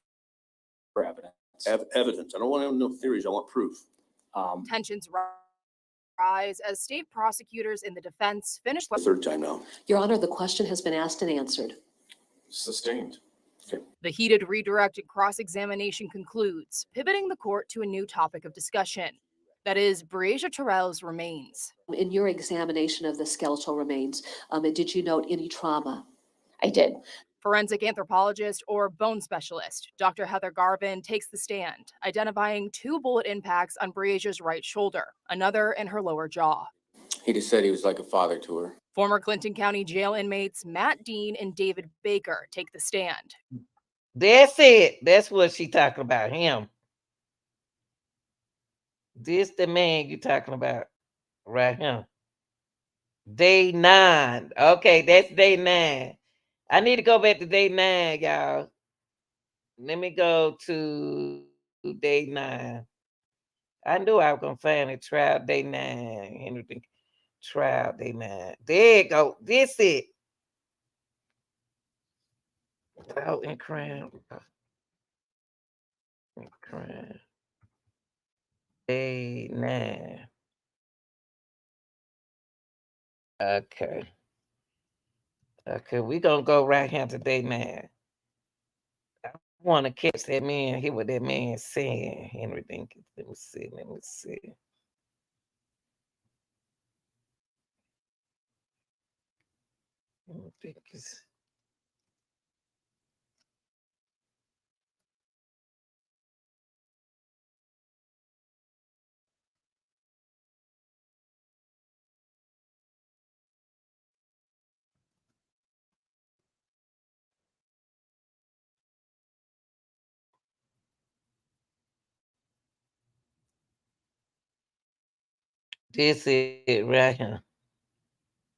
for evidence. Evidence. I don't want no theories. I want proof. Tensions rise as state prosecutors in the defense finish. The third time now. Your Honor, the question has been asked and answered. Sustained. Okay. The heated redirected cross-examination concludes, pivoting the court to a new topic of discussion. That is, Breasia Terrell's remains. In your examination of the skeletal remains, did you note any trauma? I did. Forensic anthropologist or bone specialist, Dr. Heather Garvin takes the stand, identifying 2 bullet impacts on Breasia's right shoulder, another in her lower jaw. He just said he was like a father to her. Former Clinton County jail inmates Matt Dean and David Baker take the stand. That's it. That's what she talking about, him. This the man you talking about right here. Day 9. Okay, that's day 9. I need to go back to day 9, y'all. Let me go to day 9. I knew I was gonna find it. Trial day 9. Trial day 9. There you go. This it. LawAndCrime. Crime. Day 9. Okay. Okay, we gonna go right here to day 9. I want to catch that man, hear what that man saying, Henry Dinkins. Let me see. Dinkins. This it right here.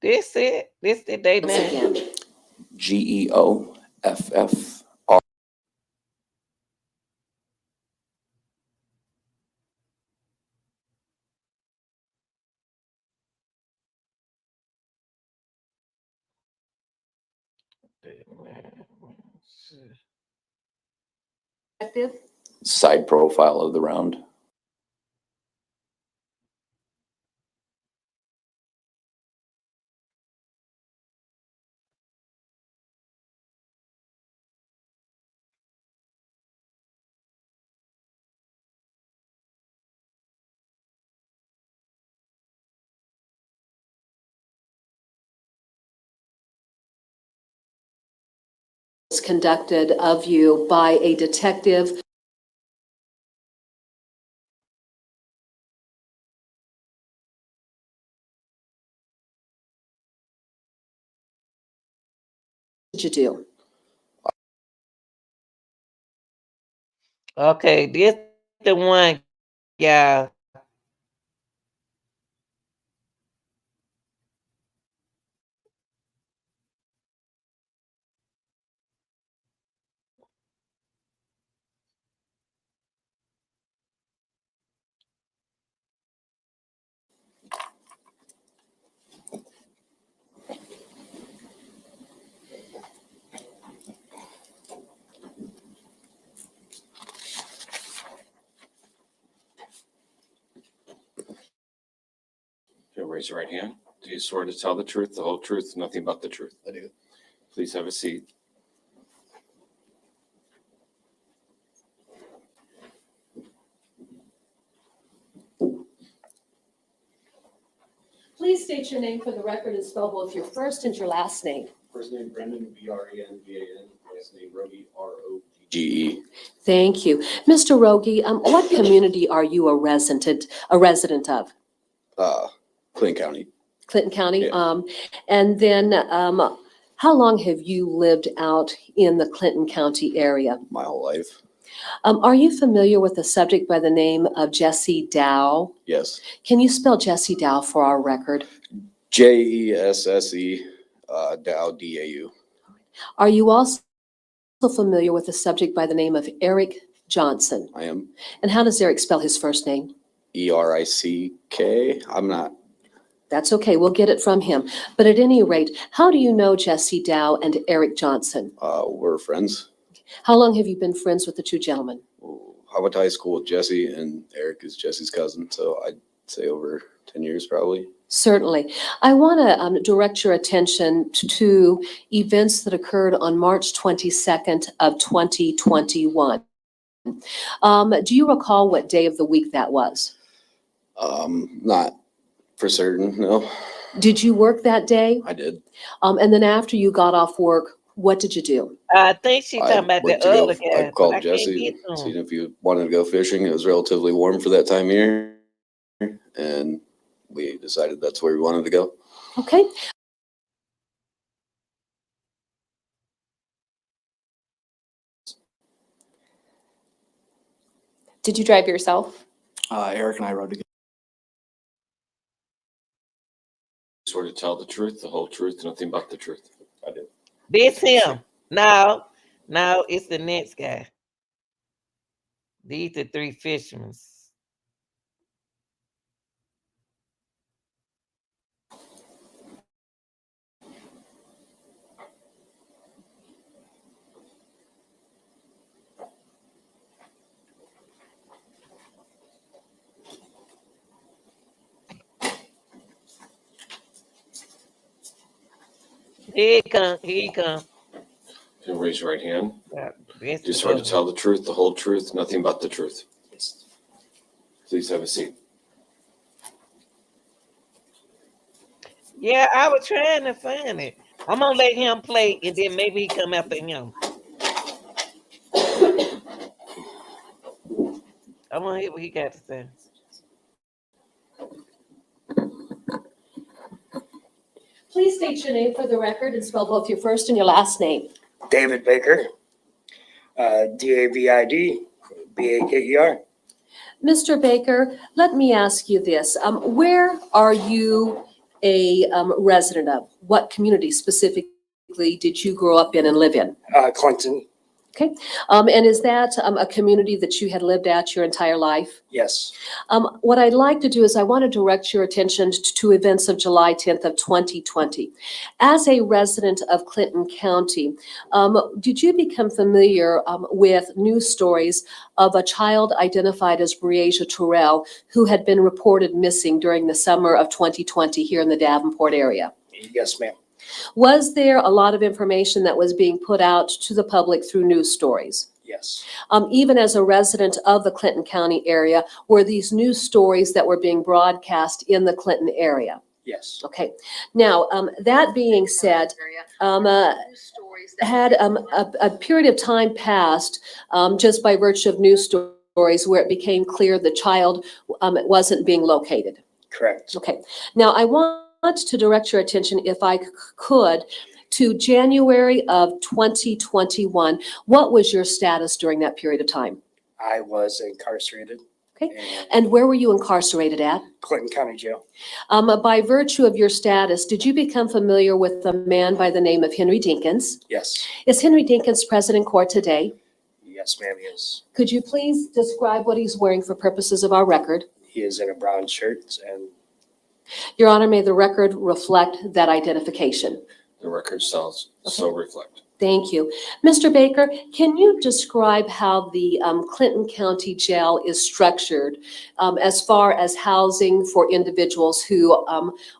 This it. This the day 9. GEOFF. Side profile of the round. conducted of you by a detective did you do? Okay, this the one, yeah. You'll raise your right hand. Do you swear to tell the truth, the whole truth, nothing but the truth? I do. Please have a seat. Please state your name for the record and spell both your first and your last name. First name Brendan, Brendan. Last name Rogie, ROGE. Thank you. Mr. Rogie, what community are you a resident of? Clinton County. Clinton County? Yeah. And then how long have you lived out in the Clinton County area? My whole life. Are you familiar with a subject by the name of Jesse Dow? Yes. Can you spell Jesse Dow for our record? JESSE, Dow, DAU. Are you also familiar with a subject by the name of Eric Johnson? I am. And how does Eric spell his first name? ERICK. I'm not. That's okay, we'll get it from him. But at any rate, how do you know Jesse Dow and Eric Johnson? We're friends. How long have you been friends with the two gentlemen? I went to high school with Jesse, and Eric is Jesse's cousin, so I'd say over 10 years probably. Certainly. I want to direct your attention to events that occurred on March 22nd of 2021. Do you recall what day of the week that was? Not for certain, no. Did you work that day? I did. And then after you got off work, what did you do? I think she's talking about the other guy. I called Jesse, seen if he wanted to go fishing. It was relatively warm for that time of year, and we decided that's where we wanted to go. Okay. Did you drive yourself? Eric and I rode together. Swear to tell the truth, the whole truth, nothing but the truth. I did. This him. Now it's the next guy. These are three fishermen. Here he come. You'll raise your right hand. Do you This swear to tell the truth, the whole truth, nothing but the truth? Yes. Please have a seat. Yeah, I was trying to find it. I'm gonna let him play, and then maybe he come after him. I want to hear what he got to say. Please state your name for the record and spell both your first and your last name. David Baker, DAVID, BAKER. Mr. Baker, let me ask you this. Where are you a resident of? What community specifically did you grow up in and live in? Clinton, Okay. And is that a community that you had lived at your entire life? yes. What I'd like to do is I want to direct your attention to events of July 10th of 2020. As a resident of Clinton County, did you become familiar with news stories of a child identified as Breasia Terrell who had been reported missing during the summer of 2020 here in the Davenport area? Yes, ma'am. Was there a lot of information that was being put out to the public through news stories? Yes. Even as a resident of the Clinton County area, were these news stories that were being broadcast in the Clinton area? Yes. Okay. Now, that being said, had a period of time passed just by virtue of news stories where it became clear the child wasn't being located. Correct. Okay. Now, I want to direct your attention, if I could, to January of 2021. What was your status during that period of time? I was incarcerated. Okay. And where were you incarcerated at? Clinton County Jail. By virtue of your status, did you become familiar with a man by the name of Henry Dinkins? Yes. Is Henry Dinkins present in court today? Yes, ma'am, he is. Could you please describe what he's wearing for purposes of our record? He is in a brown shirt and. Your Honor, may the record reflect that identification. The record sells so reflect. Thank you. Mr. Baker, can you describe how the Clinton County Jail is structured as far as housing for individuals who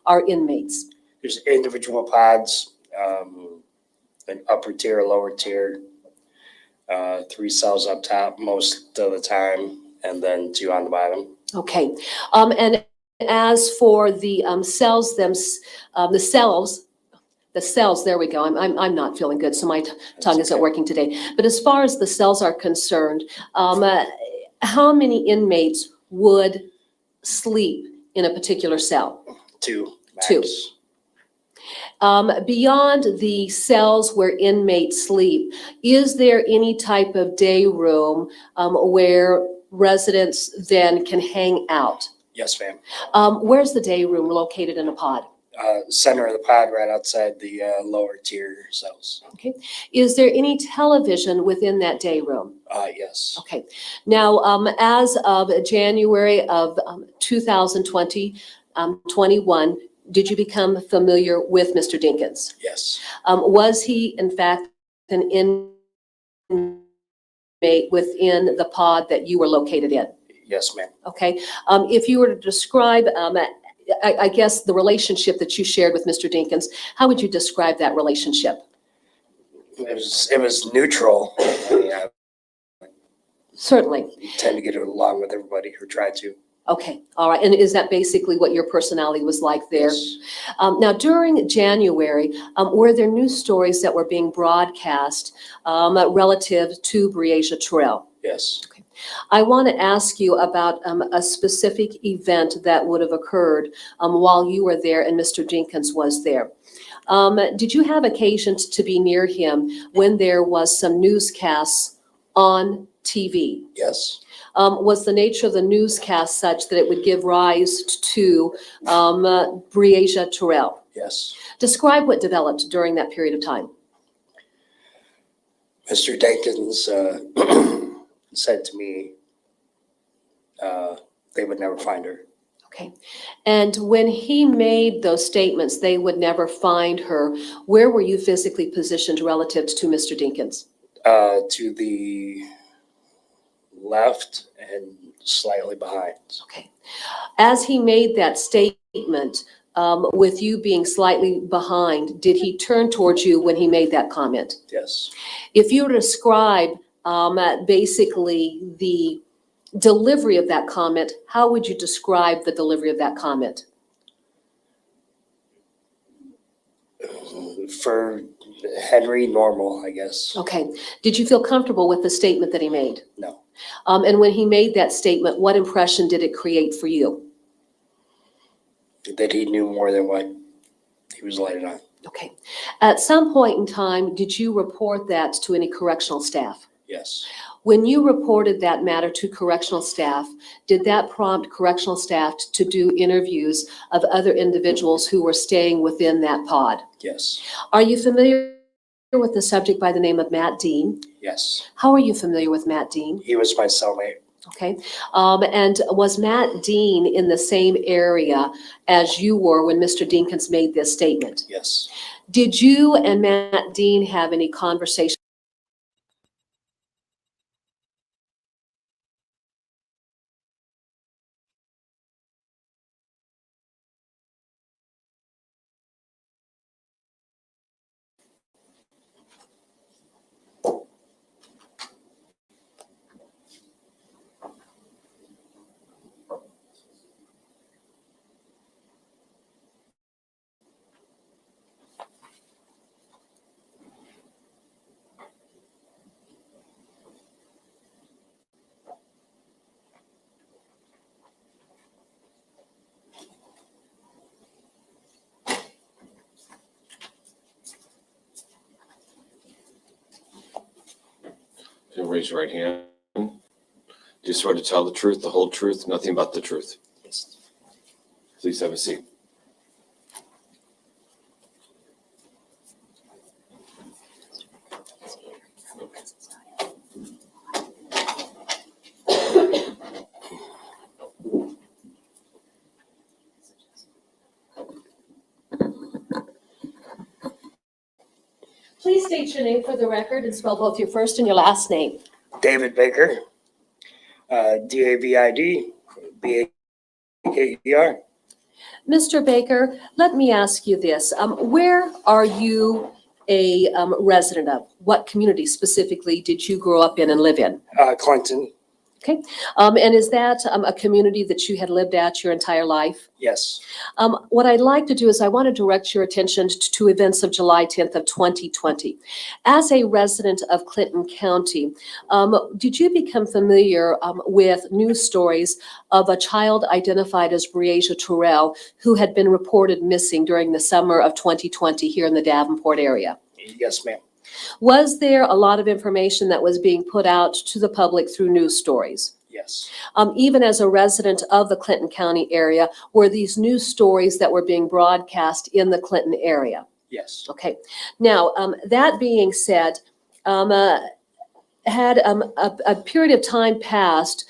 are inmates? There's individual pods, an upper tier, a lower tier, 3 cells up top most of the time, and then 2 on the bottom. Okay. And as for the cells, the cells, there we go. I'm not feeling good, so my tongue isn't working today. But as far as the cells are concerned, how many inmates would sleep in a particular cell? 2. Max. 2. Beyond the cells where inmates sleep, is there any type of day room where residents then can hang out? Yes, ma'am. Where's the day room located in a pod? Center of the pod, right outside the lower tier cells. Okay. Is there any television within that day room? Yes. Okay. Now, as of January of 2021, did you become familiar with Mr. Dinkins? Yes. Was he, in fact, an inmate within the pod that you were located in? Yes, ma'am. Okay. If you were to describe, I guess, the relationship that you shared with Mr. Dinkins, how would you describe that relationship? It was neutral. Yeah. Certainly. You tend to get along with everybody, or try to. Okay. All right. And is that basically what your personality was like there? Yes. Now, during January, were there news stories that were being broadcast relative to Breasia Terrell? Yes. I want to ask you about a specific event that would have occurred while you were there and Mr. Dinkins was there. Did you have occasion to be near him when there was some newscasts on TV? Yes. Was the nature of the newscast such that it would give rise to Breasia Terrell? Yes. Describe what developed during that period of time. Mr. Dinkins said to me they would never find her. Okay. And when he made those statements, they would never find her, where were you physically positioned relative to Mr. Dinkins? To the left and slightly behind. Okay. As he made that statement, with you being slightly behind, did he turn towards you when he made that comment? Yes. If you were to describe basically the delivery of that comment, how would you describe the delivery of that comment? For Henry, normal, I guess. Okay. Did you feel comfortable with the statement that he made? No. And when he made that statement, what impression did it create for you? That he knew more than what he was letting on. Okay. At some point in time, did you report that to any correctional staff? Yes. When you reported that matter to correctional staff, did that prompt correctional staff to do interviews of other individuals who were staying within that pod? Yes. Are you familiar with the subject by the name of Matt Dean? Yes. How are you familiar with Matt Dean? He was my cellmate. Okay. And was Matt Dean in the same area as you were when Mr. Dinkins made this statement? Yes. Did you and Matt Dean have any conversation? Raise your right hand. Do you swear to tell the truth, the whole truth, nothing but the truth? Yes. Please have a seat. Please state your name for the record and spell both your first and your last name. David Baker, David Baker. Mr. Baker, let me ask you this. Where are you a resident of? What community specifically did you grow up in and live in? Clinton. Okay. And is that a community that you had lived at your entire life? Yes. What I'd like to do is I want to direct your attention to events of July 10th of 2020. As a resident of Clinton County, did you become familiar with news stories of a child identified as Breasia Terrell who had been reported missing during the summer of 2020 here in the Davenport area? Yes, ma'am. Was there a lot of information that was being put out to the public through news stories? Yes. Even as a resident of the Clinton County area, were these news stories that were being broadcast in the Clinton area? Yes. Okay. Now, that being said, had a period of time passed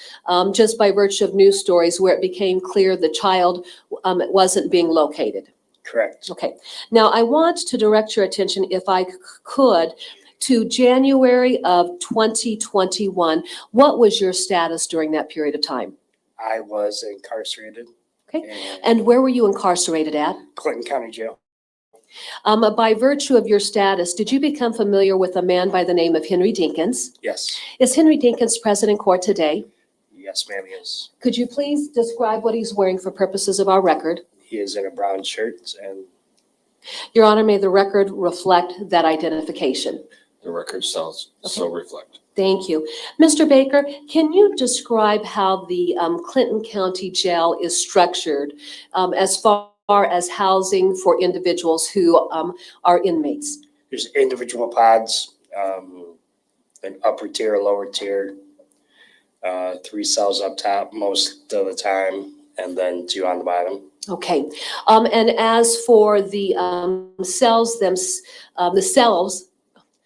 just by virtue of news stories where it became clear the child wasn't being located? Correct. Okay. Now, I want to direct your attention, if I could, to January of 2021. What was your status during that period of time? I was incarcerated. Okay. And where were you incarcerated at? Clinton County Jail. By virtue of your status, did you become familiar with a man by the name of Henry Dinkins? Yes. Is Henry Dinkins present in court today? Yes, ma'am, he is. Could you please describe what he's wearing for purposes of our record? He is in a brown shirt and. Your Honor, may the record reflect that identification. The record so reflect. Thank you. Mr. Baker, can you describe how the Clinton County Jail is structured as far as housing for individuals who are inmates? There's individual pods, an upper tier, lower tier, 3 cells up top most of the time, and then 2 on the bottom. Okay. And as for the cells,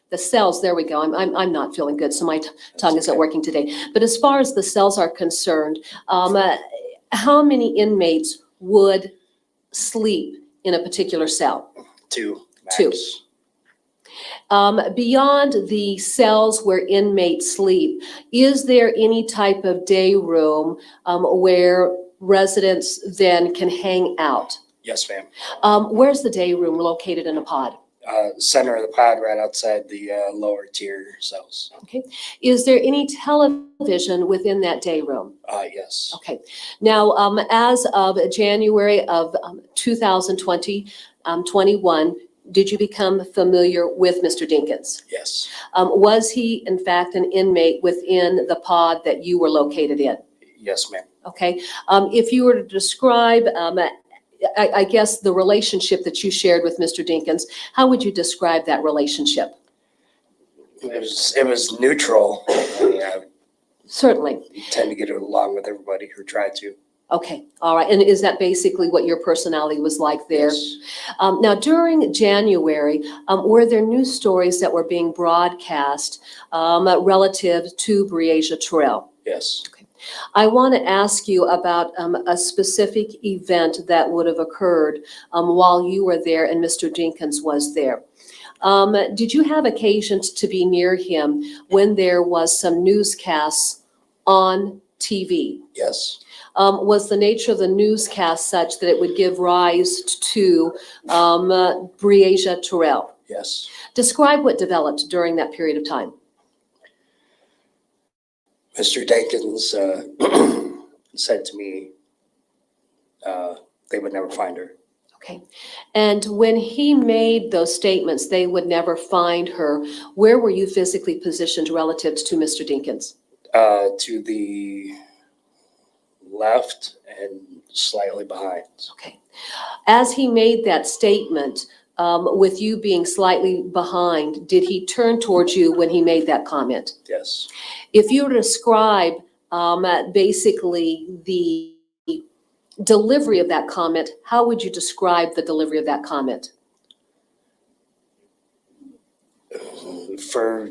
the cells, there we go. I'm not feeling good, so my tongue isn't working today. But as far as the cells are concerned, how many inmates would sleep in a particular cell? 2. Max. 2. Beyond the cells where inmates sleep, is there any type of day room where residents then can hang out? Yes, ma'am. Where's the day room located in a pod? Center of the pod, right outside the lower tier cells. Okay. Is there any television within that day room? Yes. Okay. Now, as of January of 2021, did you become familiar with Mr. Dinkins? Yes. Was he, in fact, an inmate within the pod that you were located in? Yes, ma'am. Okay. If you were to describe, I guess, the relationship that you shared with Mr. Dinkins, how would you describe that relationship? It was neutral. Certainly. You tend to get along with everybody who tried to. Okay. All right. And is that basically what your personality was like there? Yes. Now, during January, were there news stories that were being broadcast relative to Breasia Terrell? Yes. I want to ask you about a specific event that would have occurred while you were there and Mr. Dinkins was there. Did you have occasion to be near him when there was some newscasts on TV? Yes. Was the nature of the newscast such that it would give rise to Breasia Terrell? Yes. Describe what developed during that period of time. Mr. Dinkins said to me they would never find her. Okay. And when he made those statements, they would never find her, where were you physically positioned relative to Mr. Dinkins? To the left and slightly behind. Okay. As he made that statement, with you being slightly behind, did he turn towards you when he made that comment? Yes. If you were to describe basically the delivery of that comment, how would you describe the delivery of that comment? For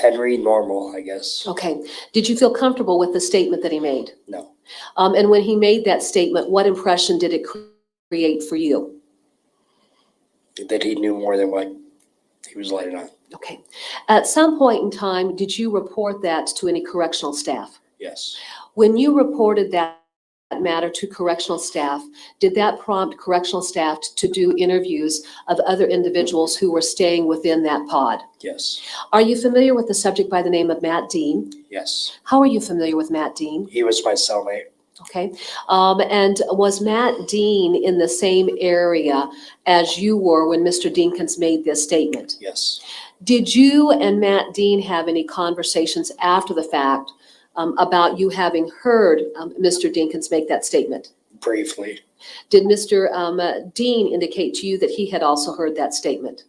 Henry, normal, I guess. Okay. Did you feel comfortable with the statement that he made? No. And when he made that statement, what impression did it create for you? That he knew more than what he was letting on. Okay. At some point in time, did you report that to any correctional staff? Yes. When you reported that matter to correctional staff, did that prompt correctional staff to do interviews of other individuals who were staying within that pod? Yes. Are you familiar with the subject by the name of Matt Dean? Yes. How are you familiar with Matt Dean? He was my cellmate. Okay. And was Matt Dean in the same area as you were when Mr. Dinkins made this statement? Yes. Did you and Matt Dean have any conversations after the fact about you having heard Mr. Dinkins make that statement? Briefly. Did Mr. Dean indicate to you that he had also heard that statement?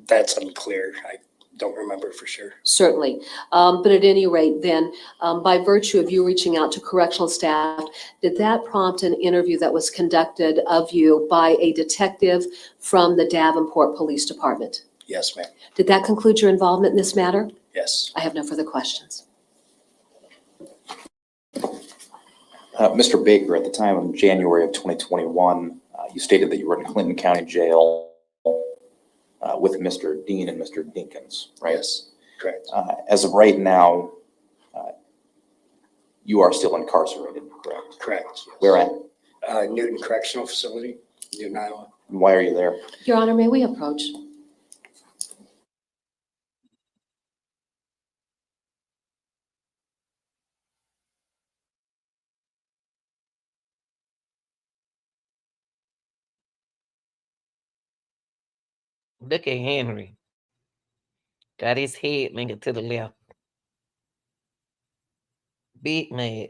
That's unclear. I don't remember for sure. Certainly. But at any rate, then, by virtue of you reaching out to correctional staff, did that prompt an interview that was conducted of you by a detective from the Davenport Police Department? Yes, ma'am. Did that conclude your involvement in this matter? Yes. I have no further questions. Mr. Baker, at the time of January of 2021, you stated that you were in Clinton County Jail with Mr. Dean and Mr. Dinkins, right? Yes, correct. As of right now, you are still incarcerated, correct? Correct. Yes. Where at? Newton Correctional Facility, Newton, Iowa. Why are you there? Your Honor, may we approach? Look at Henry. Got his head linked to the left. Big mad.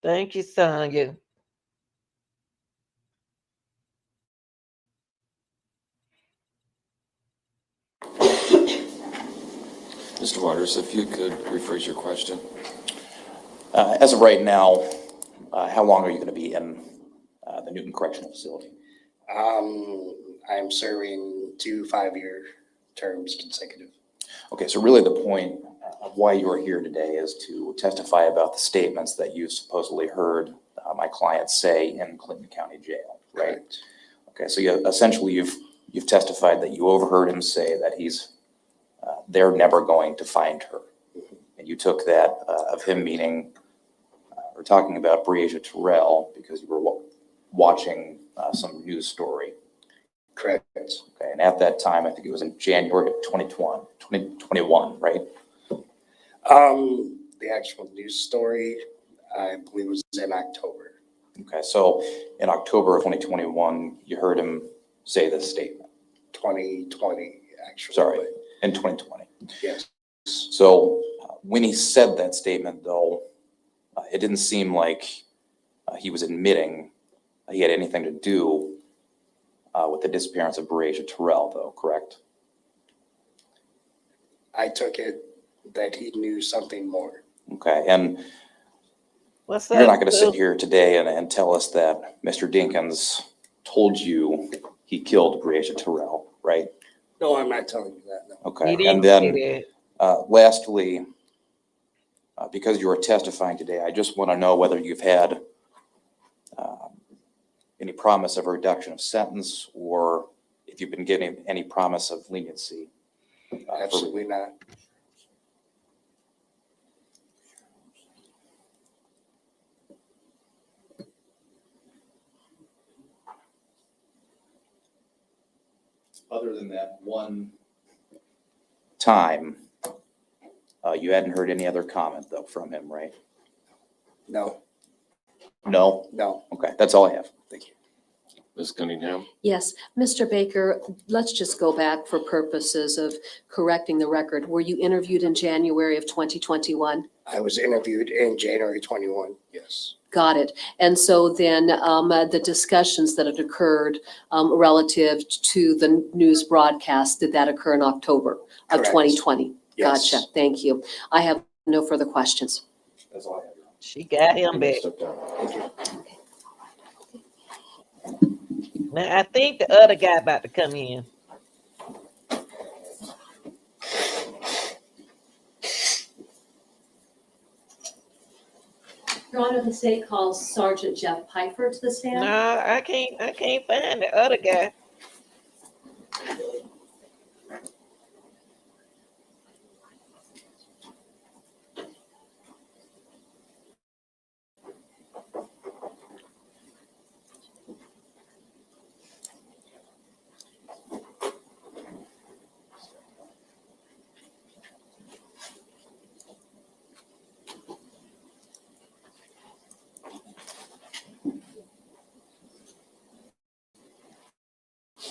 Thank you, Sonya. Mr. Waters, if you could rephrase your question. As of right now, how long are you going to be in the Newton Correctional Facility? I'm serving 2 5-year terms consecutive. Okay, so really the point of why you are here today is to testify about the statements that you supposedly heard my client say in Clinton County Jail, right? Correct. Okay, so essentially you've testified that you overheard him say that they're never going to find her. And you took that of him meaning, or talking about Breasia Terrell because you were watching some news story. Correct. Okay, and at that time, I think it was in January of 2021, right? The actual news story, I believe, was in October. Okay, so in October of 2021, you heard him say this statement. 2020, actually. Sorry, in 2020. Yes. So when he said that statement, though, it didn't seem like he was admitting he had anything to do with the disappearance of Breasia Terrell, though, correct? I took it that he knew something more. Okay, and What's you're up, not going to sit Bill? here today and tell us that Mr. Dinkins told you he killed Breasia Terrell, right? No, I'm not telling you that. No. Okay, He and didn't then say that. lastly, because you are testifying today, I just want to know whether you've had any promise of a reduction of sentence or if you've been getting any promise of leniency. Absolutely not. Other than that one time, you hadn't heard any other comment though from him, right? No, No? no. Okay, that's all I have. Thank you. Ms. Cunningham? Yes, Mr. Baker, let's just go back for purposes of correcting the record. Were you interviewed in January of 2021? I was interviewed in January 21, yes. Got it. And so then the discussions that had occurred relative to the news broadcast, did that occur in October of Correct. 2020? Yes. Gotcha. Thank you. I have no further questions. That's all I have. She got him You may back. step down. Thank you. Now I think the other guy about to come in. Your Honor, the state calls Sergeant Jeff Piper to the stand. No, I can't find the other guy.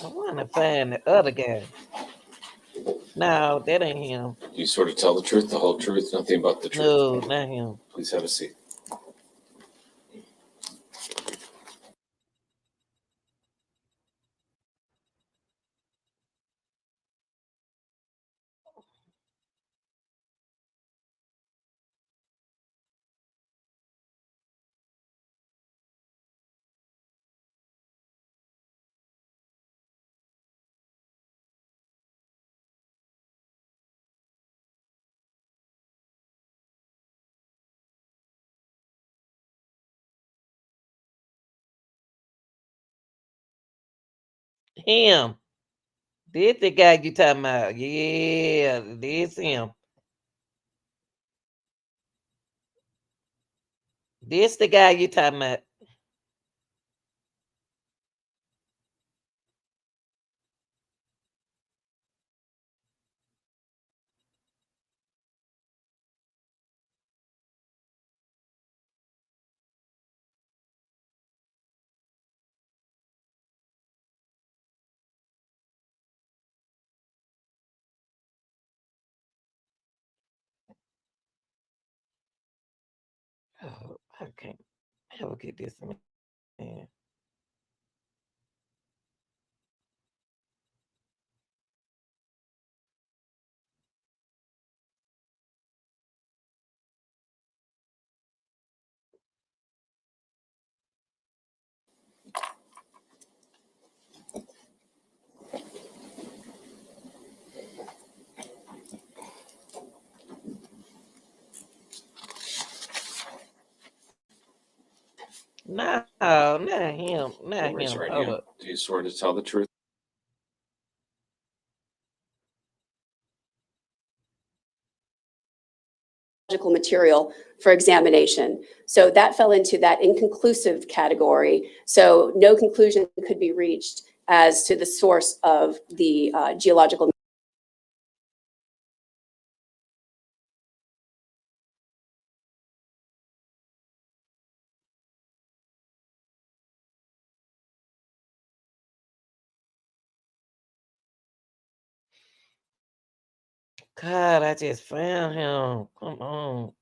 I want to find the other guy. No, that ain't him. Do you sort of tell the truth, the whole truth, nothing but the truth? No, not him. Please have a seat. Him. This the guy you talking about. Yeah, this him. This the guy you talking about. Oh, I can't ever get this man. No, not him. Not Raise him. your right Hold hand. up. Do you swear to tell the truth? Material for examination. So that fell into that inconclusive category. So no conclusion could be reached as to the source of the geological. God, I just found him. Come on.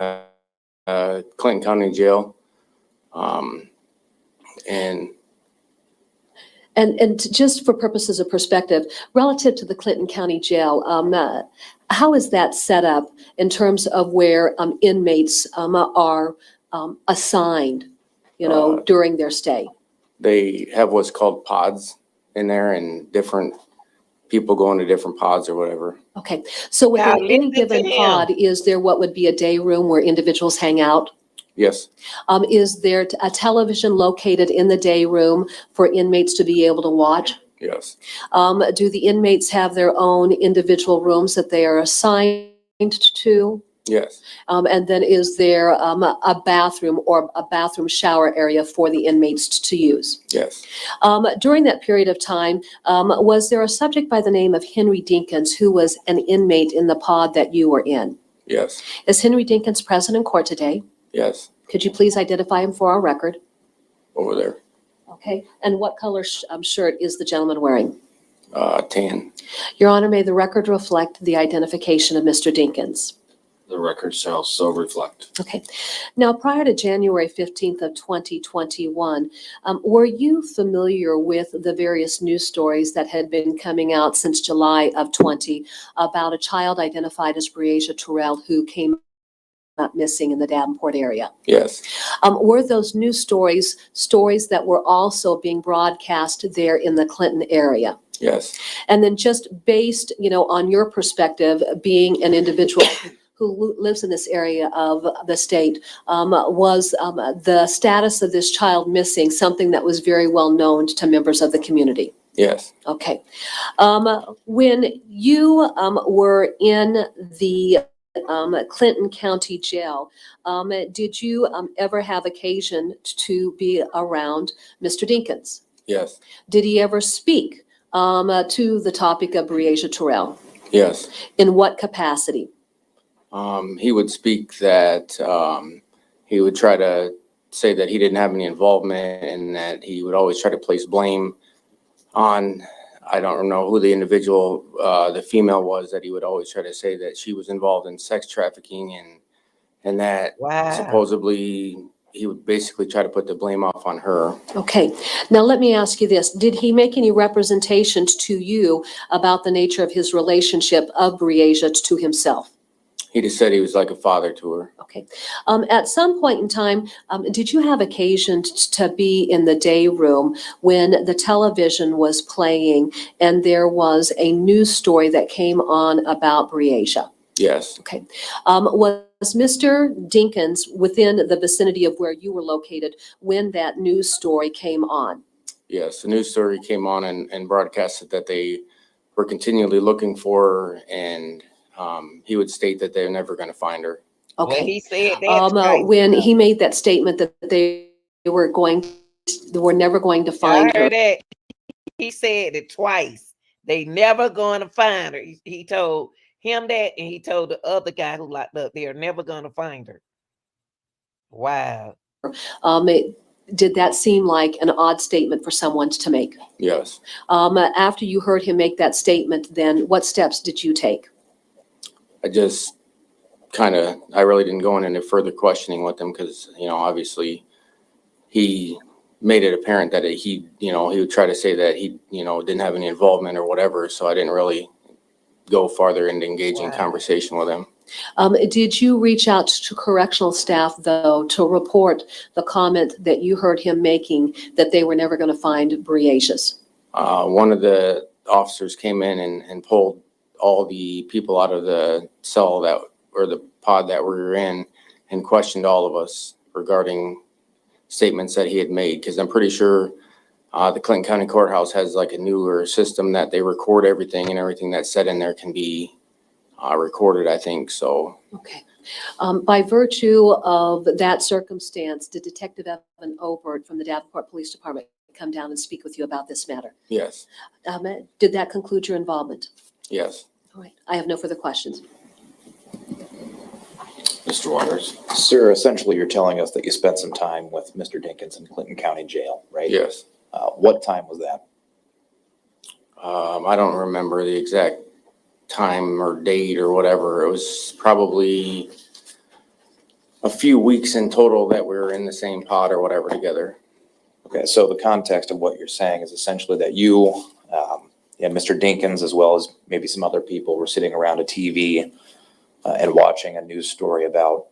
Clinton County Jail. And And just for purposes of perspective, relative to the Clinton County Jail, how is that set up in terms of where inmates are assigned, during their stay? they have what's called pods in there, and different people go into different pods or whatever. Okay, so Now, within any listen to given him. pod, is there what would be a day room where individuals hang out? Yes, Is there a television located in the day room for inmates to be able to watch? yes, Do the inmates have their own individual rooms that they are assigned to? yes, And then is there a bathroom or a bathroom shower area for the inmates to use? yes, During that period of time, was there a subject by the name of Henry Dinkins who was an inmate in the pod that you were in? yes, Is Henry Dinkins present in court today? yes, Could you please identify him for our record? over there. Okay, and what color shirt is the gentleman wearing? Tan. Your Honor, may the record reflect the identification of Mr. Dinkins. The record shall so reflect. Okay. Now, prior to January 15th of 2021, were you familiar with the various news stories that had been coming out since July of 20 about a child identified as Breasia Terrell who came up missing in the Davenport area? Yes, Were those news stories that were also being broadcast there in the Clinton area? yes, And then just based, on your perspective, being an individual who lives in this area of the state, was the status of this child missing something that was very well known to members of the community? yes. Okay. When you were in the Clinton County Jail, did you ever have occasion to be around Mr. Dinkins? Yes, Did he ever speak to the topic of Breasia Terrell? yes. In what capacity? He would speak that he would try to say that he didn't have any involvement, and that he would always try to place blame on, I don't know who the individual, the female was, that he would always try to say that she was involved in sex trafficking, and that supposedly he would basically try to put the blame off on her. Okay. Now, let me ask you this. Did he make any representations to you about the nature of his relationship of Breasia to himself? He just said he was like a father to her. Okay. At some point in time, did you have occasion to be in the day room when the television was playing and there was a news story that came on about Breasia? Yes, Okay. Was Mr. Dinkins within the vicinity of where you were located when that news story came on? yes. The news story came on and broadcasted that they were continually looking for her, and he would state that they're never going to find her. Okay. Well, he said that's right. When he made that statement that they were never going to find I her. heard that. He said it twice. They never going to find her. He told him that, and he told the other guy who locked up, they're never going to find her. Wow. Did that seem like an odd statement for someone to make? Yes. After you heard him make that statement, then what steps did you take? I just I really didn't go into any further questioning with him, because, obviously he made it apparent that he would try to say that he, didn't have any involvement or whatever. So I didn't really go farther into engaging conversation with him. Did you reach out to correctional staff, though, to report the comment that you heard him making that they were never going to find Breasia's? One of the officers came in and pulled all the people out of the cell or the pod that we were in, and questioned all of us regarding statements that he had made. Because I'm pretty sure the Clinton County Courthouse has like a newer system that they record everything, and everything that's said in there can be recorded, I think. So. Okay. By virtue of that circumstance, did Detective Evan Obert from the Davenport Police Department come down and speak with you about this matter? Yes. Did that conclude your involvement? Yes. All right. I have no further questions. Mr. Waters? Sir, essentially you're telling us that you spent some time with Mr. Dinkins in Clinton County Jail, right? Yes. What time was that? I don't remember the exact time or date or whatever. It was probably a few weeks in total that we were in the same pod or whatever together. Okay, so the context of what you're saying is essentially that you, and Mr. Dinkins, as well as maybe some other people, were sitting around a TV and watching a news story about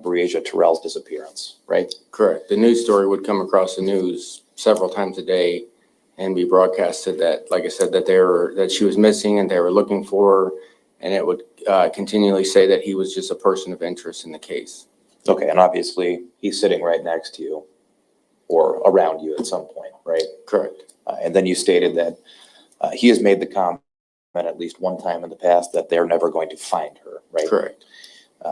Breasia Terrell's disappearance, right? Correct. The news story would come across the news several times a day and be broadcasted that, like I said, that she was missing and they were looking for her, and it would continually say that he was just a person of interest in the case. Okay, and obviously he's sitting right next to you or around you at some point, right? Correct. And then you stated that he has made the comment at least one time in the past that they're never going to find her, right? Correct.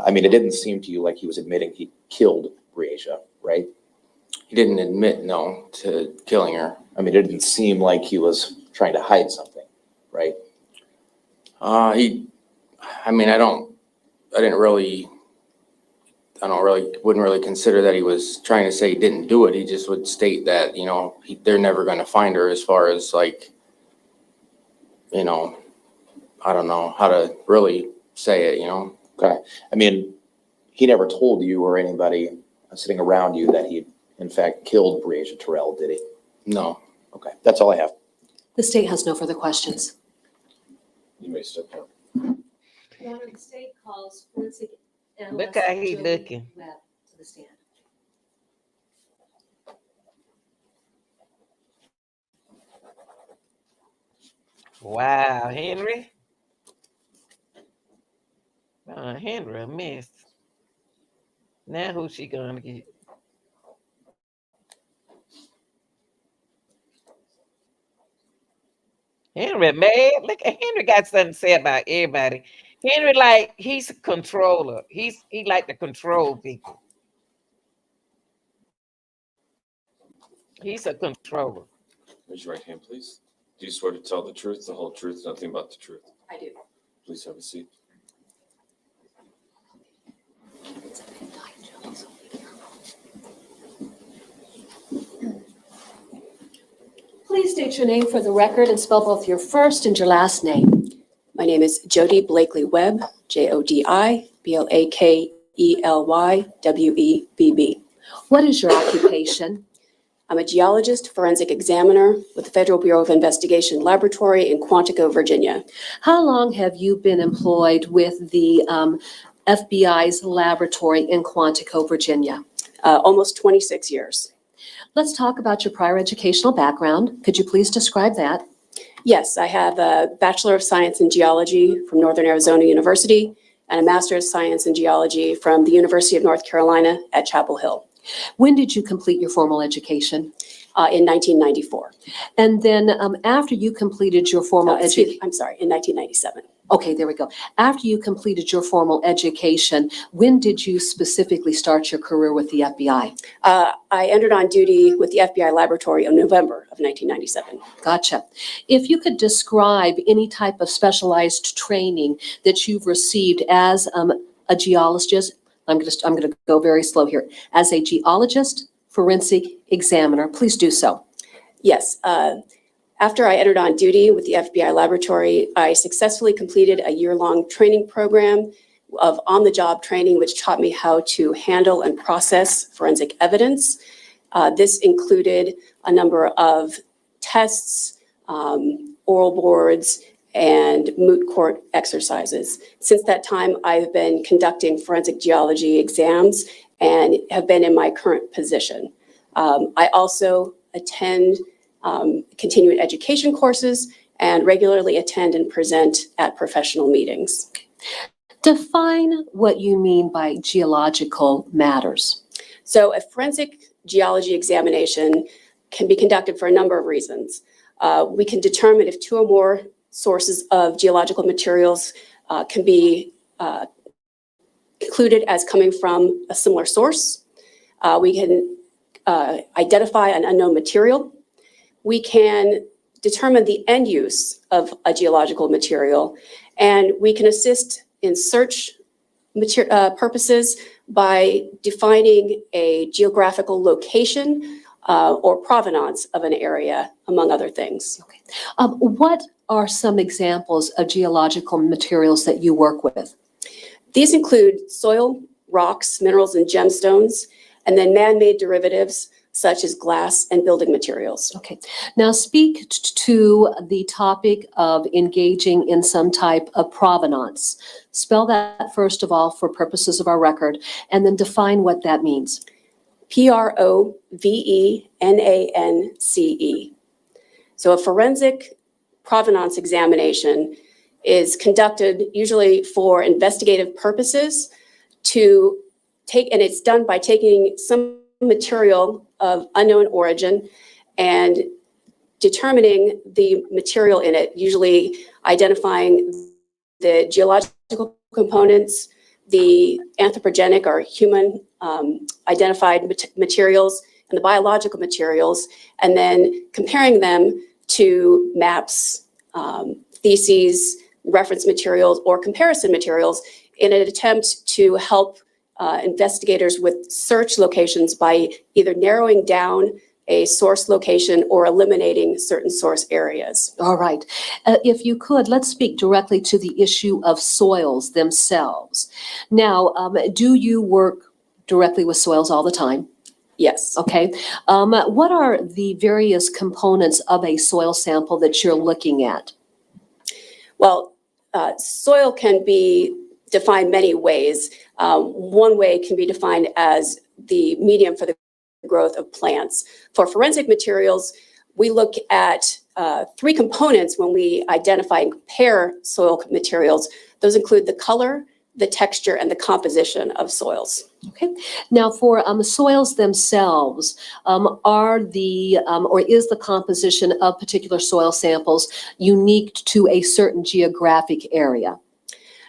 I mean, it didn't seem to you like he was admitting he killed Breasia, right? He didn't admit, no, to killing her. I mean, it didn't seem like he was trying to hide something, right? Wouldn't really consider that he was trying to say he didn't do it. He just would state that, they're never going to find her, as far as like, I don't know how to really say it, Okay. I mean, he never told you or anybody sitting around you that he, in fact, killed Breasia Terrell, did he? No. Okay, that's all I have. The state has no further questions. You may step down. Your Honor, the state calls forensic Look how he looking. to the stand. Wow, Henry. Henry a mess. Now who's she gonna get? Henry mad. Look at Henry got something to say about everybody. Henry, like, he's a controller. He like to control people. He's a controller. Raise your right hand, please. Do you swear to tell the truth, the whole truth, nothing but the truth? I do. Please have a seat. Please state your name for the record and spell both your first and your last name. My name is Jody Blakely Webb, JODI BLAKELY What is your occupation? I'm a geologist, forensic examiner with the Federal Bureau of Investigation Laboratory in Quantico, Virginia. How long have you been employed with the FBI's laboratory in Quantico, Virginia? Almost 26 years. Let's talk about your prior educational background. Could you please describe that? Yes, I have a Bachelor of Science in Geology from Northern Arizona University and a Master of Science in Geology from the University of North Carolina at Chapel Hill. When did you complete your formal education? In 1994. And then after you completed your formal education, I'm sorry, in 1997. Okay, there we go. After you completed your formal education, when did you specifically start your career with the FBI? I entered on duty with the FBI laboratory in November of 1997. Gotcha. If you could describe any type of specialized training that you've received as a geologist, I'm going to go very slow here. As a geologist, forensic examiner, please do so. Yes. After I entered on duty with the FBI laboratory, I successfully completed a year-long training program of on-the-job training, which taught me how to handle and process forensic evidence. This included a number of tests, oral boards, and moot court exercises. Since that time, I've been conducting forensic geology exams and have been in my current position. I also attend continuing education courses and regularly attend and present at professional meetings. Define what you mean by geological matters. So a forensic geology examination can be conducted for a number of reasons. We can determine if two or more sources of geological materials can be concluded as coming from a similar source. We can identify an unknown material. We can determine the end use of a geological material, and we can assist in search purposes by defining a geographical location or provenance of an area, among other things. Okay. What are some examples of geological materials that you work with? These include soil rocks, minerals, and gemstones, and then man-made derivatives such as glass and building materials. Okay. Now speak to the topic of engaging in some type of provenance. Spell that first of all for purposes of our record, and then define what that means. Provenance. So a forensic provenance examination is conducted usually for investigative purposes to take, and it's done by taking some material of unknown origin and determining the material in it, usually identifying the geological components, the anthropogenic or human identified materials, and the biological materials, and then comparing them to maps, theses, reference materials, or comparison materials in an attempt to help investigators with search locations by either narrowing down a source location or eliminating certain source areas. All right. If you could, let's speak directly to the issue of soils themselves. Now, do you work directly with soils all the time? Yes. Okay. What are the various components of a soil sample that you're looking at? Well, soil can be defined many ways. One way can be defined as the medium for the growth of plants. For forensic materials, we look at 3 components when we identify and compare soil materials. Those include the color, the texture, and the composition of soils. Okay. Now for soils themselves, are the, or is the composition of particular soil samples unique to a certain geographic area?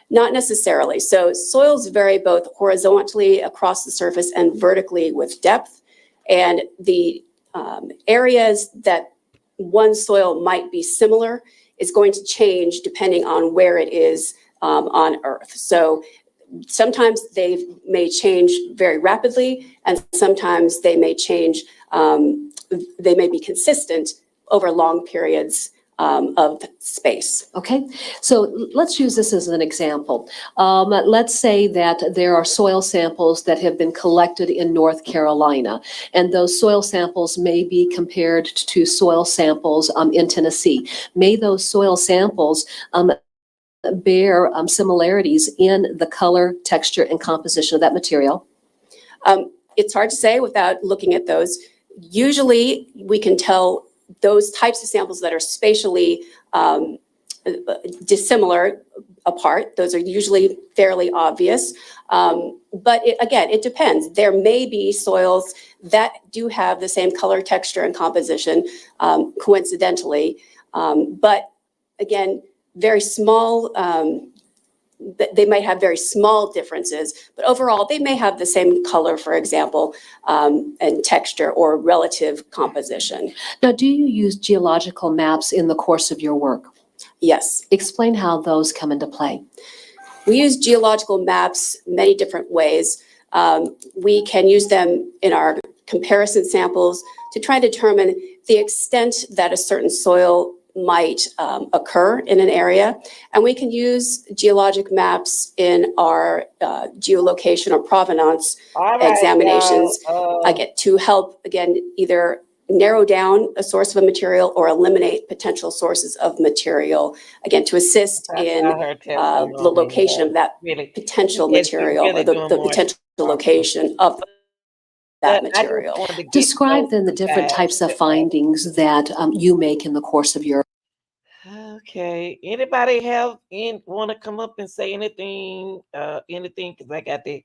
Not necessarily. So soils vary both horizontally across the surface and vertically with depth. And the areas that one soil might be similar is going to change depending on where it is on Earth. So sometimes they may change very rapidly, and sometimes they may change, they may be consistent over long periods of space. Okay, so let's use this as an example. Let's say that there are soil samples that have been collected in North Carolina, and those soil samples may be compared to soil samples in Tennessee. May those soil samples bear similarities in the color, texture, and composition of that material? It's hard to say without looking at those. Usually we can tell those types of samples that are spatially dissimilar apart. Those are usually fairly obvious. But again, it depends. There may be soils that do have the same color, texture, and composition coincidentally. But again, very small, they might have very small differences, but overall they may have the same color, for example, and texture or relative composition. Now, do you use geological maps in the course of your work? Yes. Explain how those come into play. We use geological maps many different ways. We can use them in our comparison samples to try to determine the extent that a certain soil might occur in an area. And we can use geologic maps in our geolocation or provenance examinations again, to help, again, either narrow down a source of a material or eliminate potential sources of material, again, to assist in the location of that potential material, or the potential location of that material. Describe then the different types of findings that you make in the course of your. Okay. Anybody want to come up and say anything? Anything? Because I got to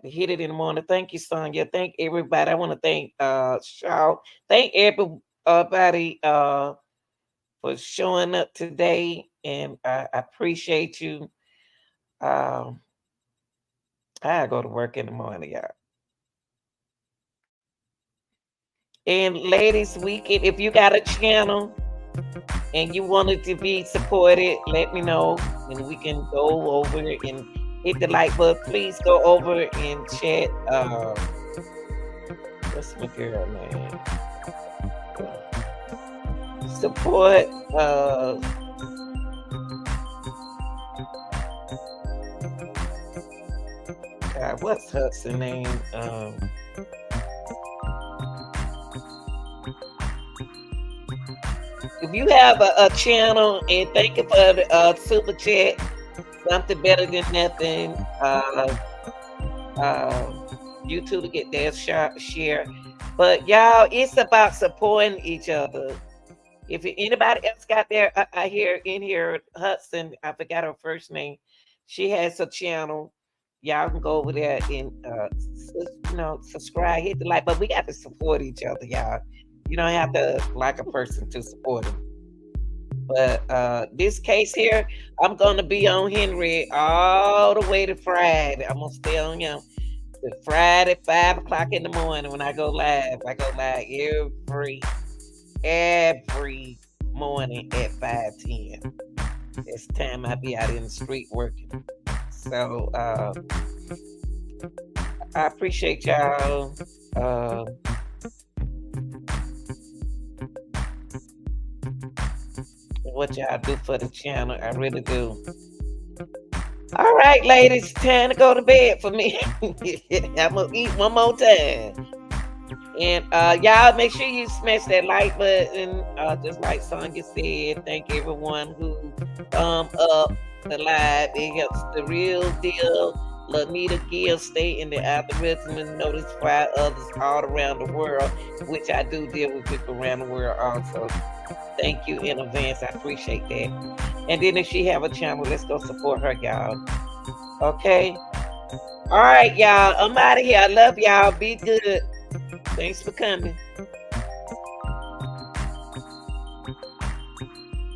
hit it in the morning. Thank you, Sonia. Thank everybody. I want to thank Shaw. Thank everybody for showing up today, and I appreciate you. I go to work in the morning, y'all. And ladies weekend, if you got a channel and you want it to be supported, let me know and we can go over and hit the like button. Please go over and chat. What's my girl name? Support What's Hudson's name? If you have a channel and thank you for the super chat, something better than nothing. You two to get their share. But y'all, it's about supporting each other. If anybody else got there, I hear in here, Hudson, I forgot her first name. She has a channel. Y'all can go over there and subscribe, hit the like. But we got to support each other, y'all. You don't have to like a person to support them. But this case here, I'm gonna be on Henry all the way to Friday. I'm gonna stay on him. Friday, 5 o'clock in the morning when I go live. I go live every morning at 5:10. It's time I be out in the street working. So I appreciate y'all. What y'all do for the channel. I really do. All right, ladies, time to go to bed for me. I'm gonna eat one more time. And y'all make sure you smash that like button. Just like Sonya said, thank everyone who up the live. It helps the real deal. Lanita Gill stay in the algorithm and notify others all around the world, which I do deal with people around the world also. Thank you in advance. I appreciate that. And then if she have a channel, let's go support her, y'all. Okay. All right, y'all. I'm out of here. I love y'all. Be good. Thanks for coming.